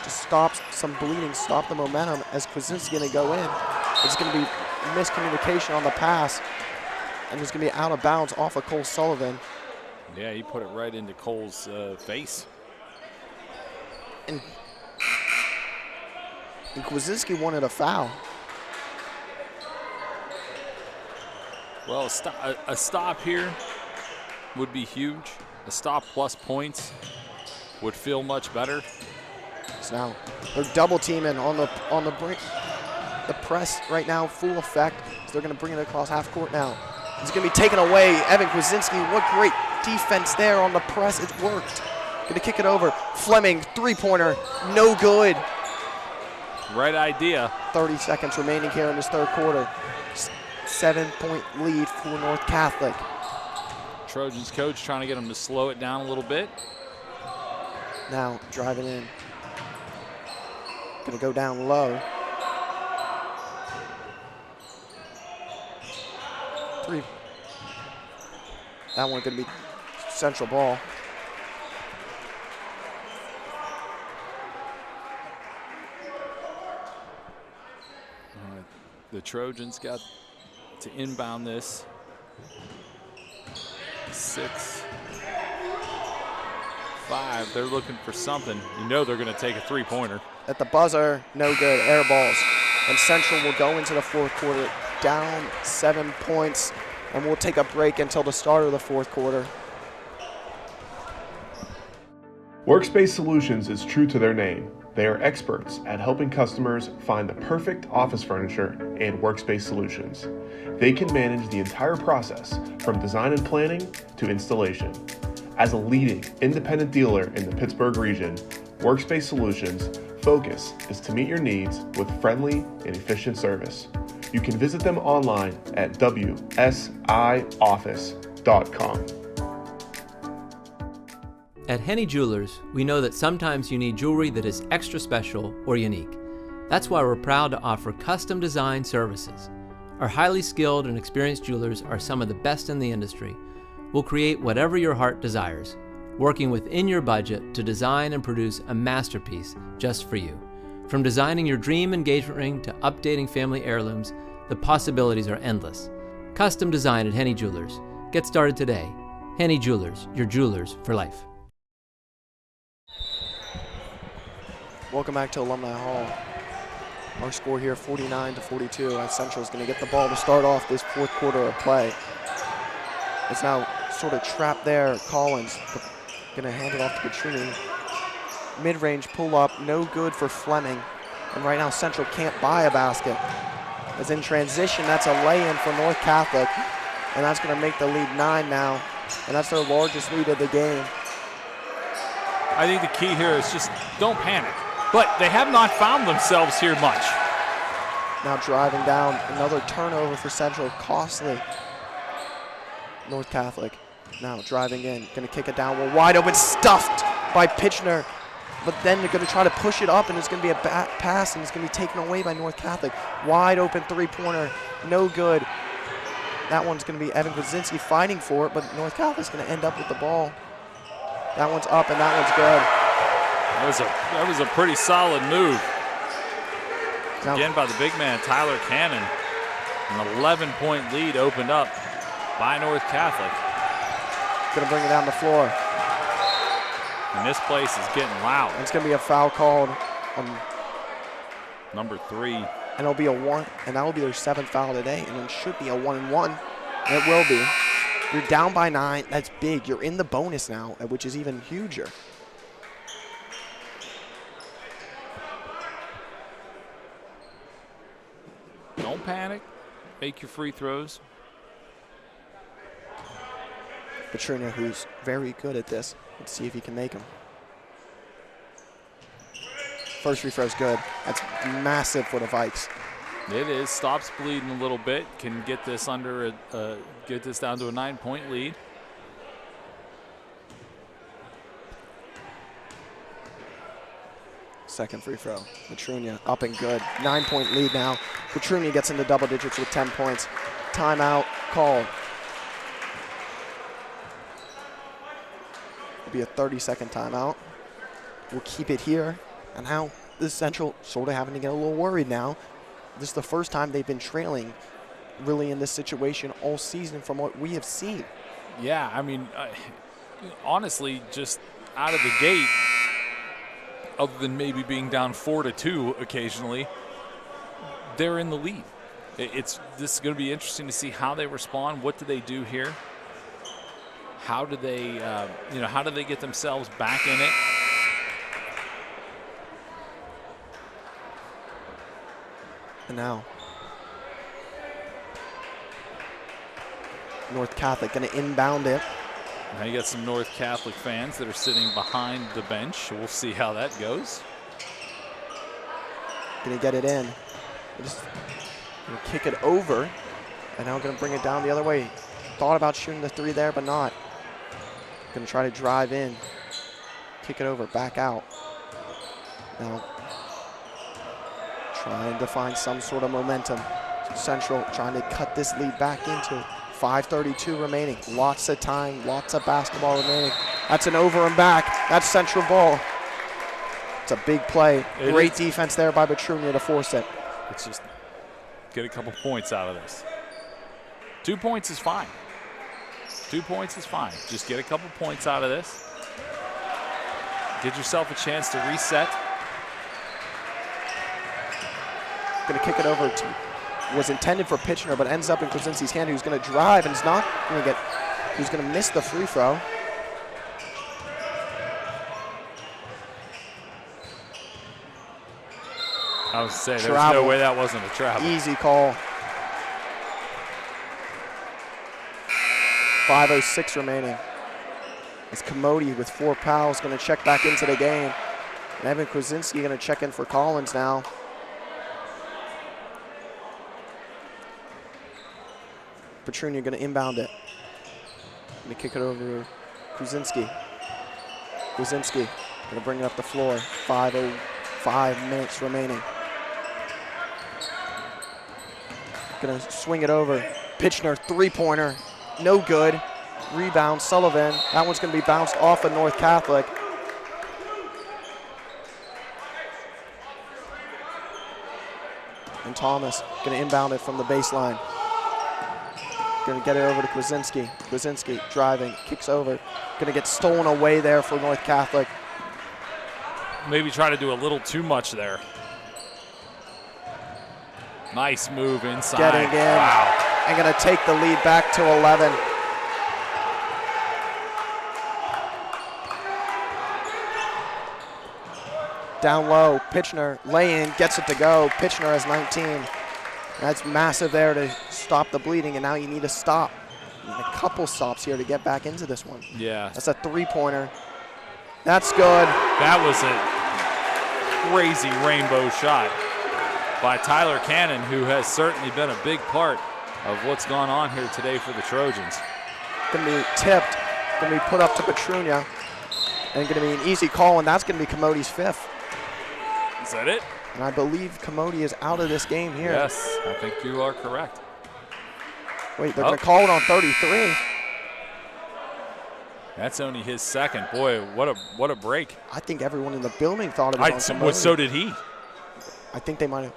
To stop some bleeding, stop the momentum as Kwasinski gonna go in. It's gonna be miscommunication on the pass. And he's going to be out of bounds off of Cole Sullivan. Yeah, he put it right into Cole's face. And Kwasinski wanted a foul. Well, a stop here would be huge. A stop plus points would feel much better. So now they're double teaming on the brink. The press right now, full effect. So they're going to bring it across half court now. It's going to be taken away. Evan Kwasinski, what great defense there on the press. It worked. Going to kick it over. Fleming, 3-pointer, no good. Right idea. 30 seconds remaining here in this third quarter. 7-point lead for North Catholic. Trojans coach trying to get them to slow it down a little bit. Now driving in. Gonna go down low. 3. That one gonna be Central ball. The Trojans got to inbound this. 6, 5, they're looking for something. You know they're gonna take a three-pointer. At the buzzer, no good, air balls. And Central will go into the fourth quarter down 7 points, and we'll take a break until the start of the fourth quarter. Workspace Solutions is true to their name. They are experts at helping customers find the perfect office furniture and workspace solutions. They can manage the entire process from design and planning to installation. As a leading independent dealer in the Pittsburgh region, Workspace Solutions' focus is to meet your needs with friendly and efficient service. You can visit them online at wsioffice.com. At Henny Jewelers, we know that sometimes you need jewelry that is extra special or unique. That's why we're proud to offer custom design services. Our highly skilled and experienced jewelers are some of the best in the industry. We'll create whatever your heart desires, working within your budget to design and produce a masterpiece just for you. From designing your dream engagement ring to updating family heirlooms, the possibilities are endless. Custom design at Henny Jewelers. Get started today. Henny Jewelers, your jewelers for life. Welcome back to Alumni Hall. Our score here, 49-42, as Central's going to get the ball to start off this fourth quarter of play. It's now sort of trapped there. Collins going to hand it off to Petrini. Mid-range pull-up, no good for Fleming. And right now Central can't buy a basket. As in transition, that's a lay-in for North Catholic. And that's going to make the lead 9 now. And that's their largest lead of the game. I think the key here is just don't panic. But they have not found themselves here much. Now driving down, another turnover for Central, costly. North Catholic now driving in, gonna kick it down, well, wide open, stuffed by Pitchner. But then they're gonna try to push it up, and it's gonna be a pass, and it's gonna be taken away by North Catholic. Wide open three-pointer, no good. That one's gonna be Evan Kwasinski fighting for it, but North Catholic's gonna end up with the ball. That one's up, and that one's good. That was a pretty solid move. Now, again by the big man, Tyler Cannon. An 11-point lead opened up by North Catholic. Gonna bring it down the floor. And this place is getting loud. It's gonna be a foul called on number 3. And it'll be a 1, and that'll be their 7th foul today, and it should be a 1-and-1. And it will be. You're down by 9, that's big. You're in the bonus now, which is even huger. Don't panic. Make your free throws. Petrina, who's very good at this. Let's see if he can make them. First free throw's good. That's massive for the Vikes. It is. Stops bleeding a little bit. Can get this under get this down to a 9-point lead. Second free throw. Petrunia up and good. 9-point lead now. Petrunia gets into double digits with 10 points. Timeout called. It'll be a 30-second timeout. We'll keep it here. And now this Central sort of having to get a little worried now. This is the first time they've been trailing really in this situation all season from what we have seen. Yeah, I mean, honestly, just out of the gate, other than maybe being down 4-2 occasionally, they're in the lead. This is going to be interesting to see how they respond. What do they do here? How do they, how do they get themselves back in it? And now, North Catholic going to inbound it. Now you got some North Catholic fans that are sitting behind the bench. We'll see how that goes. Gonna get it in. Just gonna kick it over, and now gonna bring it down the other way. Thought about shooting the 3 there, but not. Gonna try to drive in, kick it over, back out. Now trying to find some sort of momentum. Central trying to cut this lead back into 5:32 remaining. Lots of time, lots of basketball remaining. That's an over and back. That's Central ball. It's a big play. Great defense there by Petrunia to force it. It's just get a couple points out of this. 2 points is fine. 2 points is fine. Just get a couple points out of this. Get yourself a chance to reset. Gonna kick it over to, was intended for Pitchner, but ends up in Krasinski's hand, who's gonna drive and is not gonna get, who's gonna miss the free throw. I was saying, there's no way that wasn't a travel. Easy call. 5:06 remaining. As Commodity with 4 fouls going to check back into the game. And Evan Krasinski going to check in for Collins now. Petrunia going to inbound it. Going to kick it over to Krasinski. Krasinski going to bring it up the floor. 5 minutes remaining. Going to swing it over. Pitchner, 3-pointer. No good. Rebound, Sullivan. That one's going to be bounced off of North Catholic. And Thomas going to inbound it from the baseline. Going to get it over to Kwasinski. Kwasinski driving, kicks over. Going to get stolen away there for North Catholic. Maybe try to do a little too much there. Nice move inside. Getting in. Wow. And going to take the lead back to 11. Down low, Pitchner, lay in, gets it to go. Pitchner has 19. That's massive there to stop the bleeding, and now you need to stop. You need a couple stops here to get back into this one. Yeah. That's a 3-pointer. That's good. That was a crazy rainbow shot by Tyler Cannon, who has certainly been a big part of what's gone on here today for the Trojans. Going to be tipped, going to be put up to Petrunia, and going to be an easy call, and that's going to be Comody's 5th. Is that it? And I believe Comody is out of this game here. Yes, I think you are correct. Wait, they're going to call it on 33. That's only his second. Boy, what a break. I think everyone in the building thought it was on Comody. So did he. I think they might have,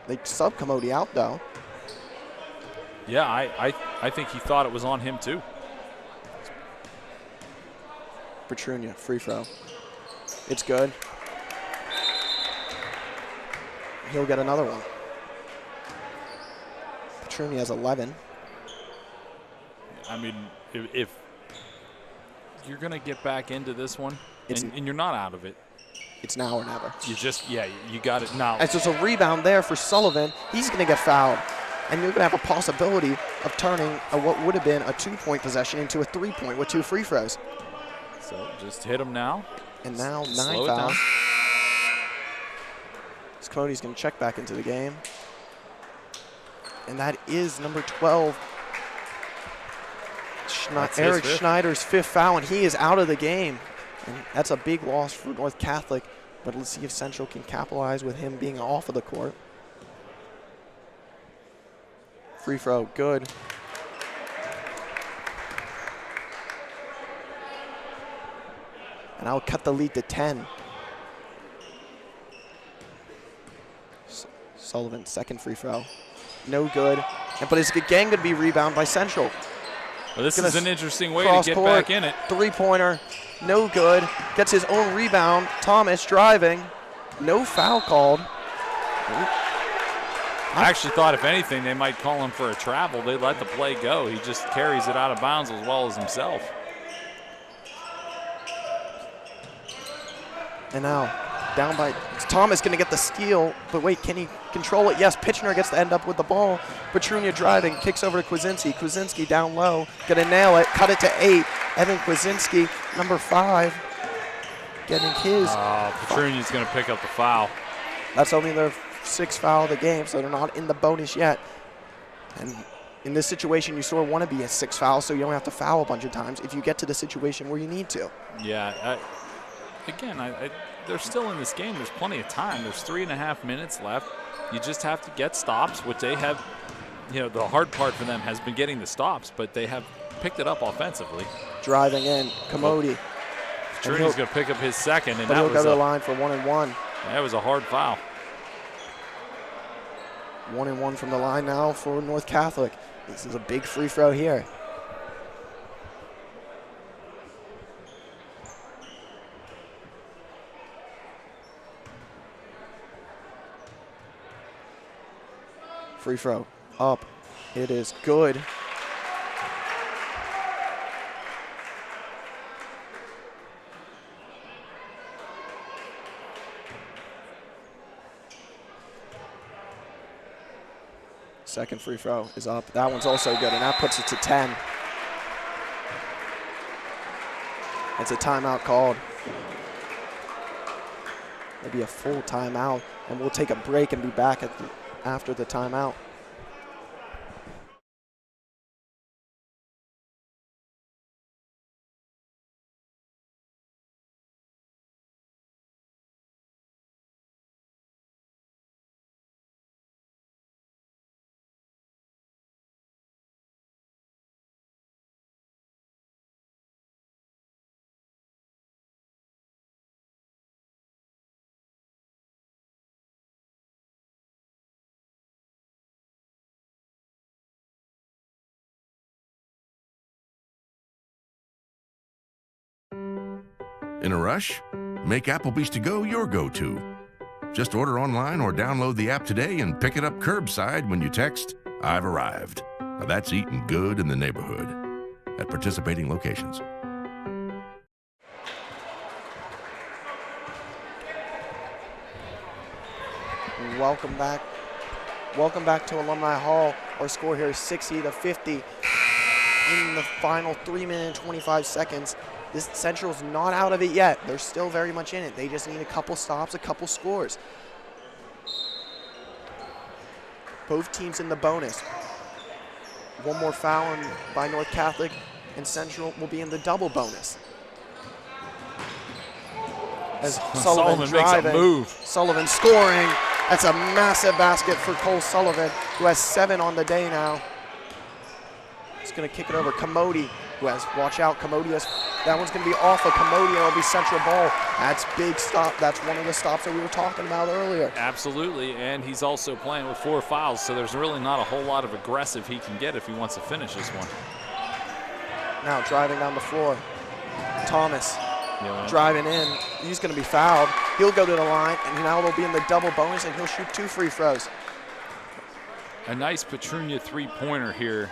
they subbed Comody out though. Yeah, I think he thought it was on him too. Petrunia, free throw. It's good. He'll get another one. Petrunia has 11. I mean, if you're going to get back into this one, and you're not out of it. It's now or never. You just, yeah, you got it now. And so it's a rebound there for Sullivan. He's going to get fouled. And you're going to have a possibility of turning what would have been a 2-point possession into a 3-point with 2 free throws. So just hit him now. And now 9 Slow fouls. Cody's going to check back into the game. And that is number 12. Eric Schneider's 5th foul, and he is out of the game. And that's a big loss for North Catholic. But let's see if Central can capitalize with him being off of the court. Free throw, good. And I'll cut the lead to 10. Sullivan, second free throw. No good. But it's again going to be rebound by Central. Well, this is an interesting way to get back in it. 3-pointer, no good. Gets his own rebound. Thomas driving. No foul called. I actually thought, if anything, they might call him for a travel. They let the play go. He just carries it out of bounds as well as himself. And now, down by Thomas, going to get the steal, but wait, can he control it? Yes, Pitchner gets to end up with the ball. Petrunia driving, kicks over to Kwasinski. Kwasinski down low, going to nail it, cut it to 8. Evan Kwasinski, number 5, getting his. Petrunia's going to pick up the foul. That's only their sixth foul of the game, so they're not in the bonus yet. And in this situation, you sort of want to be a sixth foul so you don't have to foul a bunch of times if you get to the situation where you need to. Yeah. They're still in this game. There's plenty of time. There's 3.5 minutes left. You just have to get stops, which they have. You know, the hard part for them has been getting the stops, but they have picked it up offensively. Driving in, Commody. Sure, he's going to pick up his second, and but that he'll was go to the line for 1-and-1. That was a hard foul. 1-and-1 from the line now for North Catholic. This is a big free throw here. Free throw up. It is good. Second free throw is up. That one's also good, and that puts it to 10. It's a timeout called. Maybe a full timeout, and we'll take a break and be back after the timeout. In a rush? Make Applebee's to go your go-to. Just order online or download the app today and pick it up curbside when you text, "I've arrived." Now that's eating good in the neighborhood at participating locations. Welcome back. Welcome back to Alumni Hall. Our score here is 60-50 in the final 3 minutes and 25 seconds. This Central's not out of it yet. They're still very much in it. They just need a couple stops, a couple scores. Both teams in the bonus. One more foul by North Catholic, and Central will be in the double bonus. As Sullivan driving, makes a move. Sullivan scoring. That's a massive basket for Cole Sullivan, who has 7 on the day now. He's going to kick it over. Commody, who has, watch out, Commody has, that one's going to be off of Commody, and it'll be Central ball. That's big stop. That's one of the stops that we were talking about earlier. Absolutely, and he's also playing with 4 fouls, so there's really not a whole lot of aggressive he can get if he wants to finish this one. Now driving down the floor, Thomas. Driving in, he's going to be fouled. He'll go to the line, and now they'll be in the double bonus, and he'll shoot 2 free throws. A nice Petrunia three-pointer here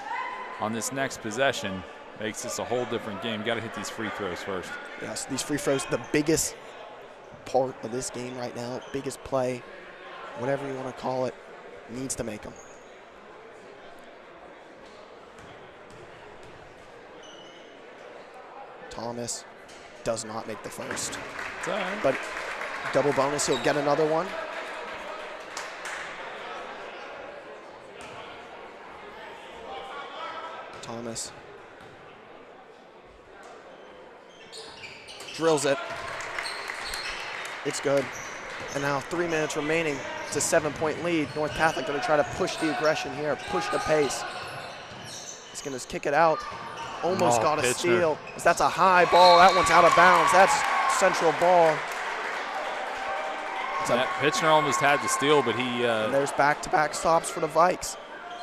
on this next possession makes this a whole different game. Got to hit these free throws first. Yes, these free throws, the biggest part of this game right now, biggest play, whatever you want to call it, needs to make them. Thomas does not make the first. It's all right. But double bonus, he'll get another one. Thomas drills it. It's good. And now 3 minutes remaining. It's a 7-point lead. North Catholic going to try to push the aggression here, push the pace. He's going to kick it out. Almost got a steal. That's a high ball. That one's out of bounds. That's Central ball. Pitchner almost had the steal, but he... there's back-to-back stops for the Vikes.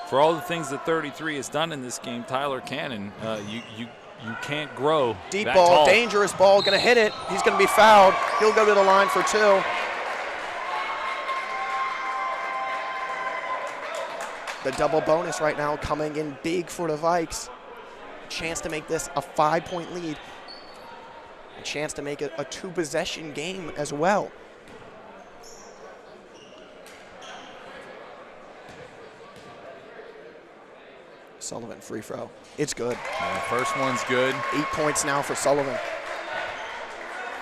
For all the things that 33 has done in this game, Tyler Cannon, you can't grow Deep that ball, tall. dangerous ball, going to hit it. He's going to be fouled. He'll go to the line for 2. The double bonus right now coming in big for the Vikes. Chance to make this a 5-point lead. A chance to make it a 2-possession game as well. Sullivan free throw. It's good. Yeah, first one's good. 8 points now for Sullivan.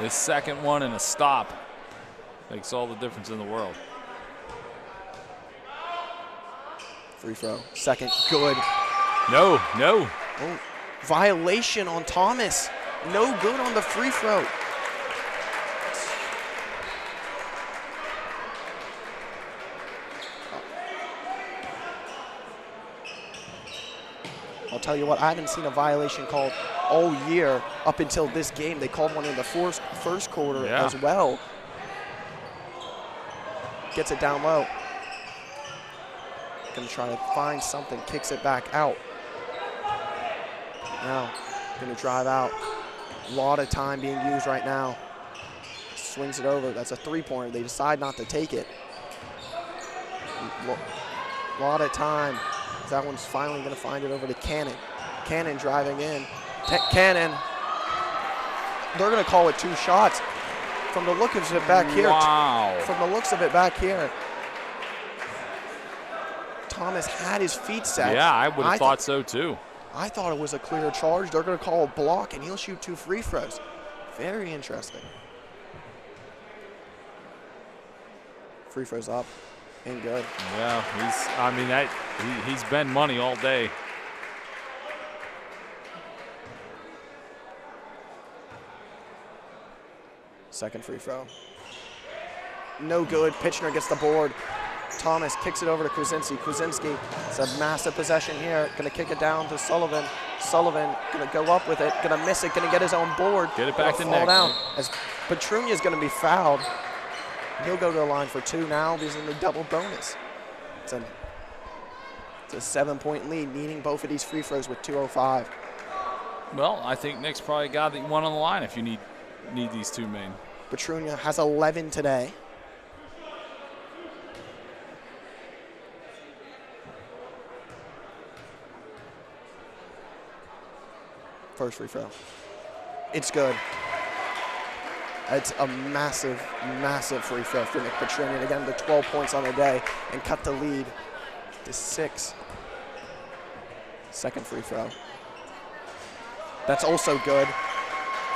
The second one and a stop makes all the difference in the world. Free throw. Second, good. No. Oh, violation on Thomas. No good on the free throw. I'll tell you what, I haven't seen a violation called all year up until this game. They called one in the first quarter as well. Gets it down low. Gonna try to find something, kicks it back out. Now, gonna drive out. A lot of time being used right now. Swings it over, that's a three-pointer. They decide not to take it. A lot of time. That one's finally gonna find it over to Cannon. Cannon driving in. Cannon, they're gonna call it 2 shots. From the look of it back here. Wow. From the looks of it back here. Thomas had his feet set. Yeah, I would have thought so too. I thought it was a clear charge. They're going to call a block, and he'll shoot 2 free throws. Very interesting. Free throws up and good. Yeah, he's been money all day. Second free throw. No good. Pitchner gets the board. Thomas kicks it over to Kuzinski. Kuzinski, it's a massive possession here. Gonna kick it down to Sullivan. Sullivan gonna go up with it, gonna miss it, gonna get his own board. Get it back to fall Nick. down. As Petrunia's gonna be fouled. He'll go to the line for 2 now. He's in the double bonus. It's a 7-point lead, needing both of these free throws with 2:05. Well, I think Nick's probably got one on the line if you need these 2 main. Petrunia has 11 today. First free throw. It's good. It's a massive, massive free throw for Nick Petrunia. And again, the 12 points on the day and cut the lead to 6. Second free throw. That's also good.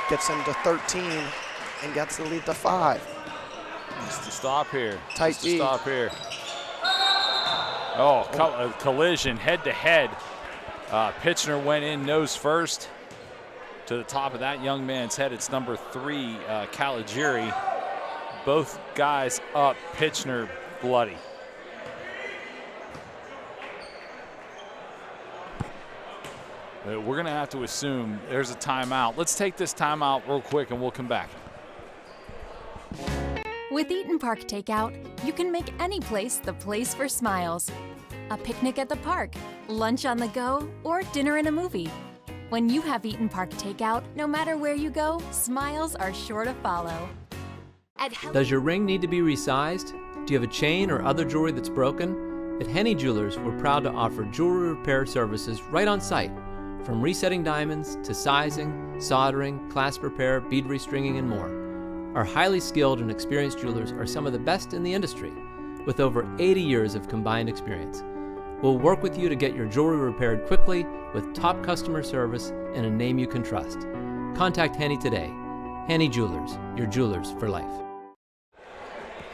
Gets him to 13 and gets the lead to 5. Just to stop here. Tight Just to D. stop here. Oh, a collision head to head. Pitchner went in nose first. To the top of that young man's head, it's number 3, Caligiuri. Both guys up, Pitchner bloody. We're gonna have to assume there's a timeout. Let's take this timeout real quick and we'll come back. With Eaton Park Takeout, you can make any place the place for smiles. A picnic at the park, lunch on the go, or dinner in a movie. When you have Eaton Park Takeout, no matter where you go, smiles are sure to follow. Does your ring need to be resized? Do you have a chain or other jewelry that's broken? At Henny Jewelers, we're proud to offer jewelry repair services right on site. From resetting diamonds to sizing, soldering, clasp repair, bead restringing, and more. Our highly skilled and experienced jewelers are some of the best in the industry, with over 80 years of combined experience. We'll work with you to get your jewelry repaired quickly with top customer service and a name you can trust. Contact Henny today. Henny Jewelers, your jewelers for life.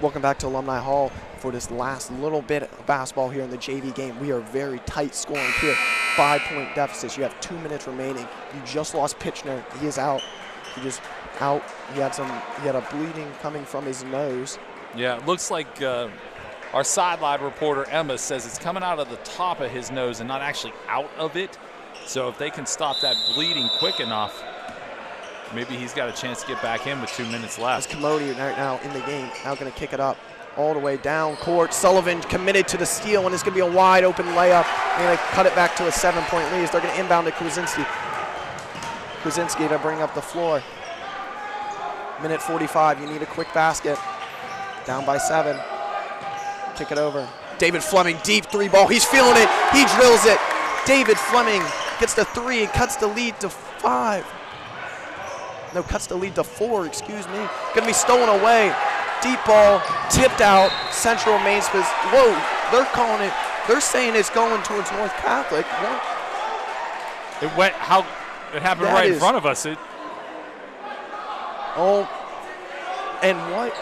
Welcome back to Alumni Hall for this last little bit of basketball here in the JV game. We are very tight scoring here. 5-point deficits. You have 2 minutes remaining. You just lost Pitchner. He is out. He just out. He had a bleeding coming from his nose. Yeah, it looks like our sideline reporter Emma says it's coming out of the top of his nose and not actually out of it. So if they can stop that bleeding quick enough, maybe he's got a chance to get back in with 2 minutes left. It's Commodity right now in the game. Now going to kick it up all the way down court. Sullivan committed to the steal, and it's going to be a wide open layup. They're going to cut it back to a 7-point lead. They're going to inbound to Kuzinski. Kuzinski to bring up the floor. Minute 45. You need a quick basket. Down by 7. Kick it over. David Fleming, deep 3 ball. He's feeling it. He drills it. David Fleming gets the 3 and cuts the lead to 5. No, cuts the lead to 4, excuse me. Gonna be stolen away. Deep ball, tipped out, Central Main Space. Whoa, they're calling it, they're saying it's going towards North Catholic. What? It happened That right in is- front of us. Oh, and what?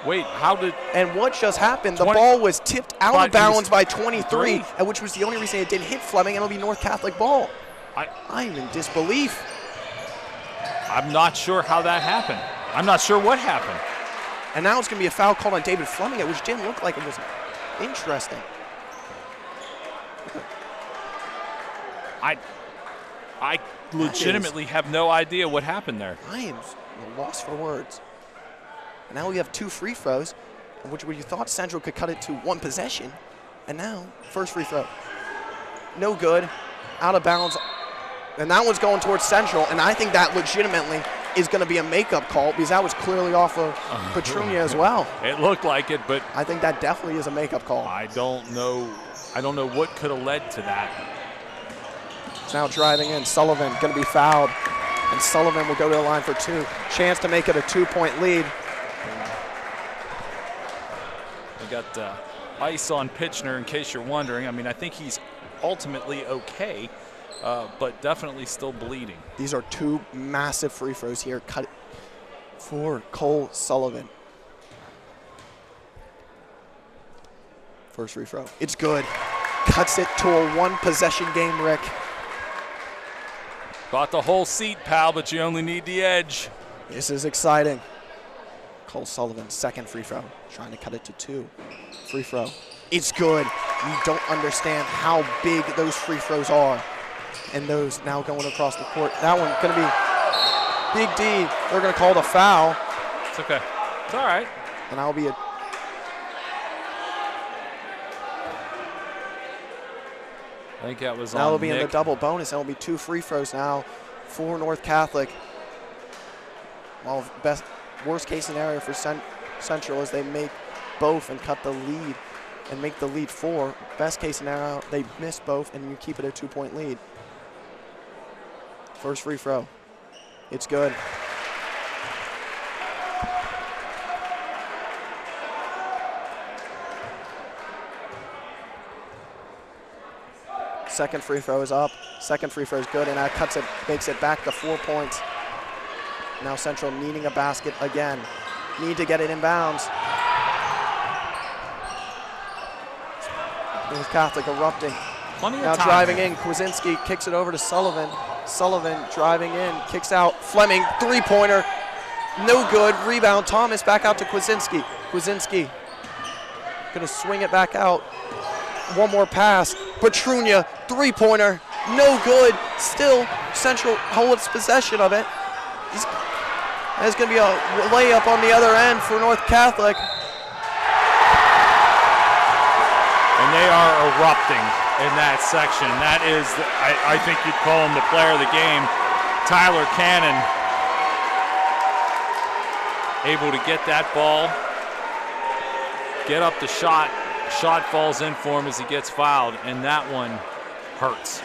Wait, how did? And what just happened? The 20 ball was tipped out But of bounds he was by 23, three. and which was the only reason it didn't hit Fleming, and it'll be North Catholic ball. I'm in disbelief. I'm not sure how that happened. I'm not sure what happened. And now it's going to be a foul called on David Fleming, which didn't look like it was interesting. I legitimately have no idea what happened there. I am lost for words. And now we have 2 free throws, which you thought Central could cut it to 1 possession. And now, first free throw. No good, out of bounds. And that one's going towards Central, and I think that legitimately is going to be a makeup call because that was clearly off of Petrunia as well. It looked like it, but I think that definitely is a makeup call. I don't know what could have led to that. It's now driving in. Sullivan going to be fouled, and Sullivan will go to the line for 2. Chance to make it a 2-point lead. We got ice on Pitchner, in case you're wondering. I mean, I think he's ultimately okay, but definitely still bleeding. These are 2 massive free throws here. Cut for Cole Sullivan. First free throw. It's good. Cuts it to a 1-possession game, Rick. Bought the whole seat, pal, but you only need the edge. This is exciting. Cole Sullivan, second free throw. Trying to cut it to 2. Free throw. It's good. You don't understand how big those free throws are. And those now going across the court. That one going to be Big D. They're going to call the foul. It's okay. It's all right. And that'll be a I think that was on That'll be in the Nick. double bonus. That'll be 2 free throws now for North Catholic. Well, worst case scenario for Central is they make both and cut the lead and make the lead 4. Best case scenario, they miss both and you keep it a 2-point lead. First free throw. It's good. Second free throw is up. Second free throw is good, and that cuts it, makes it back to 4 points. Now Central needing a basket again. Need to get it in bounds. North Catholic erupting. Now driving in, Kwasinski kicks it over to Sullivan. Sullivan driving in, kicks out. Fleming, 3-pointer. No good. Rebound. Thomas back out to Kwasinski. Kwasinski gonna swing it back out. One more pass. Petrunia, 3-pointer. No good. Still, Central holds possession of it. There's going to be a layup on the other end for North Catholic. And they are erupting in that section. That is, I think you'd call him the player of the game. Tyler Cannon able to get that ball, get up the shot. Shot falls in for him as he gets fouled, and that one hurts.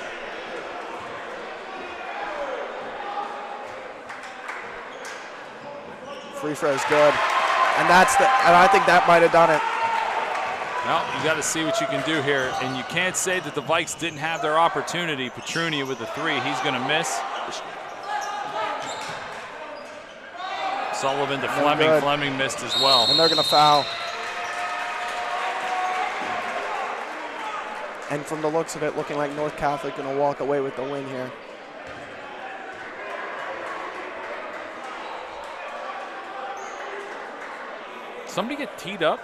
Free throw's good, and I think that might have done it. Well, you got to see what you can do here, and you can't say that the Vikes didn't have their opportunity. Petrunia with the 3, he's going to miss. Sullivan to Fleming. Good. Fleming missed as well. And they're going to foul. And from the looks of it, looking like North Catholic going to walk away with the win here. Somebody get teed up?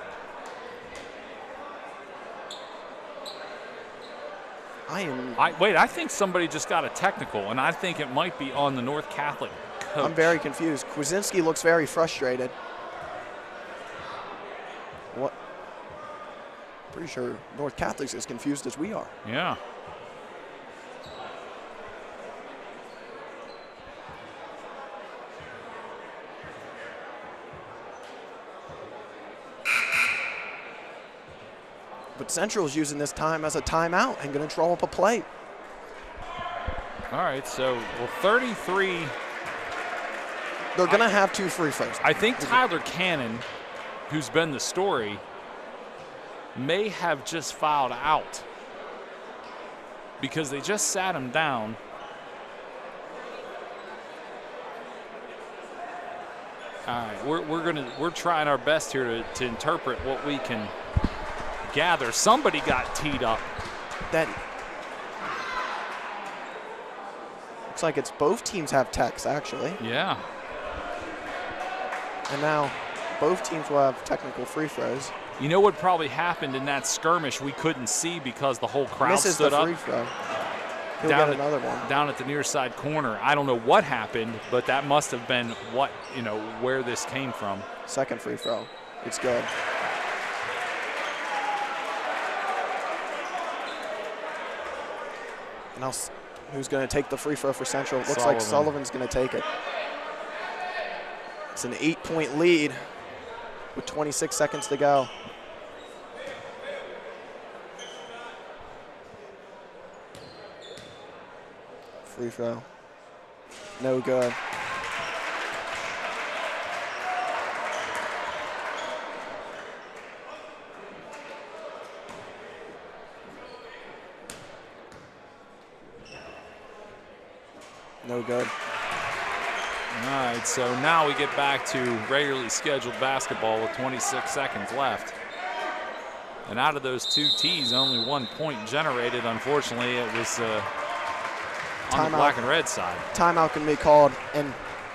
I think somebody just got a technical, and I think it might be on the North Catholic coach. I'm very confused. Kwasinski looks very frustrated. What? Pretty sure North Catholic's as confused as we are. Yeah. But Central's using this time as a timeout and going to draw up a play. All right, so 33. They're going to have 2 free throws. I think Tyler Cannon, who's been the story, may have just fouled out because they just sat him down. All right, we're trying our best here to interpret what we can gather. Somebody got teed up. That looks like it's both teams have techs, actually. Yeah. And now both teams will have technical free throws. You know what probably happened in that skirmish we couldn't see because the whole crowd Misses stood the up. free throw. He'll Down get another one. Down at the near side corner. I don't know what happened, but that must have been what, where this came from. Second free throw. It's good. And now who's going to take the free throw for Central? Looks like Sullivan's going to take it. It's an 8-point lead with 26 seconds to go. Free throw. No good. No good. All right, so now we get back to regularly scheduled basketball with 26 seconds left. And out of those two tees, only 1 point generated. Unfortunately, it was on the black and red side. Timeout can be called, and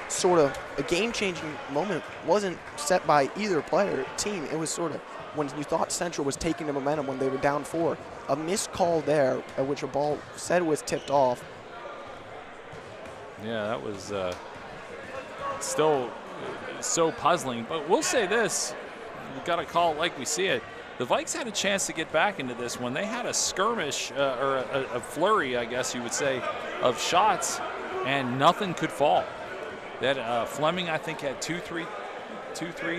sort of a game-changing moment wasn't set by either player team. It was sort of when you thought Central was taking the momentum when they were down 4. A missed call there, at which a ball said was tipped off. Yeah, that was still so puzzling. But we'll say this, we've got to call it like we see it. The Vikes had a chance to get back into this when they had a skirmish or a flurry, I guess you would say, of shots, and nothing could fall. That Fleming, I think, had two, three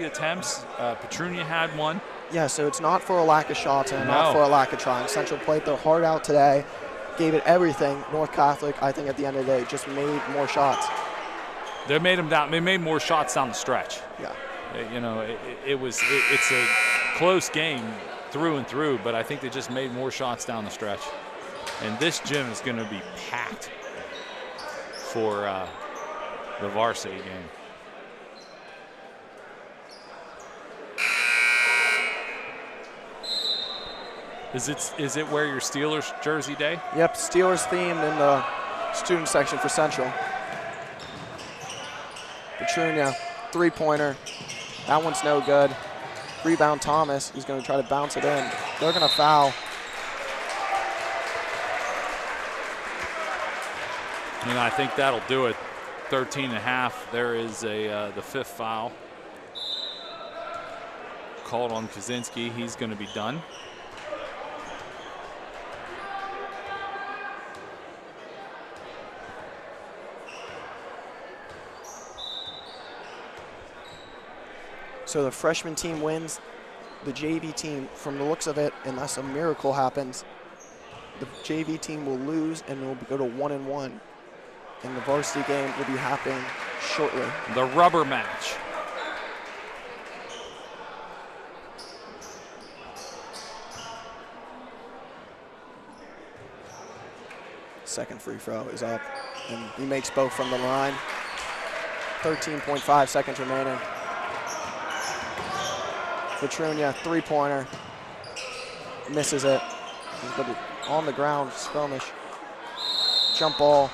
attempts. Petrunia had one. Yeah, so it's not for a lack of shots and not for a lack of trying. Central played their heart out today, gave it everything. North Catholic, I think, at the end of the day, just made more shots. They made them down. They made more shots down the stretch. Yeah. It's a close game through and through, but I think they just made more shots down the stretch. And this gym is going to be packed for the varsity game. Is it wear your Steelers jersey day? Yep, Steelers themed in the student section for Central. Petrunia, three-pointer. That one's no good. Rebound Thomas. He's going to try to bounce it in. They're going to foul. And I think that'll do it. 13.5. There is the fifth foul called on Kaczynski. He's going to be done. So the freshman team wins. The JV team, from the looks of it, unless a miracle happens, the JV team will lose and will go to 1-1. And the varsity game will be happening shortly. The rubber match. Second free throw is up, and he makes both from the line. 13.5 seconds remaining. Petrunia, three-pointer, misses it. He's got it on the ground, skirmish. Jump ball.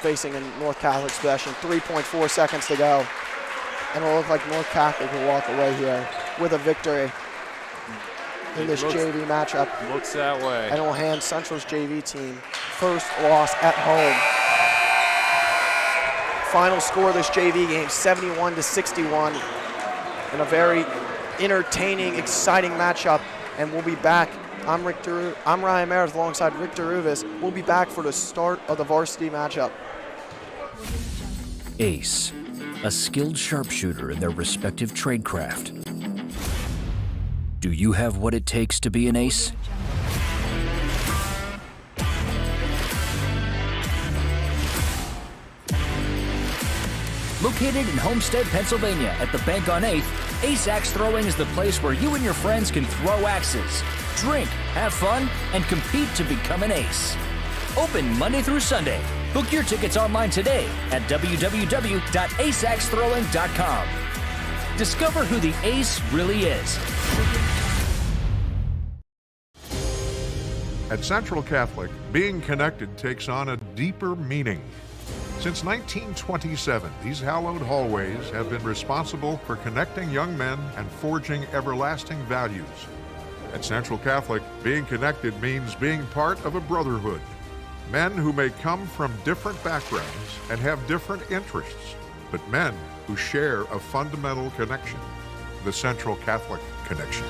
Facing in North Catholic's possession. 3.4 seconds to go. And it'll look like North Catholic will walk away here with a victory in this JV matchup. Looks that way. And it will hand Central's JV team first loss at home. Final score of this JV game, 71-61. And a very entertaining, exciting matchup. And we'll be back. I'm Ryan Meredith alongside Victor Ruvas. We'll be back for the start of the varsity matchup. Ace, a skilled sharpshooter in their respective tradecraft. Do you have what it takes to be an ace? Located in Homestead, Pennsylvania at the Bank on 8th, Ace Axe Throwing is the place where you and your friends can throw axes, drink, have fun, and compete to become an ace. Open Monday through Sunday. Book your tickets online today at www.aceaxthrowing.com. Discover who the ace really is. At Central Catholic, being connected takes on a deeper meaning. Since 1927, these hallowed hallways have been responsible for connecting young men and forging everlasting values. At Central Catholic, being connected means being part of a brotherhood. Men who may come from different backgrounds and have different interests, but men who share a fundamental connection, the Central Catholic connection.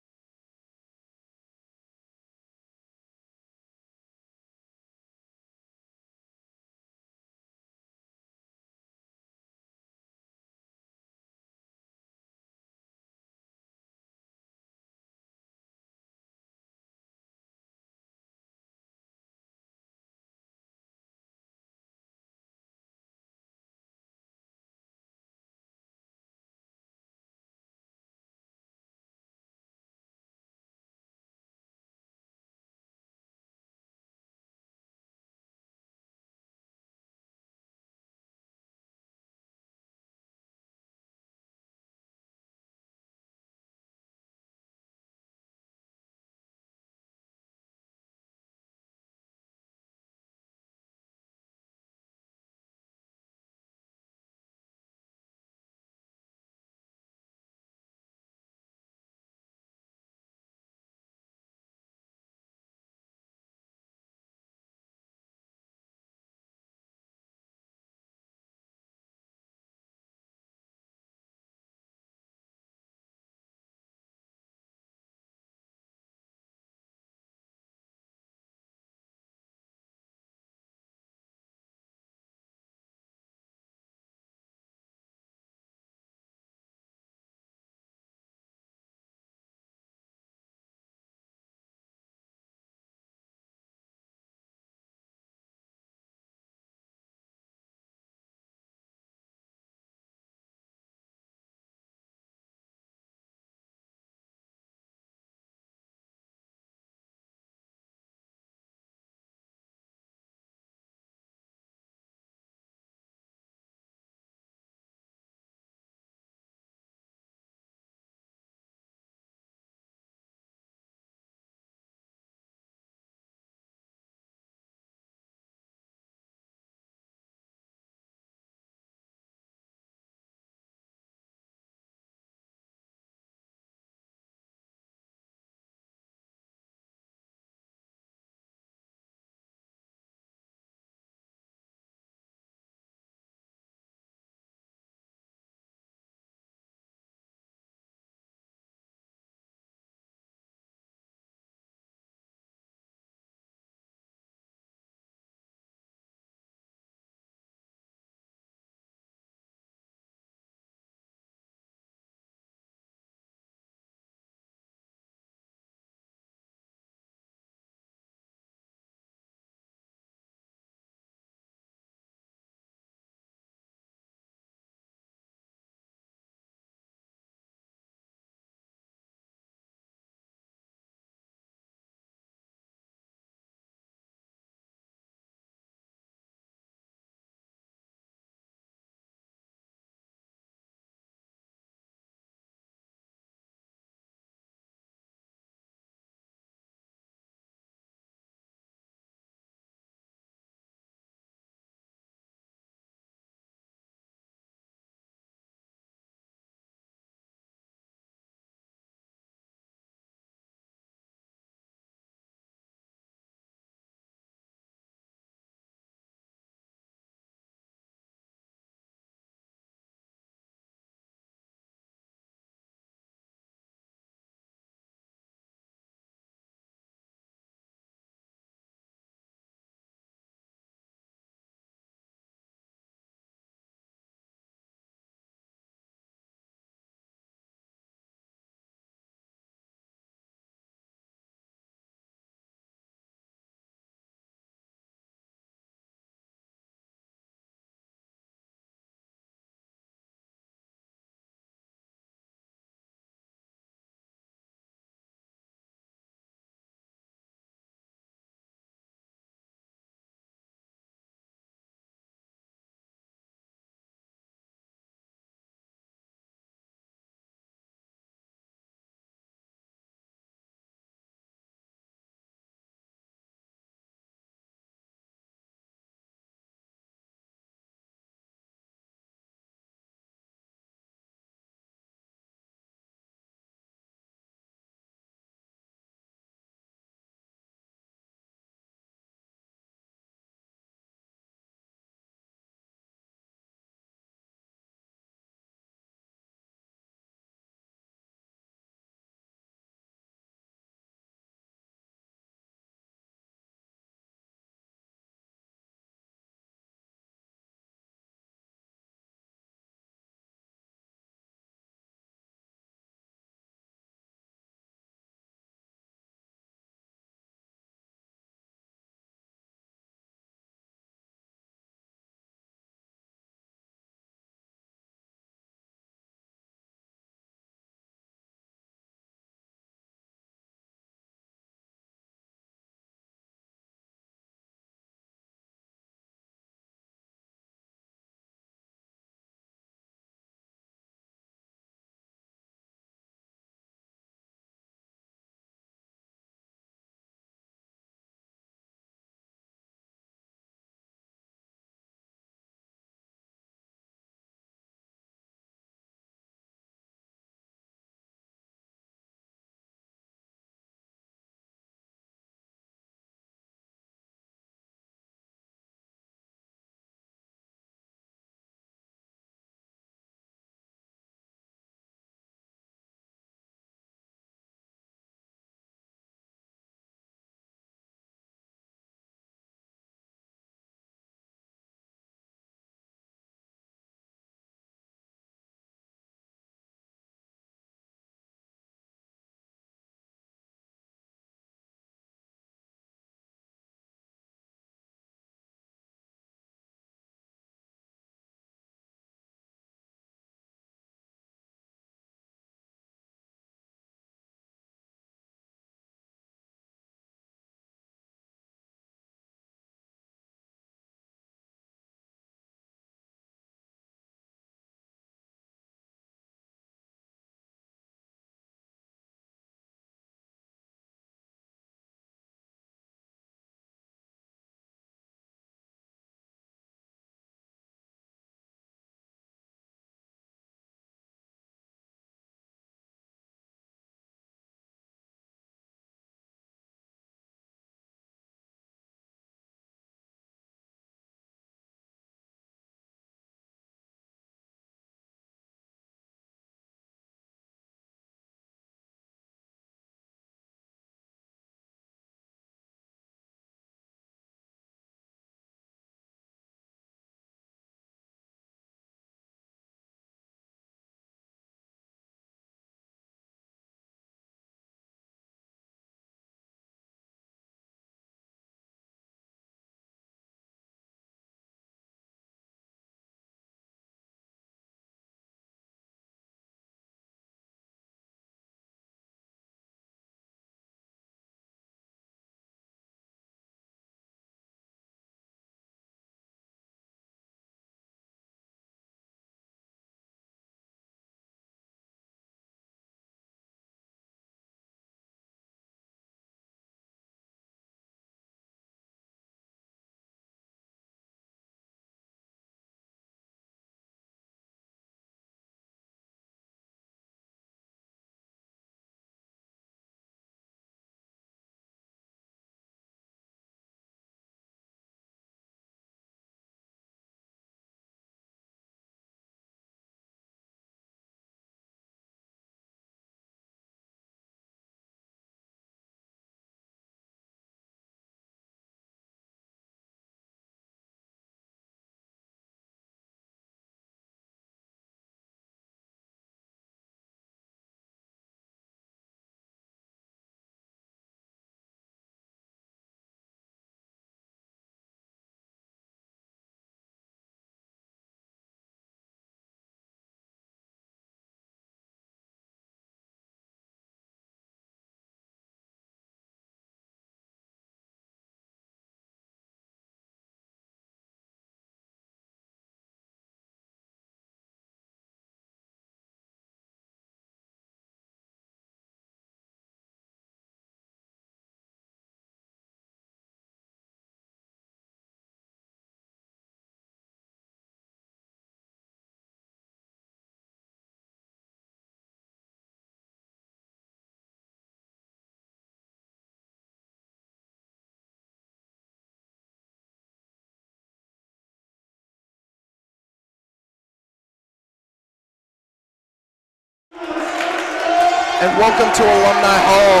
And welcome to Alumni Hall,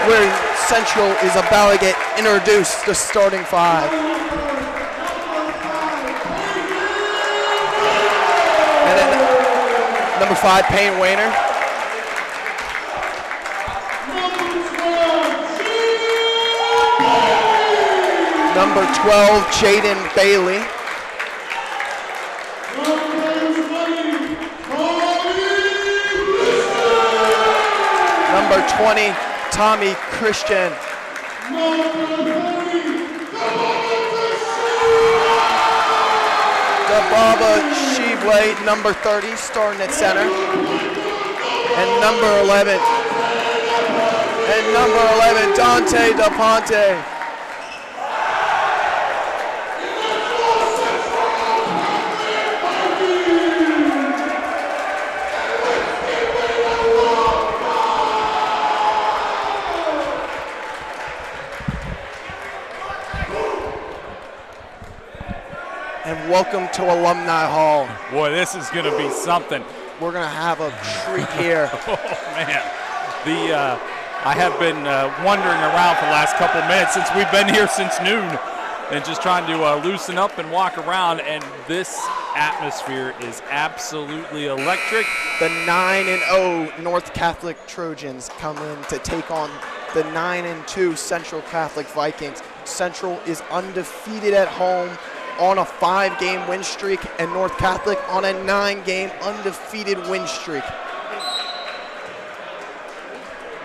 where Central is about to get introduced to starting five. And then number 5, Payne Wayner. Number 12, Jaden Bailey. Number 20, Tommy Christian. Dababa Shivle, number 30, starting at center. And number 11, Dante DePonte. Welcome to Alumni Hall. Boy, this is going to be something. We're going to have a treat here. Oh, man. I have been wandering around for the last couple minutes since we've been here since noon and just trying to loosen up and walk around, and this atmosphere is absolutely electric. The 9-0 North Catholic Trojans come in to take on the 9-2 Central Catholic Vikings. Central is undefeated at home on a 5-game win streak, and North Catholic on a 9-game undefeated win streak.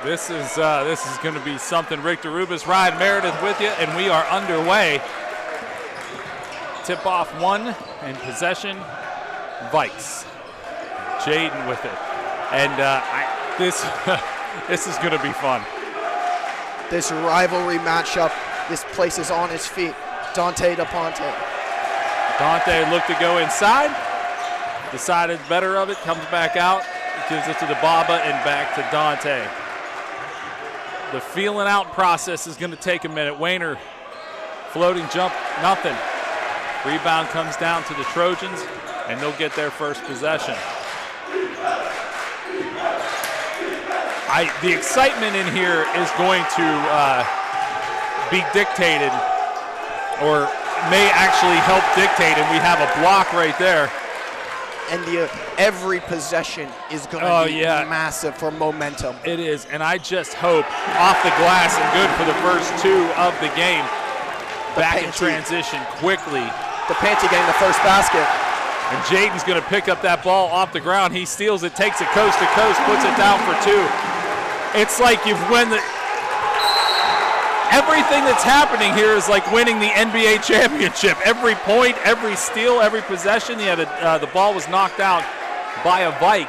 This is going to be something. Rick DeRubis, Ryan Meredith with you, and we are underway. Tip-off 1 and possession, Vikes. Jaden with it, and this is going to be fun. This rivalry matchup, this place is on his feet. Dante DePonte. Dante looked to go inside, decided better of it, comes back out, gives it to the Baba and back to Dante. The feeling out process is going to take a minute. Wayner, floating jump, nothing. Rebound comes down to the Trojans, and they'll get their first possession. The excitement in here is going to be dictated, or may actually help dictate, and we have a block right there. And every possession is going to be massive for momentum. It is, and I just hope off the glass and good for the first 2 of the game. Back in transition quickly. DePonte getting the first basket. And Jaden's going to pick up that ball off the ground. He steals it, takes it coast to coast, puts it down for 2. It's like you've won the... Everything that's happening here is like winning the NBA championship. Every point, every steal, every possession, the ball was knocked out by a Vike.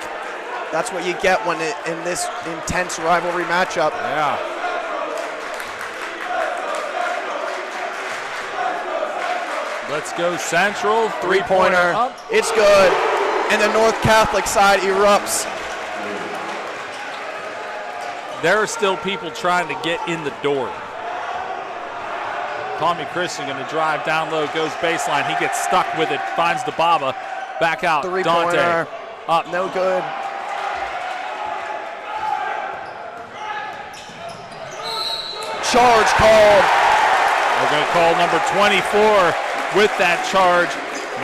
That's what you get when in this intense rivalry matchup. Yeah. Let's go Central. Three-pointer. It's good. And the North Catholic side erupts. There are still people trying to get in the door. Tommy Christian going to drive down low, goes baseline. He gets stuck with it, finds the Baba. Back out, Dante. Up. No good. Charge called. We're going to call number 24 with that charge,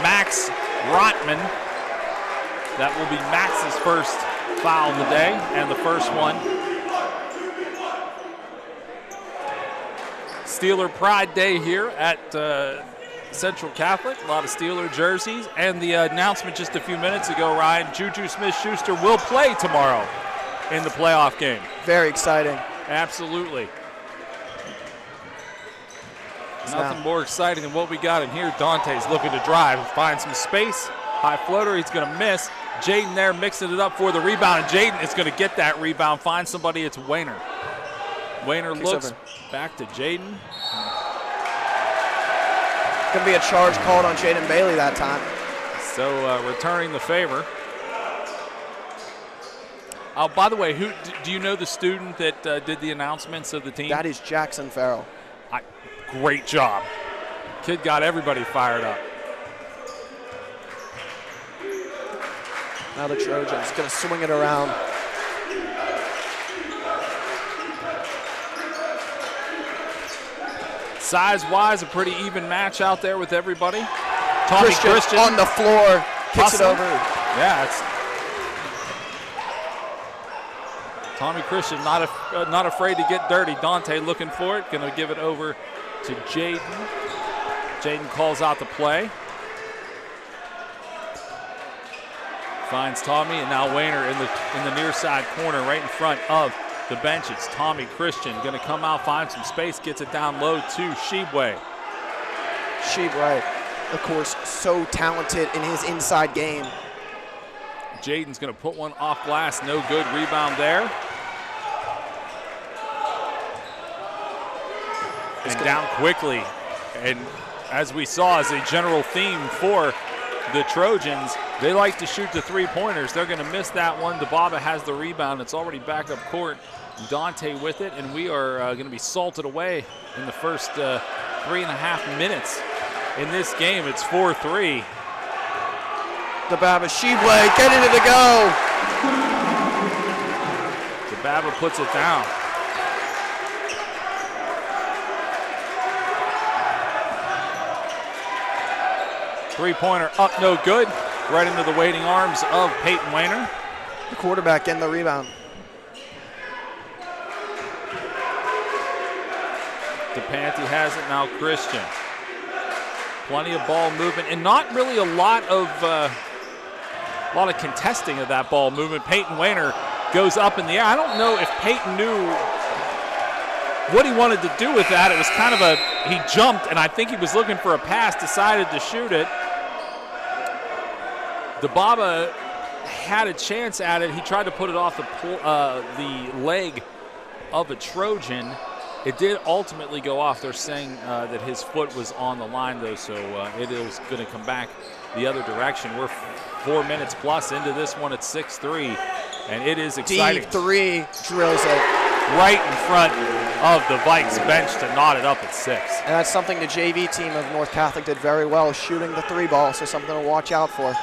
Max Rotman. That will be Max's first foul of the day, and the first one. Steeler Pride Day here at Central Catholic. A lot of Steeler jerseys. And the announcement just a few minutes ago, Ryan, Juju Smith-Schuster will play tomorrow in the playoff game. Very exciting. Absolutely. Nothing more exciting than what we got in here. Dante's looking to drive, find some space. High floater, he's going to miss. Jaden there mixing it up for the rebound. And Jaden is going to get that rebound, find somebody. It's Wayner. Wayner looks back to Jaden. Going to be a charge called on Jaden Bailey that time. So returning the favor. Oh, by the way, do you know the student that did the announcements of the team? That is Jackson Farrell. Great job. Kid got everybody fired up. Now the Trojans going to swing it around. Size-wise, a pretty even match out there with everybody. Tommy Christian on the floor, kicks it over. Yeah, it's Tommy Christian not afraid to get dirty. Dante looking for it, going to give it over to Jaden. Jaden calls out the play. Finds Tommy, and now Wayner in the near side corner right in front of the bench. It's Tommy Christian going to come out, find some space, gets it down low to Shebwe. Shebwe, of course, so talented in his inside game. Jaden's going to put one off glass, no good. Rebound there. And down quickly. And as we saw as a general theme for the Trojans, they like to shoot the three-pointers. They're going to miss that one. DeBaba has the rebound. It's already back up court. Dante with it, and we are going to be salted away in the first 3.5 minutes in this game. It's 4-3. DeBaba, Shebwe, get into the go. DeBaba puts it down. Three-pointer up, no good. Right into the waiting arms of Peyton Wayner. The quarterback getting the rebound. DePanty has it now. Christian. Plenty of ball movement, and not really a lot of contesting of that ball movement. Peyton Wayner goes up in the air. I don't know if Peyton knew what he wanted to do with that. It was kind of he jumped, and I think he was looking for a pass, decided to shoot it. DeBaba had a chance at it. He tried to put it off the leg of a Trojan. It did ultimately go off. They're saying that his foot was on the line, though, so it is going to come back the other direction. We're 4 minutes plus into this one at 6-3, and it is exciting. D3 drills it. Right in front of the Vikes bench to knot it up at 6. And that's something the JV team of North Catholic did very well, shooting the three ball, so something to watch out for.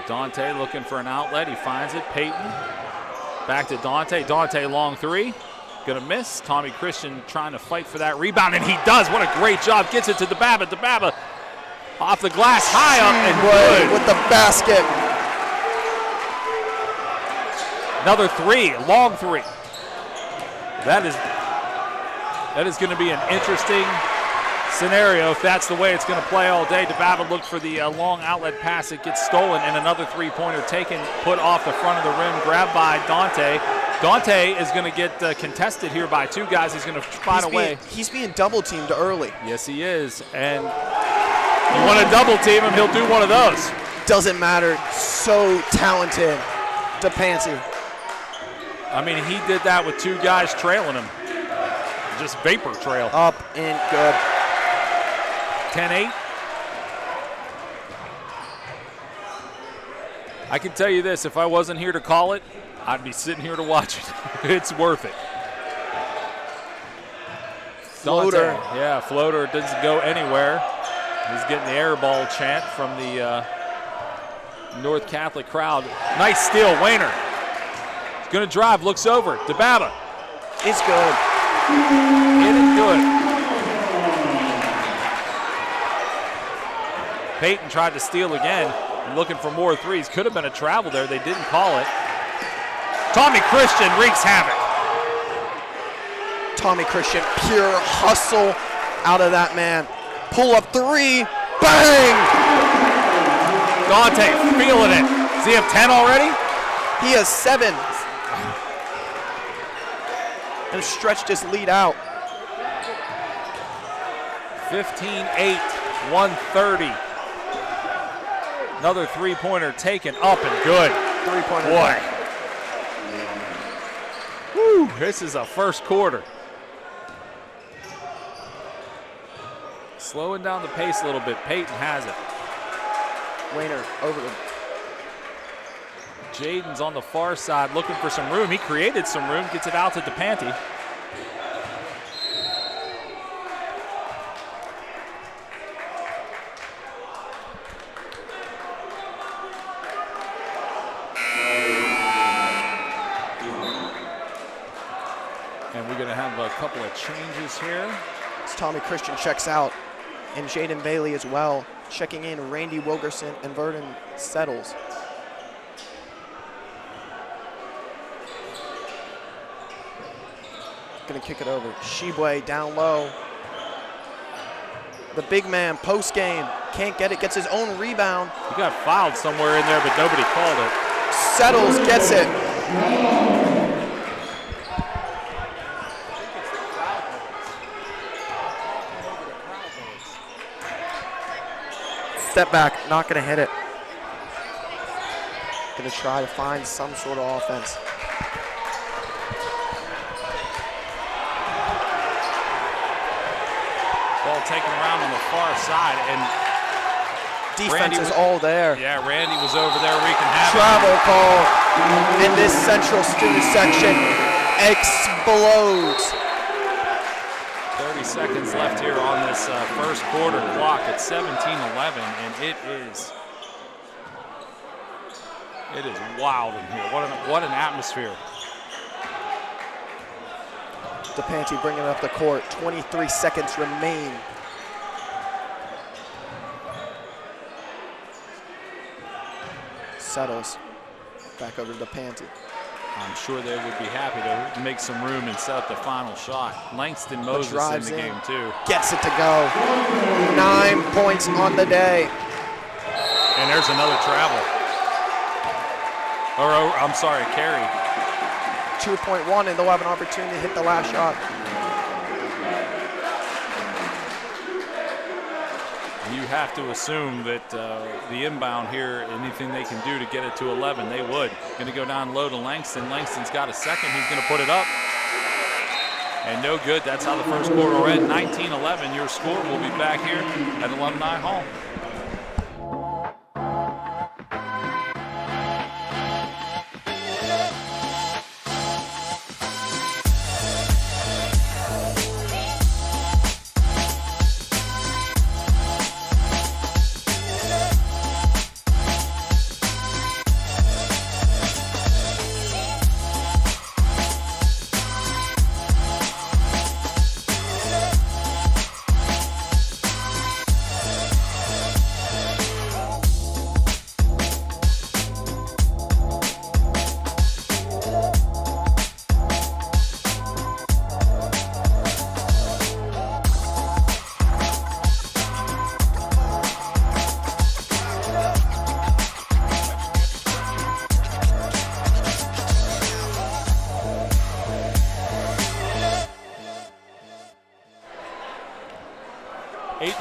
Dante looking for an outlet. He finds it. Peyton back to Dante. Dante long three. Gonna miss. Tommy Christian trying to fight for that rebound, and he does. What a great job. Gets it to DeBaba. DeBaba off the glass, high up and good. With the basket. Another three, long three. That is going to be an interesting scenario if that's the way it's going to play all day. DeBaba looked for the long outlet pass. It gets stolen, and another three-pointer taken, put off the front of the rim, grabbed by Dante. Dante is going to get contested here by two guys. He's going to find a way. He's being double-teamed early. Yes, he is. And you want to double-team him, he'll do one of those. Doesn't matter. So talented. DePanty. I mean, he did that with two guys trailing him. Just vapor trail. Up and good. 10-8. I can tell you this, if I wasn't here to call it, I'd be sitting here to watch it. It's worth it. Floater. Dante, yeah, floater doesn't go anywhere. He's getting the air ball chant from the North Catholic crowd. Nice steal, Wayner. He's going to drive, looks over. DeBaba. It's good. It is good. Peyton tried to steal again, looking for more threes. Could have been a travel there. They didn't call it. Tommy Christian wreaks havoc. Tommy Christian, pure hustle out of that man. Pull up three. Bang! Dante feeling it. Does he have 10 already? He has 7. And stretched his lead out. 15-8, 130. Another three-pointer taken up and good. Three-pointer. Boy. Woo, this is a first quarter. Slowing down the pace a little bit. Peyton has it. Wayner over the. Jaden's on the far side looking for some room. He created some room, gets it out to DePanty. And we're going to have couple of changes here. As Tommy Christian checks out, and Jaden Bailey as well. Checking in, Randy Wilgerson and Vernon settles. Gonna kick it over. Shibwe down low. The big man post game can't get it, gets his own rebound. He got fouled somewhere in there, but nobody called it. Settles, gets it. Step back, not gonna hit it. Gonna try to find some sort of offense. Ball taken around on the far side, and Defense is all there. Yeah, Randy was over there wreaking havoc. Travel call, and this central student section explodes. 30 seconds left here on this first quarter clock at 17-11, and it is wild in here. What an atmosphere. DePanti bringing it up the court. 23 seconds remain. Settles. Back over to DePanti. I'm sure they would be happy to make some room and set up the final shot. Langston Moses in the game too. Gets it to go. 9 points on the day. And there's another travel. I'm sorry, carry. 2.1, and they'll have an opportunity to hit the last shot. You have to assume that the inbound here, anything they can do to get it to 11, they would. Going to go down low to Langston. Langston's got a second. He's going to put it up. And no good. That's how the first quarter will end. 19-11, your score. We'll be back here at Alumni Hall.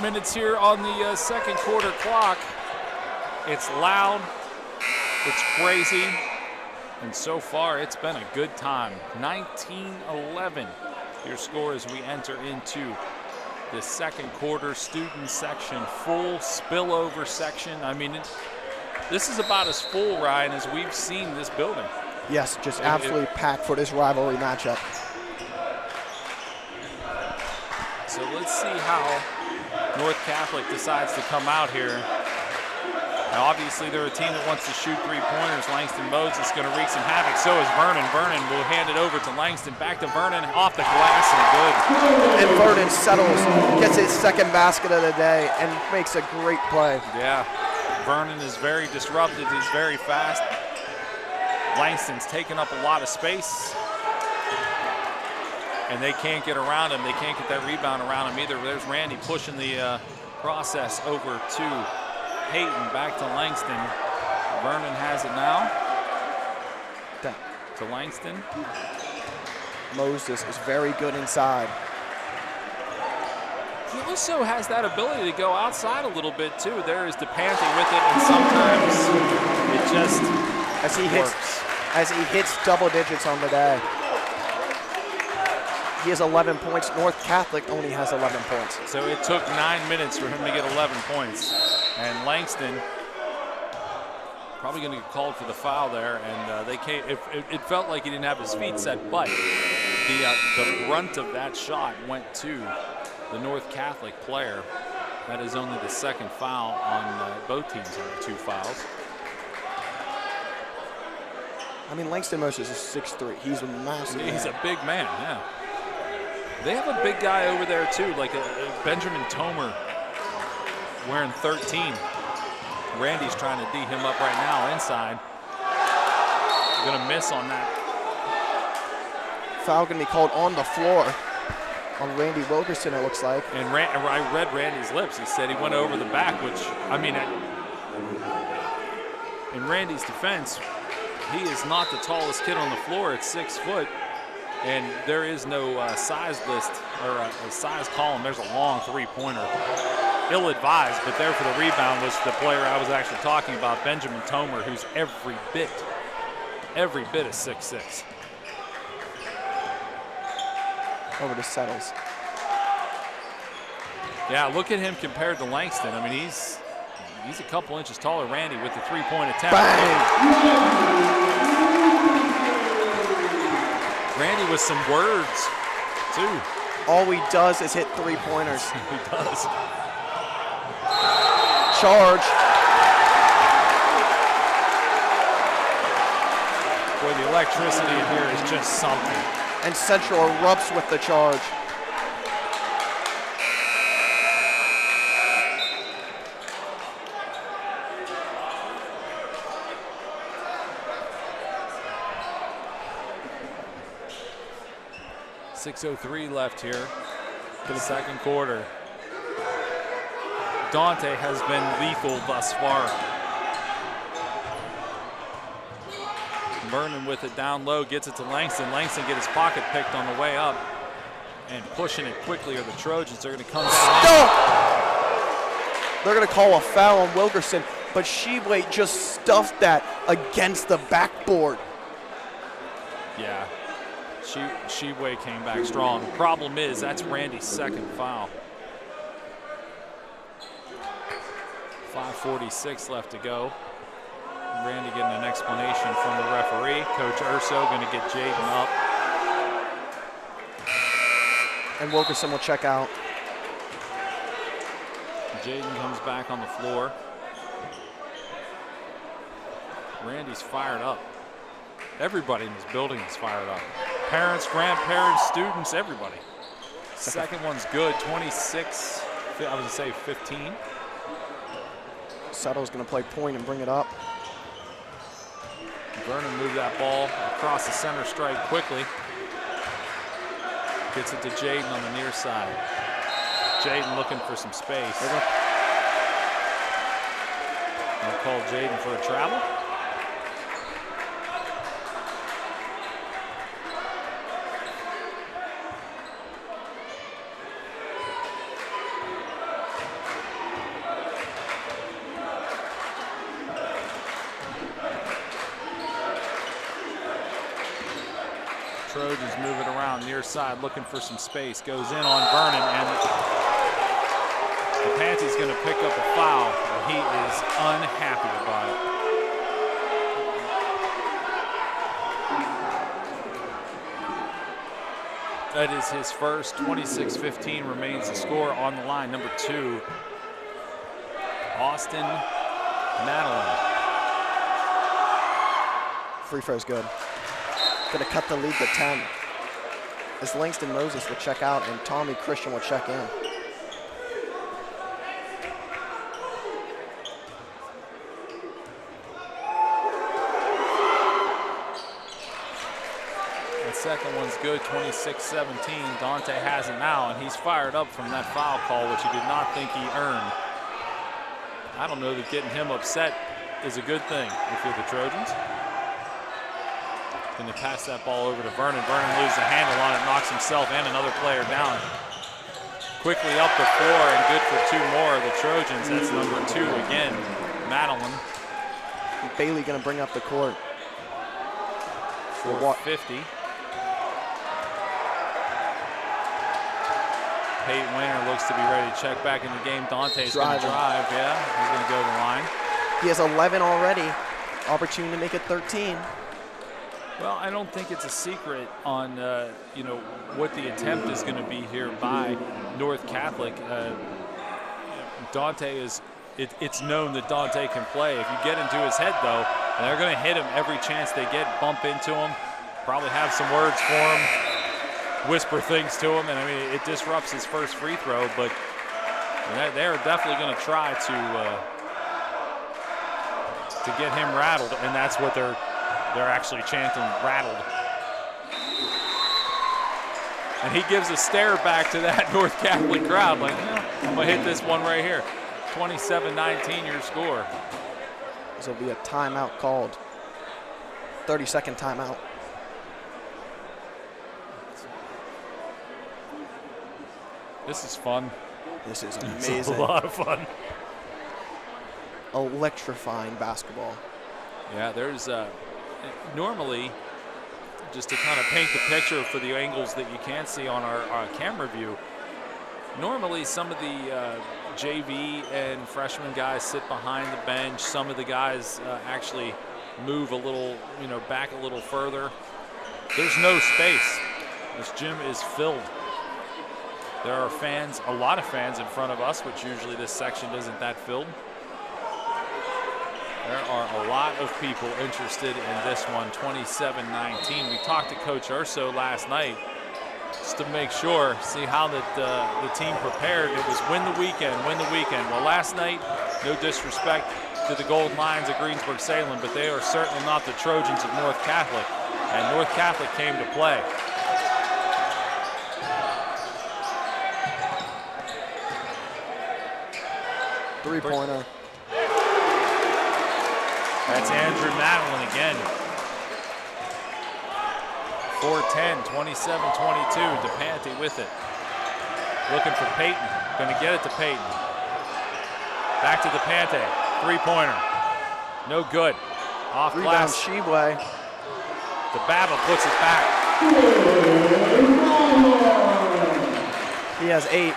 Minutes here on the second quarter clock. It's loud, it's crazy, and so far it's been a good time. 19-11, your score as we enter into the second quarter student section, full spillover section. I mean, this is about as full, Ryan, as we've seen this building. Yes, just absolutely packed for this rivalry matchup. So let's see how North Catholic decides to come out here. Now, obviously, they're a team that wants to shoot three-pointers. Langston Moses is going to wreak some havoc. So is Vernon. Vernon will hand it over to Langston. Back to Vernon, off the glass, and good. And Vernon settles, gets his second basket of the day, and makes a great play. Yeah, Vernon is very disruptive. He's very fast. Langston's taking up a lot of space. And they can't get around him. They can't get that rebound around him either. There's Randy pushing the process over to Hayton, back to Langston. Vernon has it now. To Langston. Moses is very good inside. He also has that ability to go outside a little bit too. There is DePanti with it, and sometimes it just works. As he hits double digits on the day. He has 11 points. North Catholic only has 11 points. So it took 9 minutes for him to get 11 points. And Langston probably going to get called for the foul there. And they can't. It felt like he didn't have his feet set, but the brunt of that shot went to the North Catholic player. That is only the second foul on both teams have 2 fouls. I mean, Langston Moses is 6'3". He's a massive man. He's a big man, yeah. They have a big guy over there too, like a Benjamin Tomer wearing 13. Randy's trying to D him up right now inside. Gonna miss on that. Foul gonna be called on the floor on Randy Wilkerson, it looks like. And I read Randy's lips. He said he went over the back, which, I mean, in Randy's defense, he is not the tallest kid on the floor at 6 foot. And there is no size list or a size column. There's a long three-pointer. Ill-advised, but there for the rebound was the player I was actually talking about, Benjamin Tomer, who's every bit of 6'6". Over to Settles. Yeah, look at him compared to Langston. I mean, he's a couple inches taller, Randy, with the three-point attempt. Bang! Randy with some words, too. All he does is hit three-pointers. He does. Charge. Boy, the electricity in here is just something. And Central erupts with the charge. .603 left here for the second quarter. Dante has been lethal thus far. Vernon with it down low, gets it to Langston. Langston gets his pocket picked on the way up and pushing it quickly, or the Trojans are going to come down. No! They're going to call a foul on Wilkerson, but Sheboy just stuffed that against the backboard. Yeah, Sheboy came back strong. Problem is, that's Randy's second foul. 5:46 left to go. Randy getting an explanation from the referee. Coach Urso going to get Jaden up. And Wilkerson will check out. Jaden comes back on the floor. Randy's fired up. Everybody in this building is fired up. Parents, grandparents, students, everybody. Second one's good, 26, I was gonna say 15. Settle's gonna play point and bring it up. Vernon moved that ball across the center stripe quickly. Gets it to Jaden on the near side. Jaden looking for some space. I'll call Jaden for a travel. Trojans move it around near side, looking for some space. Goes in on Vernon, and the Panty's going to pick up a foul, and he is unhappy about it. That is his first. 26-15 remains the score on the line. Number 2, Austin Madeline. Free throw's good. Gonna cut the lead to 10. As Langston Moses will check out and Tommy Christian will check in. The second one's good, 26-17. Dante has it now, and he's fired up from that foul call, which he did not think he earned. I don't know that getting him upset is a good thing if you're the Trojans. Going to pass that ball over to Vernon. Vernon loses a handle on it, knocks himself and another player down. Quickly up the floor and good for 2 more. The Trojans, that's number 2 again, Madeline. Bailey going to bring up the court. For 50. Peyton Weiner looks to be ready to check back in the game. Dante's going to drive, yeah. He's going to go to the line. He has 11 already. Opportunity to make it 13. Well, I don't think it's a secret on, you know, what the attempt is going to be here by North Catholic. Dante is, it's known that Dante can play. If you get into his head, though, and they're going to hit him every chance they get, bump into him, probably have some words for him. whisper things to him, and I mean, it disrupts his first free throw, but they're definitely going to try to get him rattled, and that's what they're actually chanting, rattled. And he gives a stare back to that North Catholic crowd, like, I'm going to hit this one right here. 27-19 your score. This will be a timeout called. 30-second timeout. This is fun. This is amazing. It's a lot of fun. Electrifying basketball. Yeah, there's normally, just to kind of paint the picture for the angles that you can't see on our camera view, normally some of the JV and freshman guys sit behind the bench. Some of the guys actually move a little, back a little further. There's no space. This gym is filled. There are fans, a lot of fans in front of us, which usually this section isn't that filled. There are a lot of people interested in this one, 27-19. We talked to Coach Urso last night just to make sure, see how the team prepared. It was win the weekend, win the weekend. Well, last night, no disrespect to the Golden Lions of Greensburg-Salem, but they are certainly not the Trojans of North Catholic, and North Catholic came to play. Three-pointer. That's Andrew Madeline again. 4-10, 27-22. DePante with it. Looking for Peyton. Going to get it to Peyton. Back to DePante. Three-pointer. No good. Off Rebound, glass. Shebway. DeBaba puts it back. He has 8.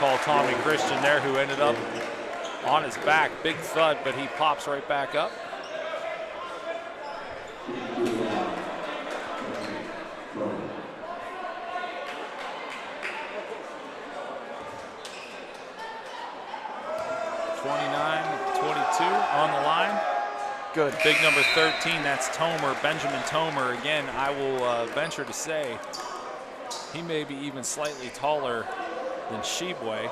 Call Tommy Christian there, who ended up on his back. Big thud, but he pops right back up. On the line. Good. Big number 13, that's Tomer, Benjamin Tomer. Again, I will venture to say he may be even slightly taller than Shebway.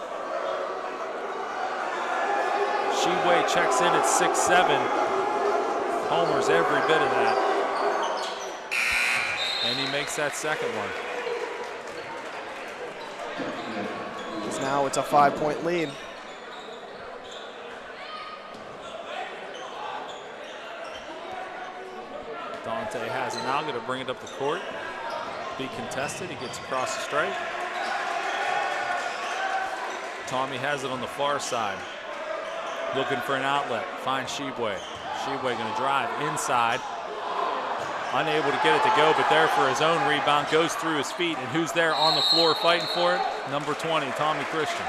Shebway checks in at 6'7". Homer's every bit of that. And he makes that second one. Now it's a 5-point lead. Dante has it now, going to bring it up the court. Be contested, he gets across the stripe. Tommy has it on the far side. Looking for an outlet, finds Shebway. Shebway going to drive inside. Unable to get it to go, but there for his own rebound, goes through his feet, and who's there on the floor fighting for it? Number 20, Tommy Christian.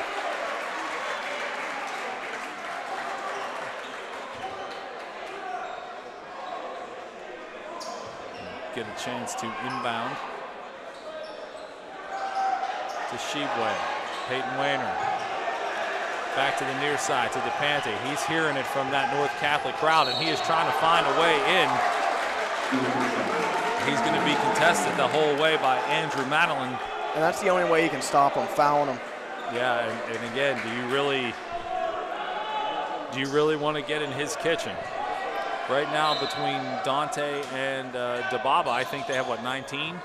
Get a chance to inbound to Shebway. Peyton Wayner. Back to the near side to DePante. He's hearing it from that North Catholic crowd, and he is trying to find a way in. He's going to be contested the whole way by Andrew Madeline. And that's the only way you can stop him, fouling him. Yeah, and again, do you really want to get in his kitchen? Right now, between Dante and DeBaba, I think they have, what, 19?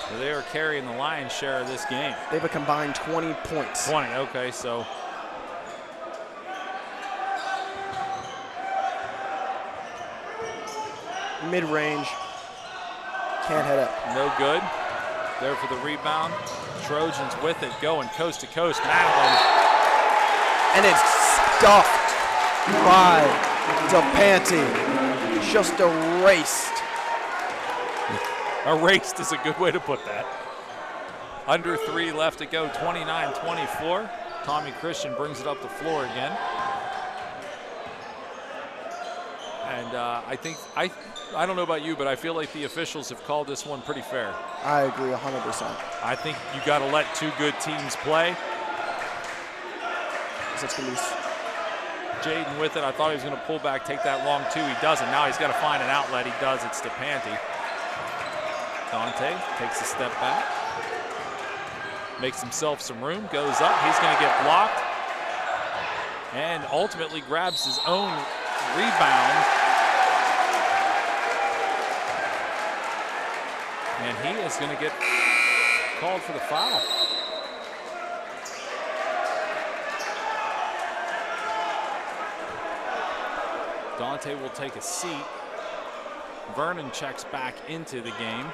So they are carrying the lion's share of this game. They have a combined 20 points. 20, okay, so. Mid-range. Can't hit it. No good. There for the rebound. Trojans with it, going coast to coast. Madeline. And it's stuffed by DePante. Just erased. Erased is a good way to put that. Under 3 left to go, 29-24. Tommy Christian brings it up the floor again. And I don't know about you, but I feel like the officials have called this one pretty fair. I agree 100%. I think you got to let two good teams play. So it's going to be Jaden with it. I thought he was going to pull back, take that long two. He doesn't. Now he's got to find an outlet. He does. It's to Panty. Dante takes a step back, makes himself some room, goes up. He's going to get blocked and ultimately grabs his own rebound. And he is going to get called for the foul. Dante will take a seat. Vernon checks back into the game.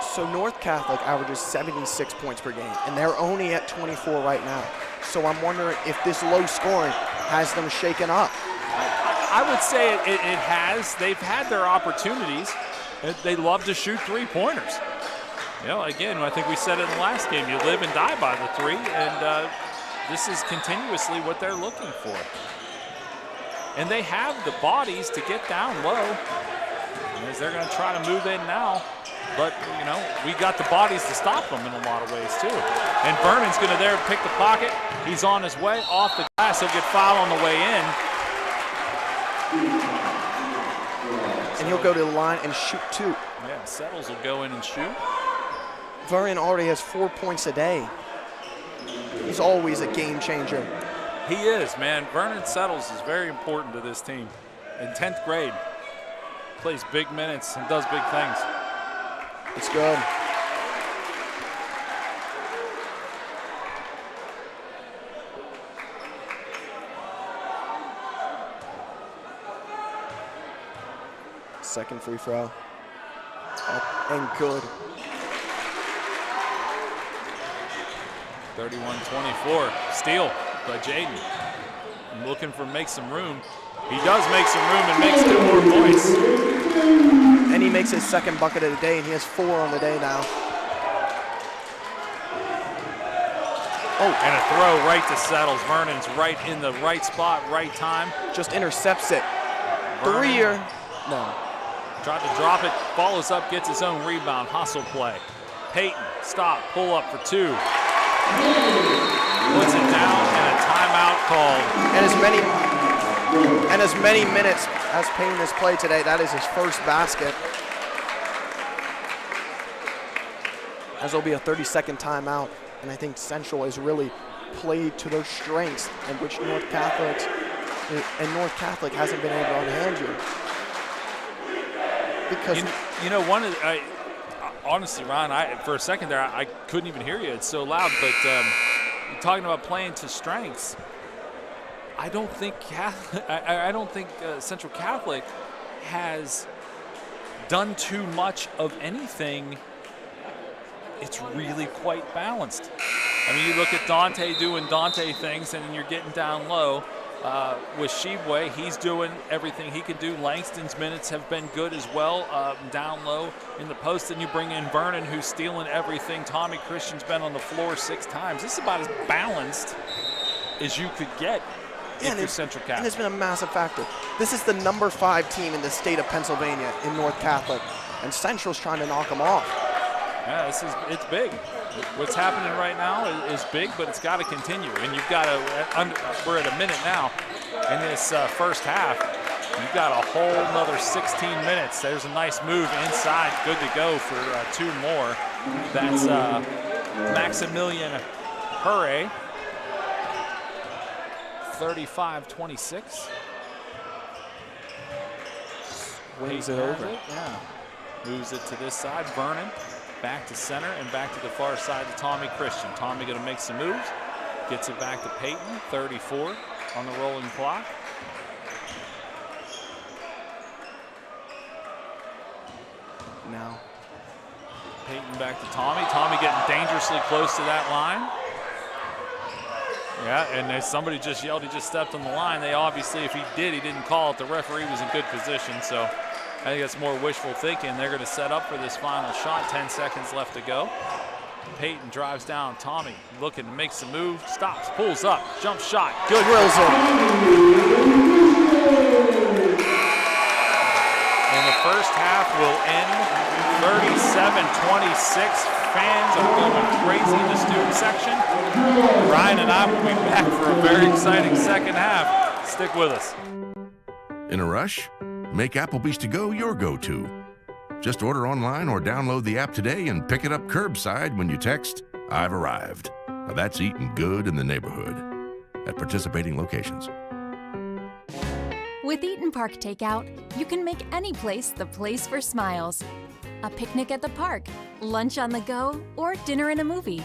So North Catholic averages 76 points per game, and they're only at 24 right now. So I'm wondering if this low scoring has them shaken up. I would say it has. They've had their opportunities. They love to shoot three-pointers. You know, again, I think we said it in the last game, you live and die by the three, and this is continuously what they're looking for. And they have the bodies to get down low, as they're going to try to move in now. But, you know, we got the bodies to stop them in a lot of ways, too. And Vernon's going to there pick the pocket. He's on his way off the glass. He'll get fouled on the way in. And he'll go to the line and shoot two. Yeah, Settles will go in and shoot. Vernon already has 4 points a day. He's always a game changer. He is, man. Vernon Settles is very important to this team. In 10th grade, plays big minutes and does big things. It's good. Second free throw. Up and good. 31-24. Steal by Jaden. Looking for make some room. He does make some room and makes 2 more points. And he makes his second bucket of the day, and he has 4 on the day now. Oh, and a throw right to Settles. Vernon's right in the right spot, right time. Just intercepts it. Vernon. 3-year. No. Tried to drop it, follows up, gets his own rebound, hustle play. Peyton, stop, pull up for 2. Puts it down and a timeout called. And as many minutes as Payne has played today, that is his first basket. As there'll be a 30-second timeout, and I think Central has really played to their strengths, in which North Catholic hasn't been able to unhand you. Because you know, honestly, Ron, for a second there, I couldn't even hear you. It's so loud. But you're talking about playing to strengths. I don't think Central Catholic has done too much of anything. It's really quite balanced. I mean, you look at Dante doing Dante things, and you're getting down low. With Shibwe, he's doing everything he can do. Langston's minutes have been good as well, down low in the post. And you bring in Vernon, who's stealing everything. Tommy Christian's been on the floor 6 times. This is about as balanced as you could get if you're Central Catholic. And it's been a massive factor. This is the number 5 team in the state of Pennsylvania in North Catholic, and Central's trying to knock them off. Yeah, it's big. What's happening right now is big, but it's got to continue. And you've got to, we're at a minute now in this first half. You've got a whole another 16 minutes. There's a nice move inside. Good to go for 2 more. That's Maximilian Hurray. 35-26. Wings it over. Yeah. Moves it to this side. Vernon. Back to center and back to the far side to Tommy Christian. Tommy going to make some moves. Gets it back to Peyton, 34 on the rolling clock. Now. Peyton back to Tommy. Tommy getting dangerously close to that line. Yeah, and as somebody just yelled, he just stepped on the line. They obviously, if he did, he didn't call it. The referee was in good position, so I think that's more wishful thinking. They're going to set up for this final shot. 10 seconds left to go. Peyton drives down. Tommy looking to make some moves. Stops, pulls up, jump shot. Good. Drills it. And the first half will end 37-26. Fans are going crazy in the student section. Ryan and I will be back for a very exciting second half. Stick with us. In a rush? Make Applebee's to go your go-to. Just order online or download the app today and pick it up curbside when you text, "I've arrived." Now that's eating good in the neighborhood. At participating locations. With Eaton Park Takeout, you can make any place the place for smiles. A picnic at the park, lunch on the go, or dinner in a movie.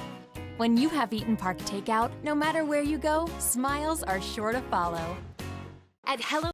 When you have Eaton Park Takeout, no matter where you go, smiles are sure to follow. At Hello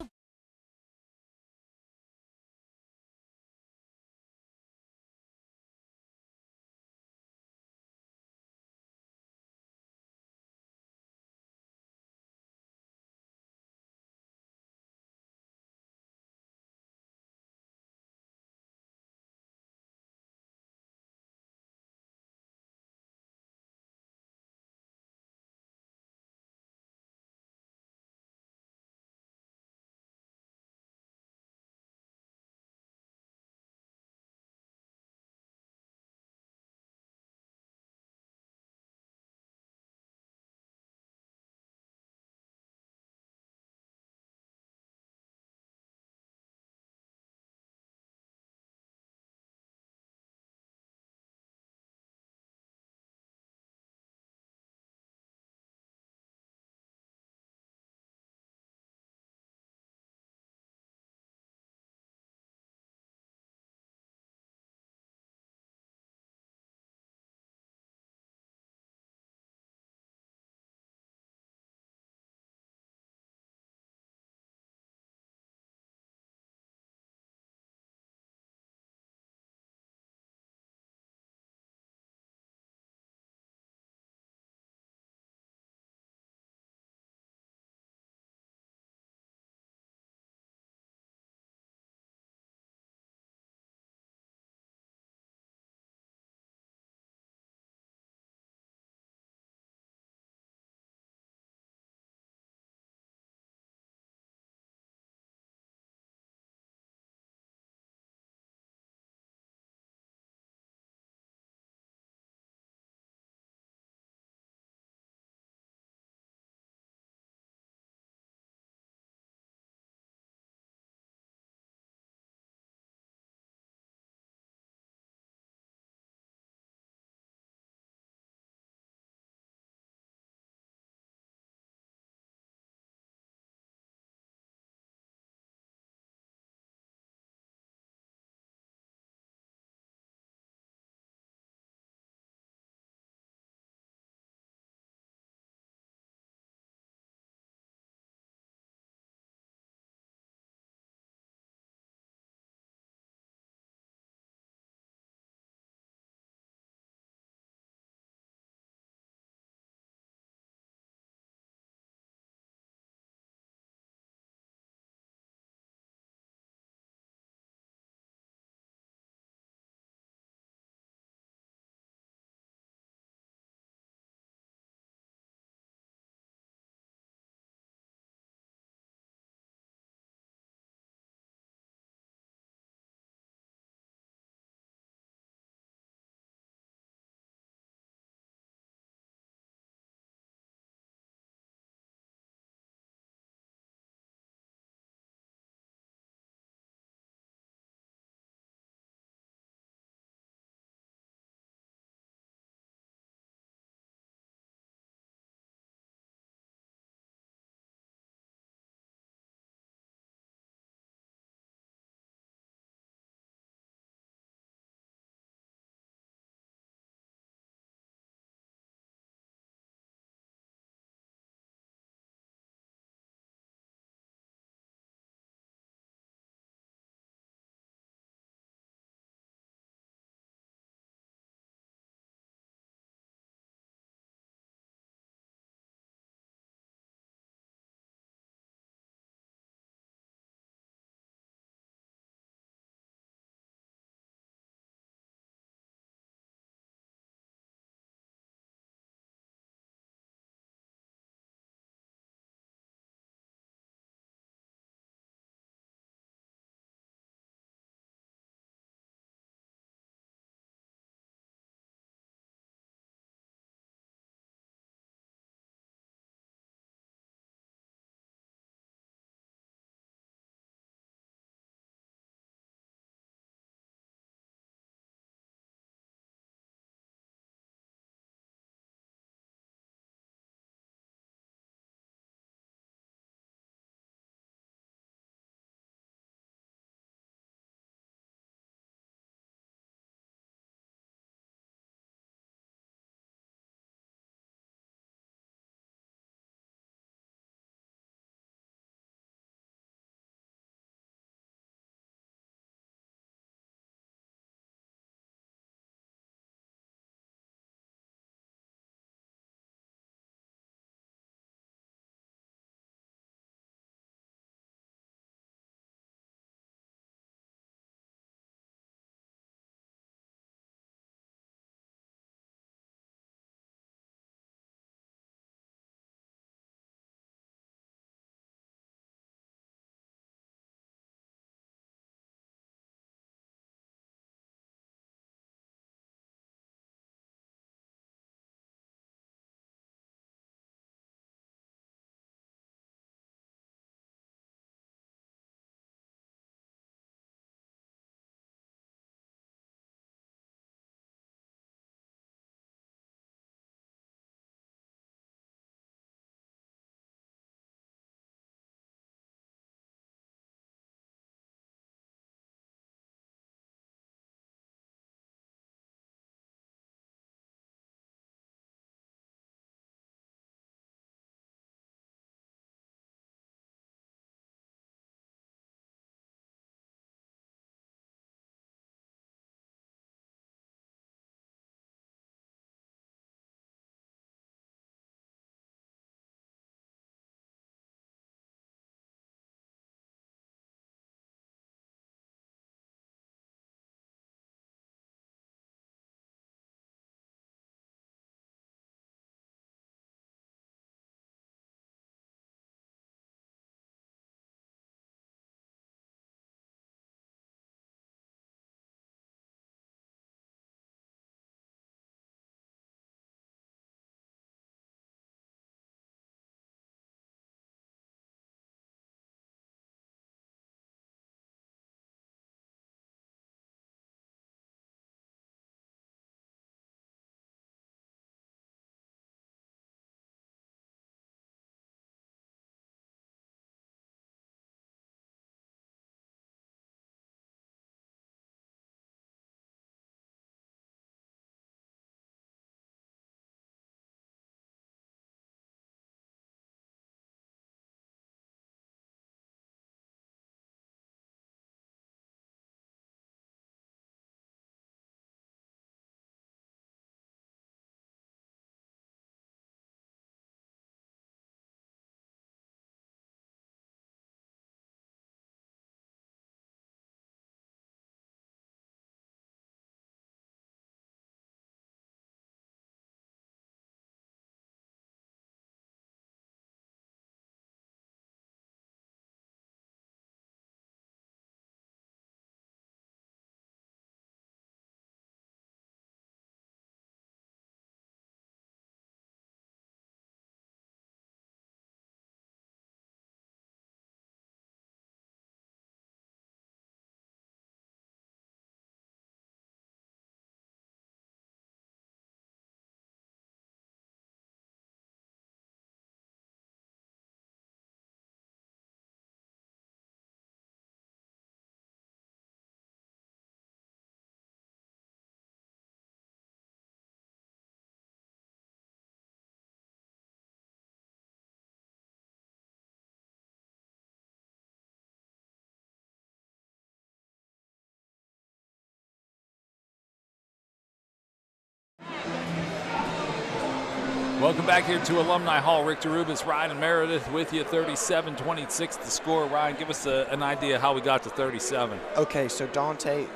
Welcome back here to Alumni Hall. Rick DeRubis, Ryan and Meredith with you. 37-26 the score. Ryan, give us an idea how we got to 37. Okay, so Dante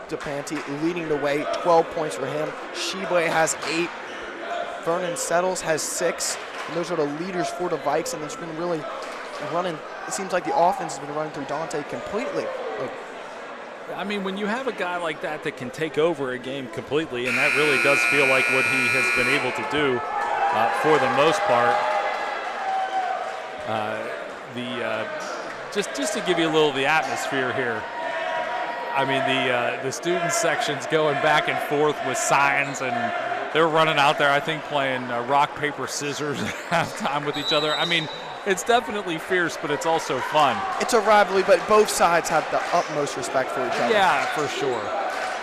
DePanti leading the way, 12 points for him. Sheboy has 8. Vernon Settles has 6. And those are the leaders for the Vikes, and it's been really running. It seems like the offense has been running through Dante completely. I mean, when you have a guy like that that can take over a game completely, and that really does feel like what he has been able to do for the most part. Just to give you a little of the atmosphere here. I mean, the student section's going back and forth with signs, and they're running out there, I think, playing rock, paper, scissors at halftime with each other. I mean, it's definitely fierce, but it's also fun. It's a rivalry, but both sides have the utmost respect for each other. Yeah, for sure.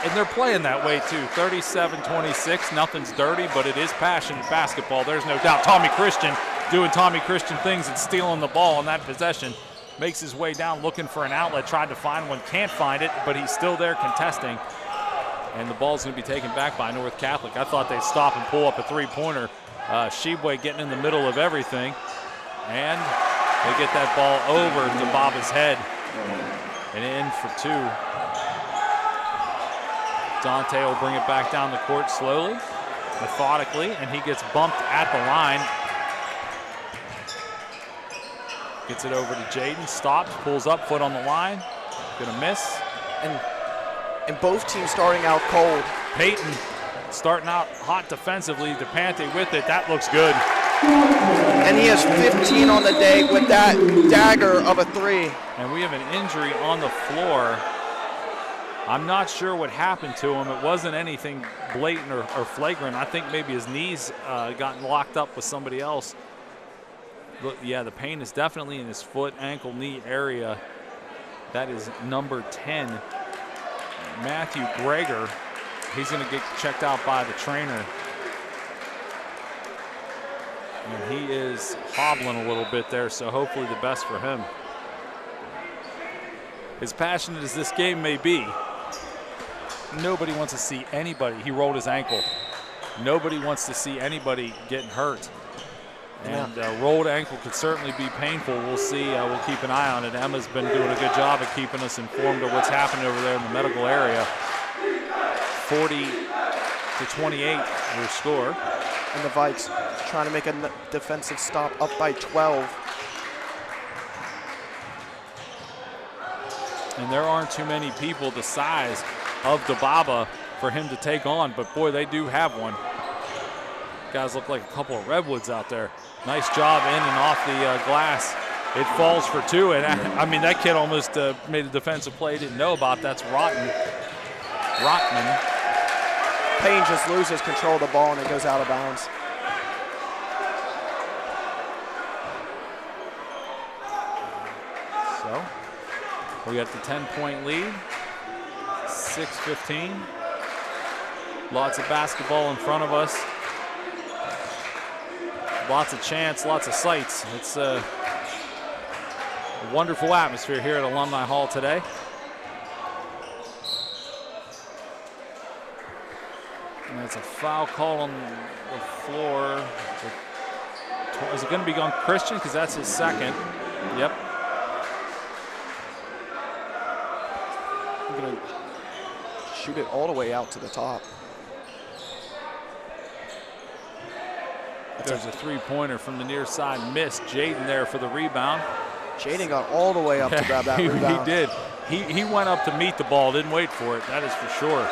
And they're playing that way, too. 37-26, nothing's dirty, but it is passionate basketball. There's no doubt. Tommy Christian doing Tommy Christian things and stealing the ball on that possession. Makes his way down looking for an outlet, tried to find one, can't find it, but he's still there contesting. And the ball's going to be taken back by North Catholic. I thought they'd stop and pull up a three-pointer. Sheboy getting in the middle of everything. And they get that ball over to Baba's head. And in for 2. Dante will bring it back down the court slowly, methodically, and he gets bumped at the line. Gets it over to Jaden, stops, pulls up, foot on the line, gonna miss. And both teams starting out cold. Peyton starting out hot defensively, DePante with it, that looks good. And he has 15 on the day with that dagger of a 3. And we have an injury on the floor. I'm not sure what happened to him. It wasn't anything blatant or flagrant. I think maybe his knees gotten locked up with somebody else. But yeah, the pain is definitely in his foot, ankle, knee area. That is number 10, Matthew Greger. He's going to get checked out by the trainer. And he is hobbling a little bit there, so hopefully the best for him. As passionate as this game may be, nobody wants to see anybody. He rolled his ankle. Nobody wants to see anybody getting hurt. And rolled ankle could certainly be painful. We'll see. We'll keep an eye on it. Emma's been doing a good job of keeping us informed of what's happening over there in the medical area. 40-28 your score. And the Vikes trying to make a defensive stop, up by 12. And there aren't too many people the size of DeBaba for him to take on, but boy, they do have one. Guys look like a couple of redwoods out there. Nice job in and off the glass. It falls for 2, and I mean, that kid almost made a defensive play he didn't know about. That's Rotman. Payne just loses control of the ball and it goes out of bounds. So we got the 10-point lead, 6:15. Lots of basketball in front of us. Lots of chants, lots of sights. It's a wonderful atmosphere here at Alumni Hall today. And it's a foul call on the floor. Is it going to be on Christian? Because that's his second. Yep. I'm going to shoot it all the way out to the top. There's a three-pointer from the near side. Missed. Jaden there for the rebound. Jaden got all the way up to grab that rebound. He did. He went up to meet the ball, didn't wait for it. That is for sure.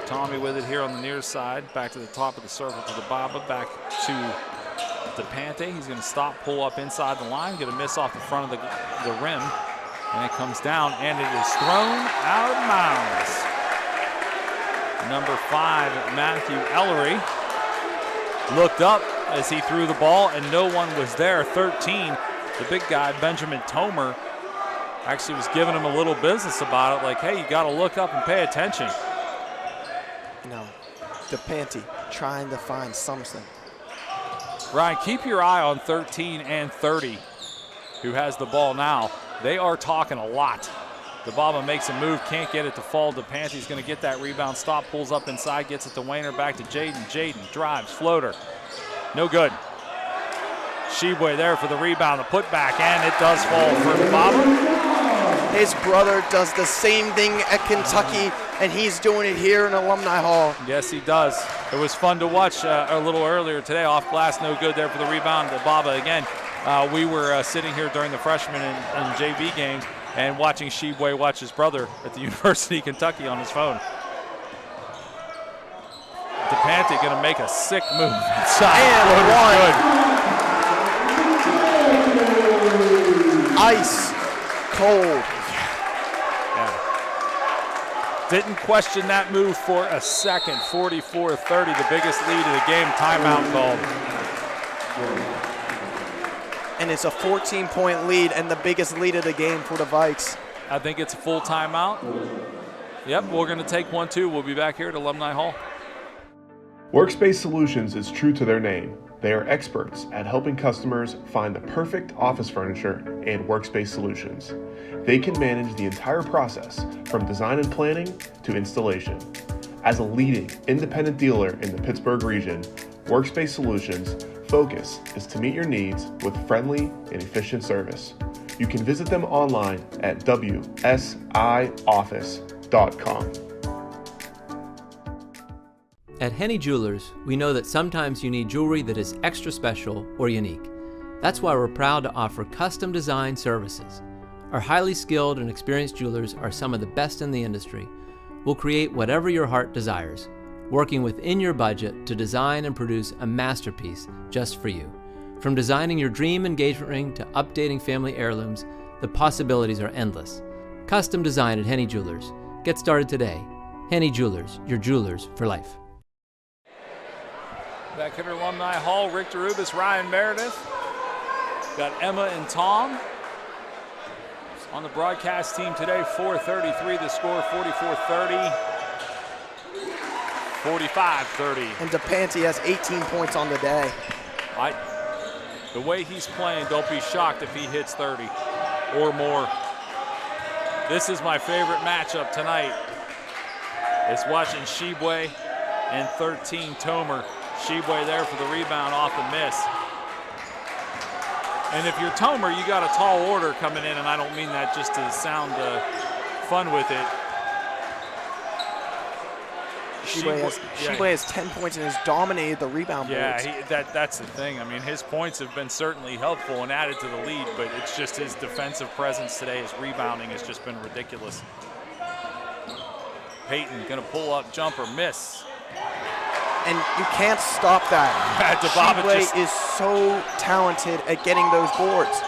Tommy with it here on the near side. Back to the top of the circle to the Baba. Back to DePante. He's going to stop, pull up inside the line. Going to miss off the front of the rim. And it comes down, and it is thrown out of bounds. Number 5, Matthew Ellery, looked up as he threw the ball, and no one was there. 13, the big guy, Benjamin Tomer, actually was giving him a little business about it, like, hey, you got to look up and pay attention. No, DePante trying to find something. Ryan, keep your eye on 13 and 30, who has the ball now. They are talking a lot. DeBaba makes a move, can't get it to fall. DePante's going to get that rebound, stop, pulls up inside, gets it to Wayner, back to Jaden. Jaden drives, floater, no good. Sheboy there for the rebound, the putback, and it does fall for DeBaba. His brother does the same thing at Kentucky, and he's doing it here in Alumni Hall. Yes, he does. It was fun to watch a little earlier today. Off glass, no good there for the rebound. DeBaba again. We were sitting here during the freshman and JV games and watching Sheboy watch his brother at the University of Kentucky on his phone. DePante going to make a sick move inside. And one. Ice cold. Didn't question that move for a second. 44-30, the biggest lead of the game. Timeout called. And it's a 14-point lead and the biggest lead of the game for the Vikes. I think it's a full timeout. Yep, we're going to take one too. We'll be back here at Alumni Hall. Workspace Solutions is true to their name. They are experts at helping customers find the perfect office furniture and workspace solutions. They can manage the entire process from design and planning to installation. As a leading independent dealer in the Pittsburgh region, Workspace Solutions' focus is to meet your needs with friendly and efficient service. You can visit them online at wsioffice.com. At Henny Jewelers, we know that sometimes you need jewelry that is extra special or unique. That's why we're proud to offer custom design services. Our highly skilled and experienced jewelers are some of the best in the industry. We'll create whatever your heart desires, working within your budget to design and produce a masterpiece just for you. From designing your dream engagement ring to updating family heirlooms, the possibilities are endless. Custom design at Henny Jewelers. Get started today. Henny Jewelers, your jewelers for life. Back at Alumni Hall, Rick DeRubis, Ryan Meredith. Got Emma and Tom on the broadcast team today. 4:33 the score, 44-30, 45-30. And DePante has 18 points on the day. The way he's playing, don't be shocked if he hits 30 or more. This is my favorite matchup tonight. It's watching Sheboy and 13 Tomer. Sheboy there for the rebound off the miss. And if you're Tomer, you got a tall order coming in, and I don't mean that just to sound fun with it. Sheboy has 10 points and has dominated the rebound boards. Yeah, that's the thing. I mean, his points have been certainly helpful and added to the lead, but it's just his defensive presence today. His rebounding has just been ridiculous. Peyton gonna pull up jumper, miss. And you can't stop that. Sheboy is so talented at getting those boards.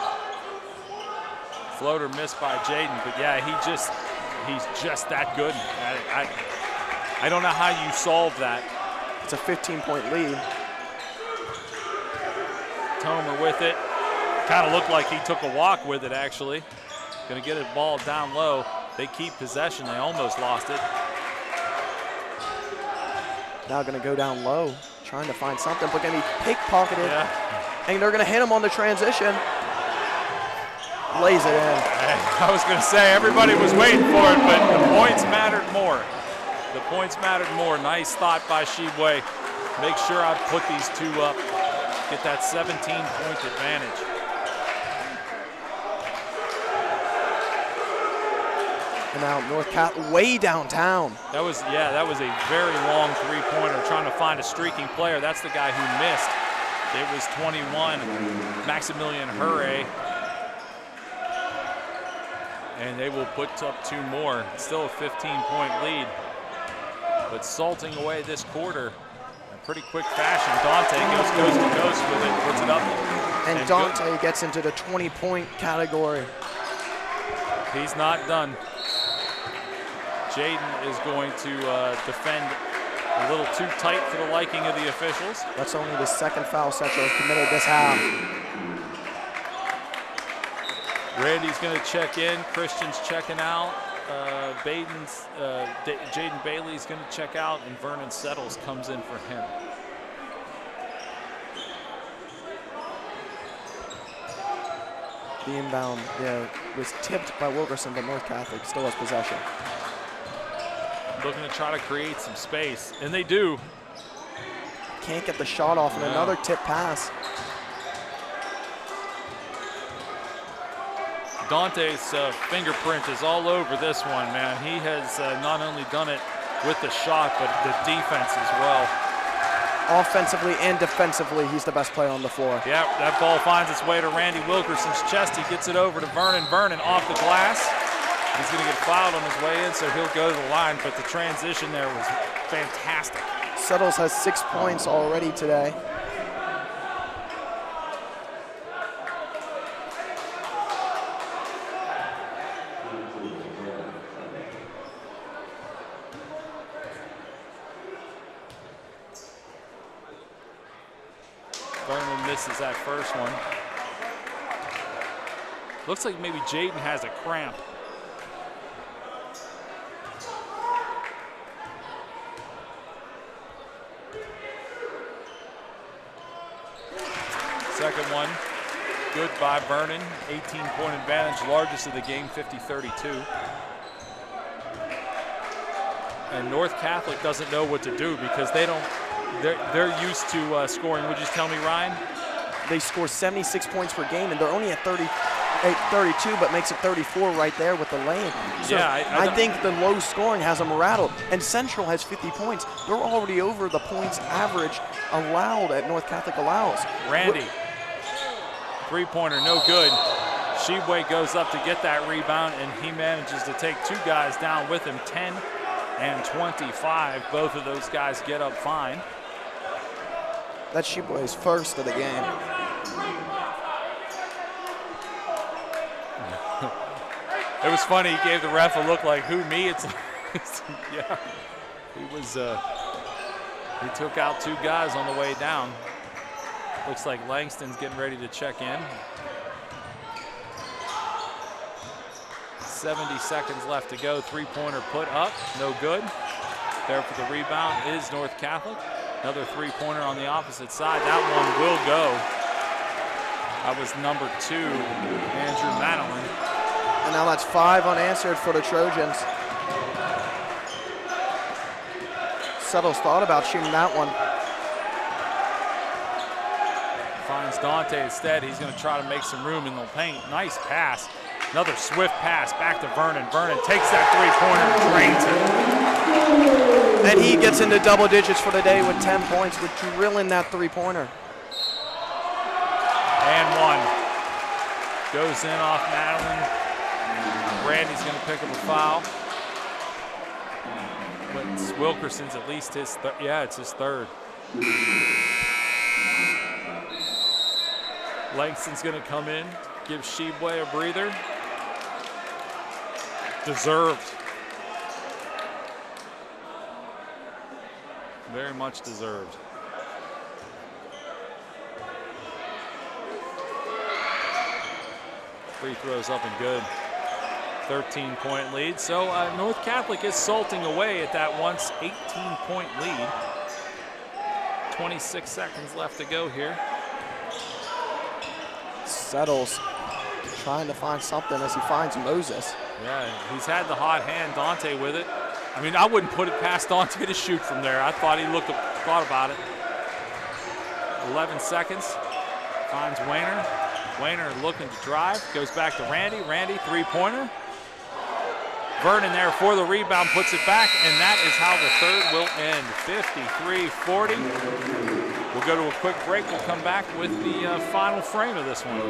Floater missed by Jaden, but yeah, he's just that good. I don't know how you solve that. It's a 15-point lead. Tomer with it. Kind of looked like he took a walk with it, actually. Gonna get his ball down low. They keep possession. They almost lost it. Now going to go down low, trying to find something, but going to be pickpocketed. Yeah. And they're going to hit him on the transition. Lays it in. I was going to say, everybody was waiting for it, but the points mattered more. The points mattered more. Nice thought by Sheboy. Make sure I put these two up. Get that 17-point advantage. And now North Cat way downtown. That was a very long three-pointer, trying to find a streaking player. That's the guy who missed. It was 21, Maximilian Hurray. And they will put up two more. Still a 15-point lead. But salting away this quarter in pretty quick fashion. Dante goes coast to coast with it, puts it up. And Dante gets into the 20-point category. He's not done. Jaden is going to defend a little too tight for the liking of the officials. That's only the second foul Central has committed this half. Randy's going to check in. Christian's checking out. Jaden Bailey's going to check out, and Vernon Settles comes in for him. The inbound there was tipped by Wilkerson, but North Catholic still has possession. Looking to try to create some space, and they do. Can't get the shot off, and another tip pass. Dante's fingerprint is all over this one, man. He has not only done it with the shot, but the defense as well. Offensively and defensively, he's the best player on the floor. Yeah, that ball finds its way to Randy Wilkerson's chest. He gets it over to Vernon. Vernon off the glass. He's going to get fouled on his way in, so he'll go to the line, but the transition there was fantastic. Settles has 6 points already today. Vernon misses that first one. Looks like maybe Jaden has a cramp. Second one, good by Vernon. 18-point advantage, largest of the game, 50-32. And North Catholic doesn't know what to do because they're used to scoring. Would you tell me, Ryan? They score 76 points per game, and they're only at 32, but makes it 34 right there with the lane. So yeah, I think the low scoring has them rattled. And Central has 50 points. They're already over the points average allowed at North Catholic allows. Randy, three-pointer, no good. Shebue goes up to get that rebound, and he manages to take two guys down with him, 10 and 25. Both of those guys get up fine. That's Shebue's first of the game. It was funny, he gave the ref a look like, who, me? It's yeah, he took out two guys on the way down. Looks like Langston's getting ready to check in. 70 seconds left to go. Three-pointer put up, no good. There for the rebound is North Catholic. Another three-pointer on the opposite side. That one will go. That was number 2, Andrew Madeline. And now that's 5 unanswered for the Trojans. Settles thought about shooting that one. Finds Dante instead. He's going to try to make some room in the paint. Nice pass. Another swift pass back to Vernon. Vernon takes that three-pointer and drains it. And he gets into double digits for the day with 10 points with drilling that three-pointer. And one. Goes in off Madeline. Randy's going to pick up a foul. But Wilkerson's at least his it's his third. Langston's going to come in, give Shebue a breather. Deserved. Very much deserved. Free throws up and good. 13-point lead. So North Catholic is salting away at that once 18-point lead. 26 seconds left to go here. Settles trying to find something as he finds Moses. Yeah, he's had the hot hand, Dante with it. I mean, I wouldn't put it past Dante to shoot from there. I thought he thought about it. 11 seconds. Finds Wayner. Wayner looking to drive. Goes back to Randy. Randy, three-pointer. Vernon there for the rebound, puts it back, and that is how the third will end. 53-40. We'll go to a quick break. We'll come back with the final frame of this one.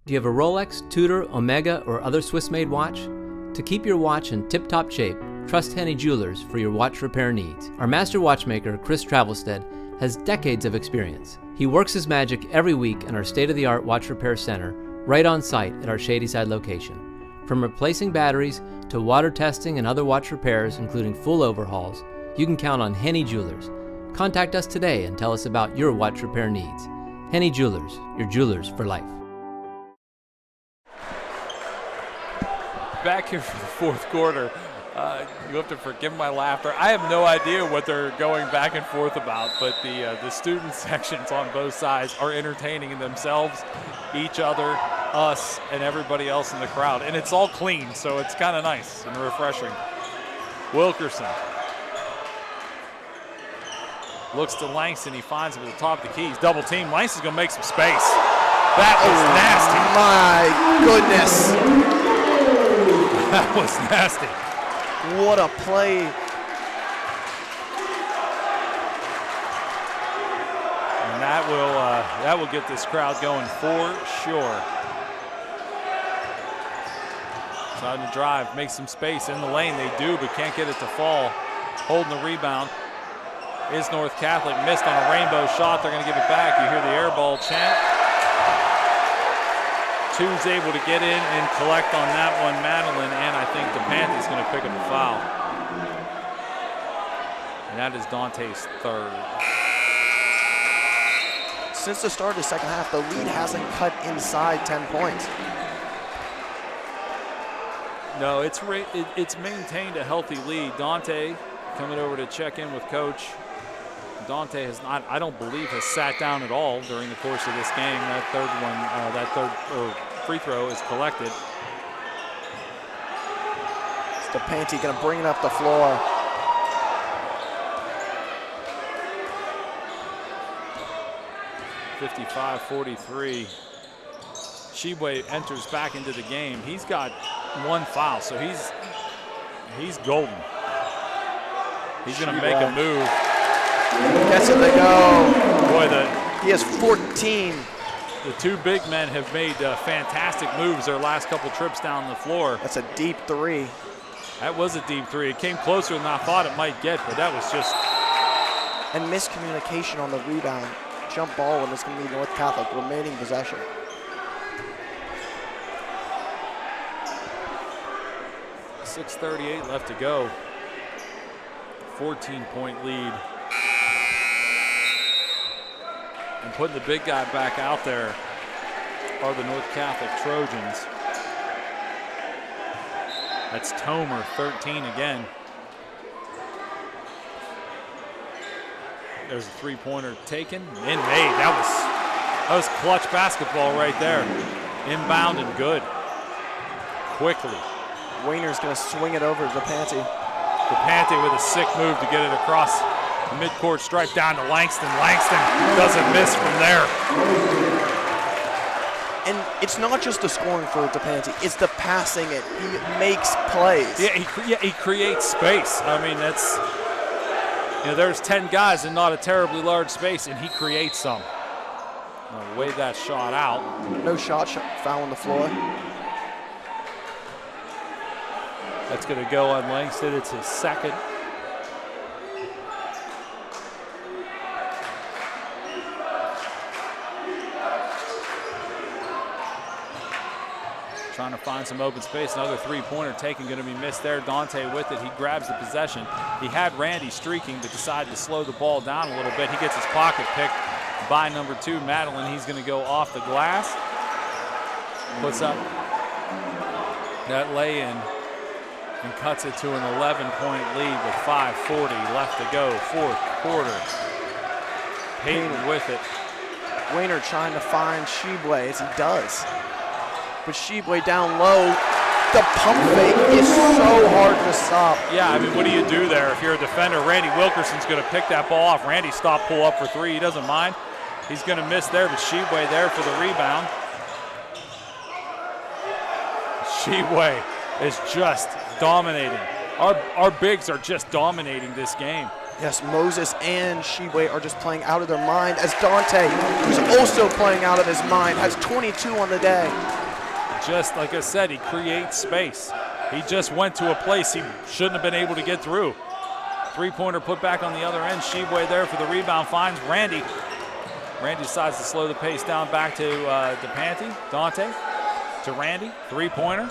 Do you have a Rolex, Tudor, Omega, or other Swiss-made watch? To keep your watch in tip-top shape, trust Henny Jewelers for your watch repair needs. Our master watchmaker, Chris Travelstead, has decades of experience. He works his magic every week in our state-of-the-art watch repair center, right on site at our Shadyside location. From replacing batteries to water testing and other watch repairs, including full overhauls, you can count on Henny Jewelers. Contact us today and tell us about your watch repair needs. Henny Jewelers, your jewelers for life. Back here for the fourth quarter. You have to forgive my laughter. I have no idea what they're going back and forth about, but the student sections on both sides are entertaining in themselves, each other, us, and everybody else in the crowd. And it's all clean, so it's kind of nice and refreshing. Wilkerson looks to Langston. He finds him at the top of the key. He's double teamed. Langston's going to make some space. That was nasty. My goodness. That was nasty. What a play. And that will get this crowd going for sure. Trying to drive, make some space in the lane. They do, but can't get it to fall. Holding the rebound is North Catholic. Missed on a rainbow shot. They're going to give it back. You hear the air ball chant. Two's able to get in and collect on that one, Madeline, and I think DePante's going to pick up a foul. And that is Dante's third. Since the start of the second half, the lead hasn't cut inside 10 points. No, it's maintained a healthy lead. Dante coming over to check in with coach. Dante has not, I don't believe, has sat down at all during the course of this game. That third free throw is collected. DePante going to bring it up the floor. (55-43). Shibwe enters back into the game. He's got one foul, so he's golden. He's going to make a move. Gets it to go. Boy, he has 14. The two big men have made fantastic moves their last couple trips down the floor. That's a deep three. That was a deep three. It came closer than I thought it might get, but that was just... And miscommunication on the rebound. Jump ball, and it's going to be North Catholic remaining possession. .638 left to go. 14-point lead. And putting the big guy back out there are the North Catholic Trojans. That's Tomer, 13 again. There's a three-pointer taken and made. That was clutch basketball right there. Inbound and good. Quickly. Wayner's going to swing it over to DePante. DePante with a sick move to get it across the midcourt stripe down to Langston. Langston doesn't miss from there. And it's not just the scoring for DePante, it's the passing it. He makes plays. Yeah, he creates space. I mean, that's, there's 10 guys in not a terribly large space, and he creates some. I'll wave that shot out. No shot foul on the floor. That's going to go on Langston. It's his second. Trying to find some open space. Another three-pointer taken, going to be missed there. Dante with it. He grabs the possession. He had Randy streaking, but decided to slow the ball down a little bit. He gets his pocket picked by number 2, Madeline. He's going to go off the glass. Puts up that lay-in and cuts it to an 11-point lead with 5:40 left to go. Fourth quarter. Payton with it. Wayner trying to find Shibwe as he does. But Shibwe down low. The pump fake is so hard to stop. Yeah, I mean, what do you do there? If you're a defender, Randy Wilkerson's going to pick that ball off. Randy stop, pull up for three. He doesn't mind. He's going to miss there, but Shibwe there for the rebound. Shibwe is just dominating. Our bigs are just dominating this game. Yes, Moses and Shibwe are just playing out of their mind, as Dante, who's also playing out of his mind, has 22 on the day. Just like I said, he creates space. He just went to a place he shouldn't have been able to get through. Three-pointer put back on the other end. Shebue there for the rebound, finds Randy. Randy decides to slow the pace down back to Dante to Randy. Three-pointer.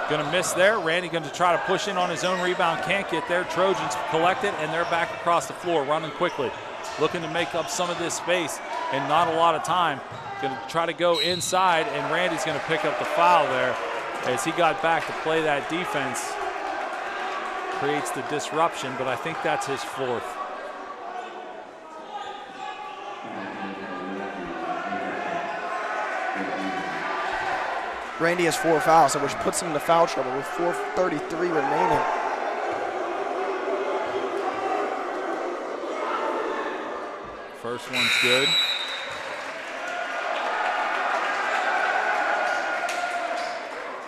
Gonna miss there. Randy gonna try to push in on his own rebound. Can't get there. Trojans collect it, and they're back across the floor, running quickly. Looking to make up some of this space, and not a lot of time. Gonna try to go inside, and Randy's gonna pick up the foul there as he got back to play that defense. Creates the disruption, but I think that's his fourth. Randy has 4 fouls, which puts him into foul trouble with 4:33 remaining. First one's good.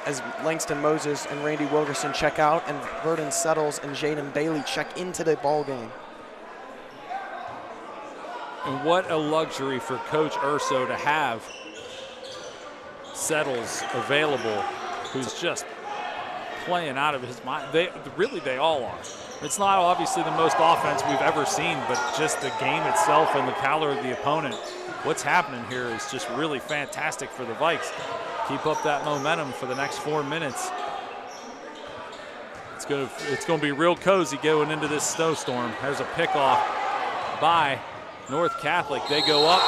As Langston Moses and Randy Wilkerson check out, and Vernon Settles and Jaden Bailey check into the ball game. And what a luxury for Coach Urso to have Settles available, who's just playing out of his mind. They all are. It's not obviously the most offense we've ever seen, but just the game itself and the caliber of the opponent. What's happening here is just really fantastic for the Vikes. Keep up that momentum for the next 4 minutes. It's gonna be real cozy going into this snowstorm. There's a pickoff by North Catholic. They go up.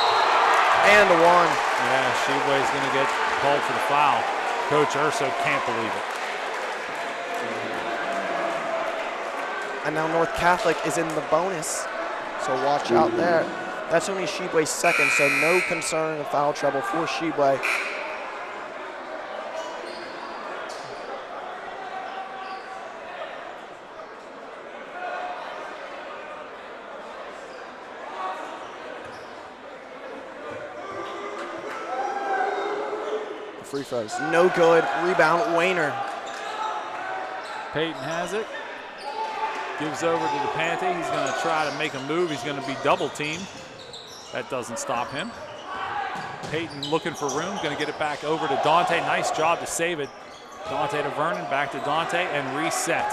And the one. Yeah, Shebue's gonna get called for the foul. Coach Urso can't believe it. And now North Catholic is in the bonus, so watch out there. That's only Shebue's second, so no concern of foul trouble for Shebue. Free throws, no good. Rebound, Wayner. Peyton has it. Gives over to DePante. He's going to try to make a move. He's going to be double teamed. That doesn't stop him. Peyton looking for room. Going to get it back over to Dante. Nice job to save it. Dante to Vernon. Back to Dante and reset.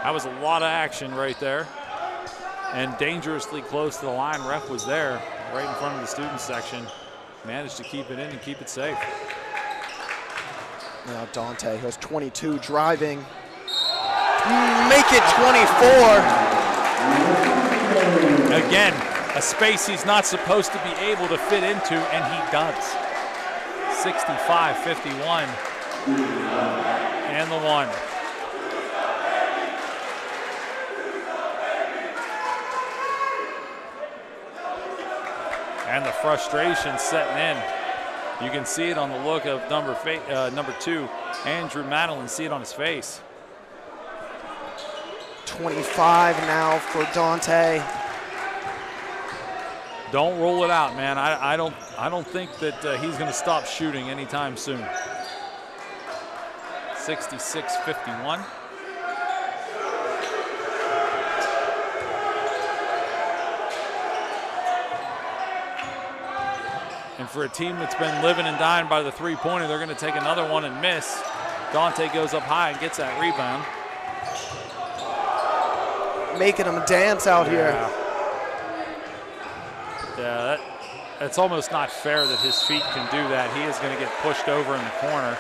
That was a lot of action right there. And dangerously close to the line. Ref was there right in front of the student section. Managed to keep it in and keep it safe. Now Dante, who has 22, driving. Make it 24. Again, a space he's not supposed to be able to fit into, and he does. 65-51. And the one. And the frustration setting in. You can see it on the look of number 2, Andrew Madeline. See it on his face. 25 now for Dante. Don't roll it out, man. I don't think that he's going to stop shooting anytime soon. 66-51. And for a team that's been living and dying by the three-pointer, they're going to take another one and miss. Dante goes up high and gets that rebound. Making him dance out here. Yeah, that's almost not fair that his feet can do that. He is going to get pushed over in the corner.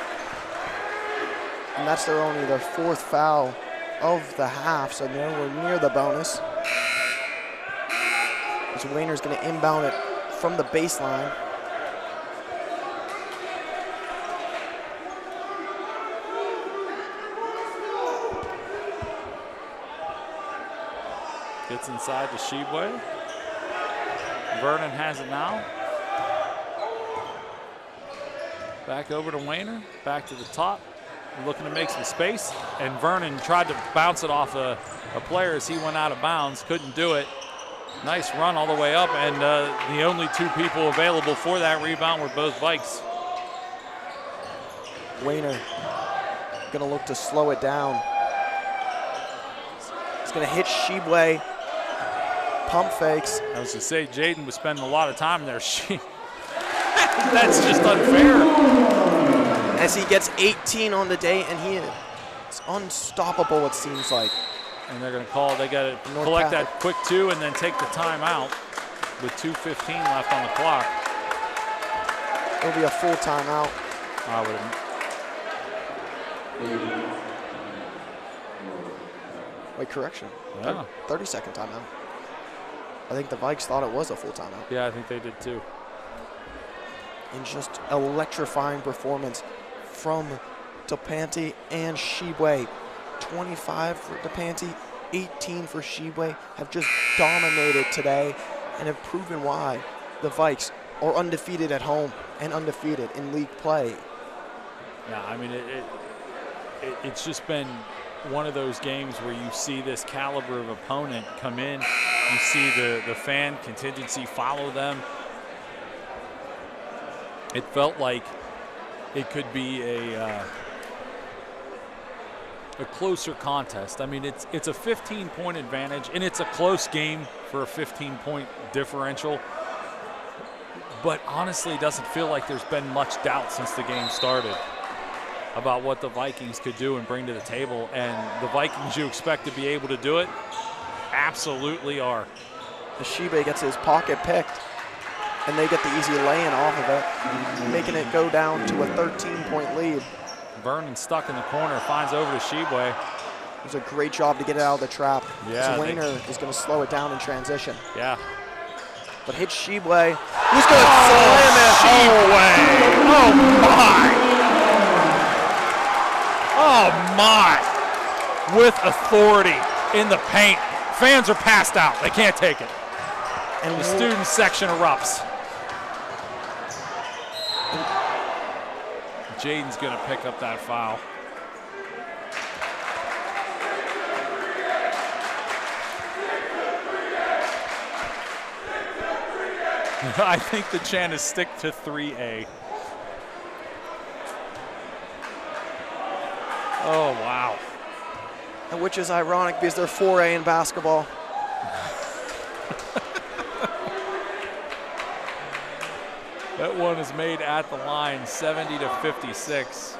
And that's only their 4th foul of the half, so nowhere near the bonus. As Wayner's going to inbound it from the baseline. Gets inside to Shebue. Vernon has it now. Back over to Wayner. Back to the top. Looking to make some space. And Vernon tried to bounce it off a player as he went out of bounds. Couldn't do it. Nice run all the way up. And the only 2 people available for that rebound were both Vikes. Wayner going to look to slow it down. He's going to hit Shebue. Pump fakes. I was to say, Jaden was spending a lot of time there. That's just unfair. As he gets 18 on the day, and he is unstoppable, it seems like. And they're going to call, they got to collect that quick 2 and then take the timeout with 2:15 left on the clock. It'll be a full timeout. I would have. Wait, correction. Yeah. 30-second timeout. I think the Vikes thought it was a full timeout. Yeah, I think they did too. And just electrifying performance from DePante and Shibwe. 25 for DePante, 18 for Shibwe, have just dominated today and have proven why the Vikes are undefeated at home and undefeated in league play. Yeah, I mean, it's just been one of those games where you see this caliber of opponent come in, you see the fan contingency follow them. It felt like it could be a closer contest. I mean, it's a 15-point advantage, and it's a close game for a 15-point differential. But honestly, it doesn't feel like there's been much doubt since the game started about what the Vikings could do and bring to the table. And the Vikings you expect to be able to do it absolutely are. Shibwe gets his pocket picked, and they get the easy lay-in off of it, making it go down to a 13-point lead. Vernon stuck in the corner, finds over to Shibwe. It was a great job to get it out of the trap. Yeah, Zwainer is going to slow it down in transition. Yeah. But hits Shibwe. Who's going to slam it? Shibwe! Oh, my! Oh, my! With authority in the paint. Fans are passed out. They can't take it. And the student section erupts. Jaden's going to pick up that foul. I think the chant is stick to 3A. Oh, wow. And which is ironic because they're 4A in basketball. That one is made at the line, 70-56.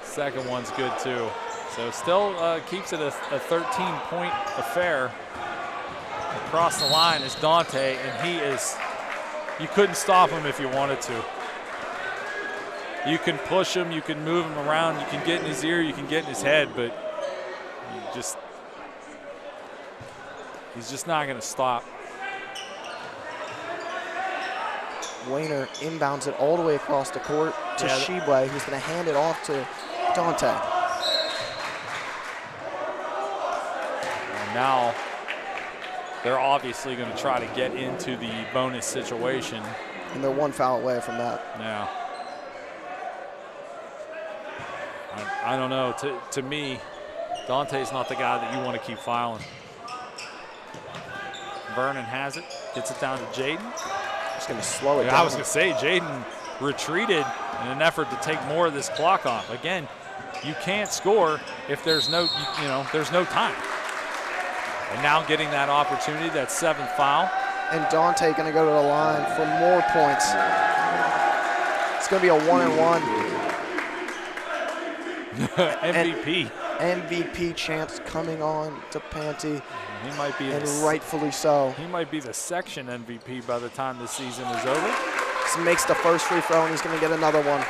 Second one's good too. So still keeps it a 13-point affair. Across the line is Dante, and he is, you couldn't stop him if you wanted to. You can push him, you can move him around, you can get in his ear, you can get in his head, but he's just not gonna stop. Wainer inbounds it all the way across the court to Shibwe, who's going to hand it off to Dante. And now they're obviously going to try to get into the bonus situation. And they're one foul away from that. Yeah. I don't know. To me, Dante's not the guy that you want to keep fouling. Vernon has it, gets it down to Jaden. Just going to slow it down. I was going to say, Jaden retreated in an effort to take more of this clock off. Again, you can't score if there's no, there's no time. And now getting that opportunity, that 7th foul. And Dante going to go to the line for more points. It's going to be a 1-and-1. MVP. MVP chance coming on to Panty. He might be, and rightfully so. He might be the section MVP by the time the season is over. He makes the first free throw, and he's going to get another one.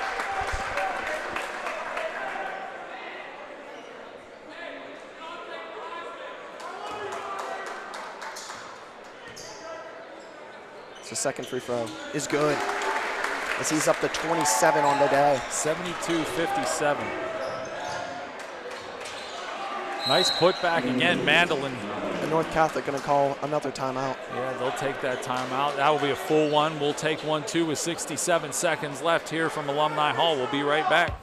The second free throw is good, as he's up to 27 on the day. 72-57. Nice putback again, Mandolin. And North Catholic going to call another timeout. Yeah, they'll take that timeout. That will be a full one. We'll take one, too, with 67 seconds left here from Alumni Hall. We'll be right back.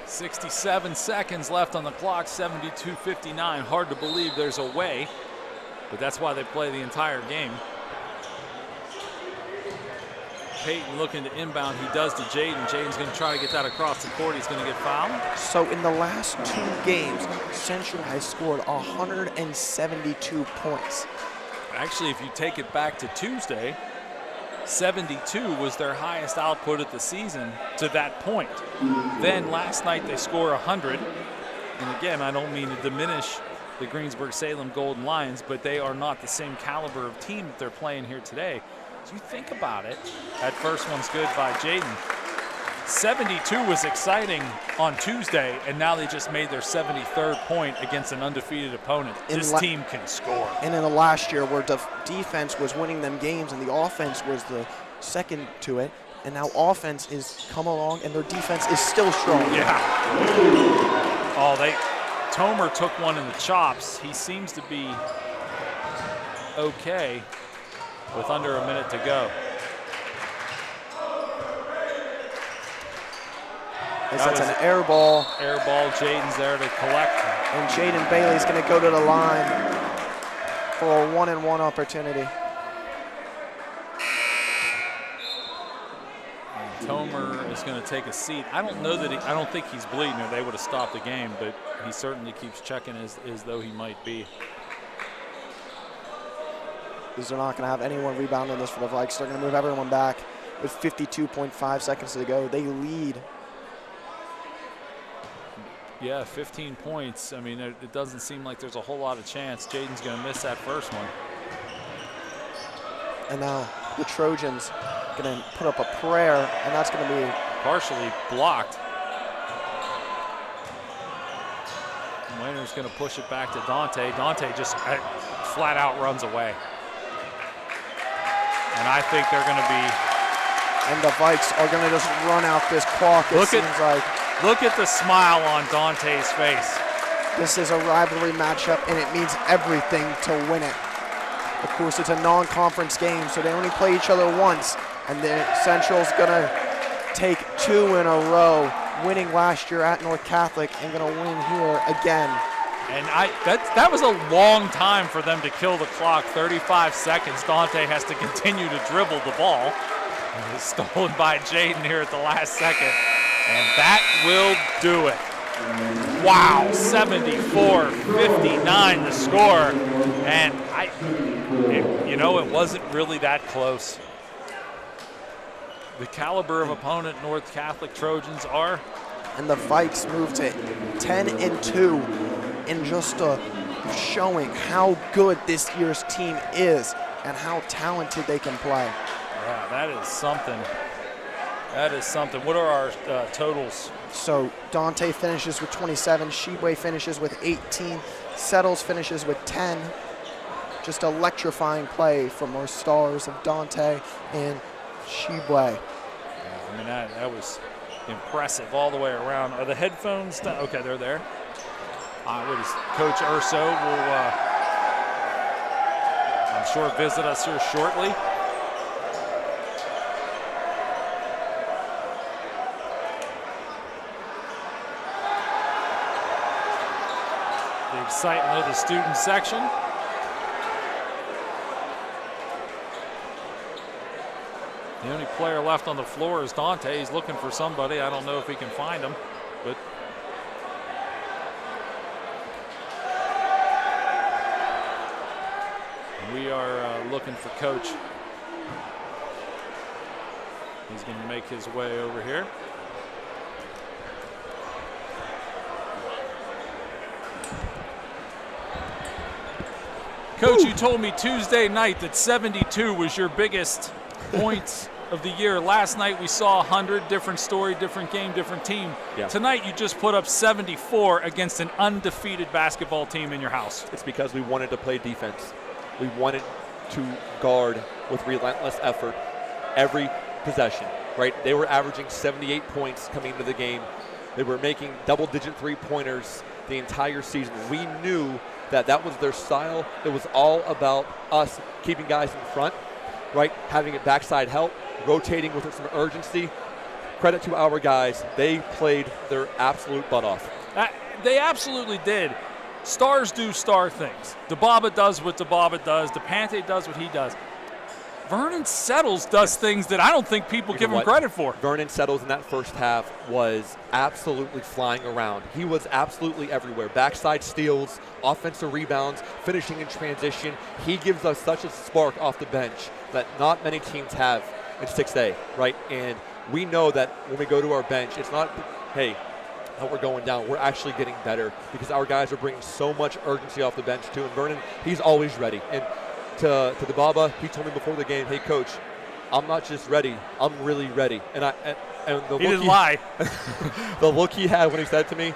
"67 seconds left on the clock, 72-59. Hard to believe there's a way, but that's why they play the entire game. Peyton looking to inbound. He does to Jaden. Jaden's going to try to get that across the court. He's going to get fouled. So in the last 2 games, Central has scored 172 points. Actually, if you take it back to Tuesday, 72 was their highest output of the season to that point. Then last night they score 100. And again, I don't mean to diminish the Greensburg-Salem Golden Lions, but they are not the same caliber of team that they're playing here today. So you think about it, that first one's good by Jaden. 72 was exciting on Tuesday, and now they just made their 73rd point against an undefeated opponent. This team can score. And in the last year where defense was winning them games and the offense was the second to it, and now offense is come along and their defense is still strong. Yeah. Oh, Tomer took one in the chops. He seems to be okay with under a minute to go. That's an air ball. Air ball, Jaden's there to collect. And Jaden Bailey's going to go to the line for a 1-and-1 opportunity. And Tomer is going to take a seat. I don't think he's bleeding or they would have stopped the game, but he certainly keeps checking as though he might be. Because they're not going to have anyone rebound on this for the Vikes. They're going to move everyone back with 52.5 seconds to go. They lead. Yeah, 15 points. I mean, it doesn't seem like there's a whole lot of chance. Jaden's going to miss that first one. And now the Trojans going to put up a prayer, and that's going to be partially blocked. Wayner's going to push it back to Dante. Dante just flat out runs away. And I think they're going to be. And the Vikes are going to just run out this clock, it seems like. Look at the smile on Dante's face. This is a rivalry matchup, and it means everything to win it. Of course, it's a non-conference game, so they only play each other once. And then Central's going to take 2 in a row, winning last year at North Catholic and going to win here again. And that was a long time for them to kill the clock, 35 seconds. Dante has to continue to dribble the ball. It was stolen by Jaden here at the last second. And that will do it. Wow, 74-59 the score. And it wasn't really that close. The caliber of opponent North Catholic Trojans are. And the Vikes move to 10-2 in just showing how good this year's team is and how talented they can play. Yeah, that is something. That is something. What are our totals? So Dante finishes with 27, Shibwe finishes with 18, Settles finishes with 10. Just electrifying play from our stars of Dante and Shibwe. Yeah, I mean, that was impressive all the way around. Are the headphones done? Okay, they're there. What is Coach Urso will, I'm sure, visit us here shortly. The excitement of the student section. The only player left on the floor is Dante. He's looking for somebody. I don't know if he can find him, but we are looking for Coach. He's going to make his way over here. Coach, you told me Tuesday night that 72 was your biggest points of the year. Last night we saw 100, different story, different game, different team. Yeah. Tonight you just put up 74 against an undefeated basketball team in your house. It's because we wanted to play defense. We wanted to guard with relentless effort every possession, right? They were averaging 78 points coming into the game. They were making double-digit three-pointers the entire season. We knew that was their style. It was all about us keeping guys in front, right? Having it backside help, rotating with some urgency. Credit to our guys. They played their absolute butt off. They absolutely did. Stars do star things. DeBaba does what DeBaba does. DePante does what he does. Vernon Settles does things that I don't think people give him credit for. Vernon Settles in that first half was absolutely flying around. He was absolutely everywhere. Backside steals, offensive rebounds, finishing in transition. He gives us such a spark off the bench that not many teams have in 6A, right? And we know that when we go to our bench, it's not, hey, how we're going down. We're actually getting better because our guys are bringing so much urgency off the bench too. And Vernon, he's always ready. And to DeBaba, he told me before the game, hey coach, I'm not just ready, I'm really ready. And the he didn't lie. The look he had when he said it to me,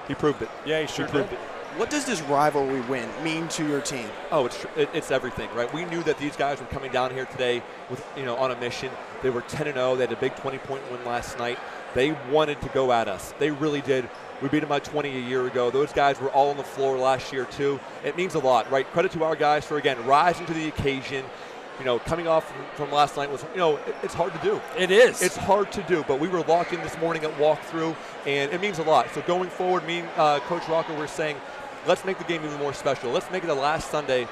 he proved it. Yeah, he sure did. What does this rivalry win mean to your team? Oh, it's everything, right? We knew that these guys were coming down here today with, on a mission. They were 10-0. They had a big 20-point win last night. They wanted to go at us. They really did. We beat them by 20 a year ago. Those guys were all on the floor last year too. It means a lot, right? Credit to our guys for, again, rising to the occasion. Coming off from last night was, it's hard to do. It is. It's hard to do, but we were locked in this morning at walkthrough, and it means a lot. So going forward, me and Coach Rocco were saying, let's make the game even more special. Let's make it the last Sunday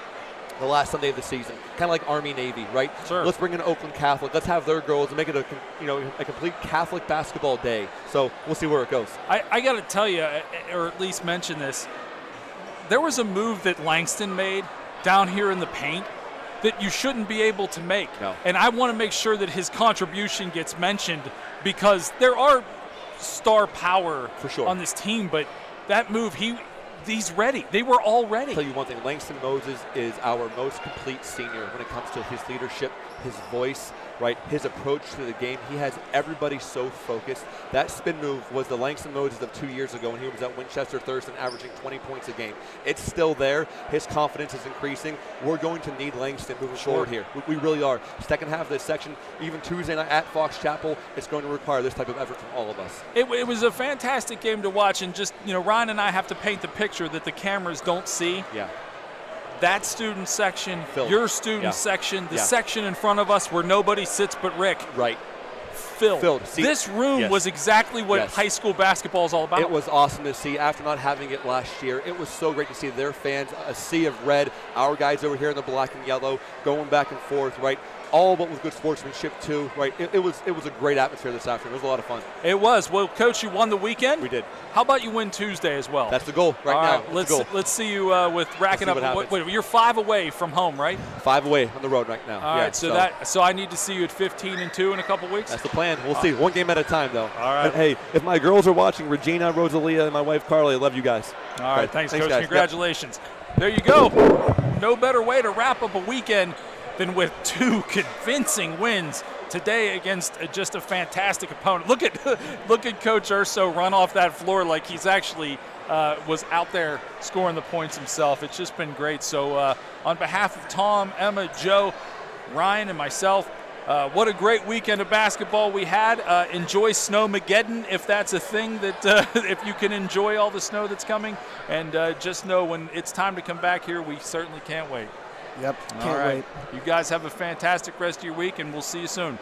of the season, kind of like Army-Navy, right? Sure. Let's bring in Oakland Catholic. Let's have their girls and make it a complete Catholic basketball day. So we'll see where it goes. I got to tell you, or at least mention this, there was a move that Langston made down here in the paint that you shouldn't be able to make. No. And I want to make sure that his contribution gets mentioned because there are star power for sure on this team, but that move, he's ready. They were all ready. I'll tell you one thing, Langston Moses is our most complete senior when it comes to his leadership, his voice, right? His approach to the game. He has everybody so focused. That spin move was the Langston Moses of 2 years ago when he was at Winchester Thurston averaging 20 points a game. It's still there. His confidence is increasing. We're going to need Langston moving forward here. We really are. Second half of this section, even Tuesday night at Fox Chapel, it's going to require this type of effort from all of us. It was a fantastic game to watch, and just, Ryan and I have to paint the picture that the cameras don't see. Yeah. That student section, Filled. your student section, the section in front of us where nobody sits but Rick. Right. Filled. See, this room was exactly what high school basketball is all about. It was awesome to see after not having it last year. It was so great to see their fans, a sea of red, our guys over here in the black and yellow, going back and forth, right? All but with good sportsmanship too, right? It was a great atmosphere this afternoon. It was a lot of fun. It was. Well, Coach, you won the weekend. We did. How about you win Tuesday as well? That's the goal all now. Let's see you with racking up. Wait, you're 5 away from home, right? 5 away on the road right now. All right. So I need to see you at 15-2 in a couple weeks. That's the plan. We'll see. One game at a time, though. All right. And hey, if my girls are watching, Regina, Rosalia, and my wife Carly, I love you guys. All right. Thanks, Coach. Guys. Congratulations. Yep. There you go. No better way to wrap up a weekend than with 2 convincing wins today against just a fantastic opponent. Look at Coach Urso run off that floor like he's actually was out there scoring the points himself. It's just been great. So on behalf of Tom, Emma, Joe, Ryan, and myself, what a great weekend of basketball we had. Enjoy Snowmageddon if that's a thing, that if you can enjoy all the snow that's coming. And just know when it's time to come back here, we certainly can't wait. Yep, can't wait. You guys have a fantastic rest of your week, and we'll see you soon.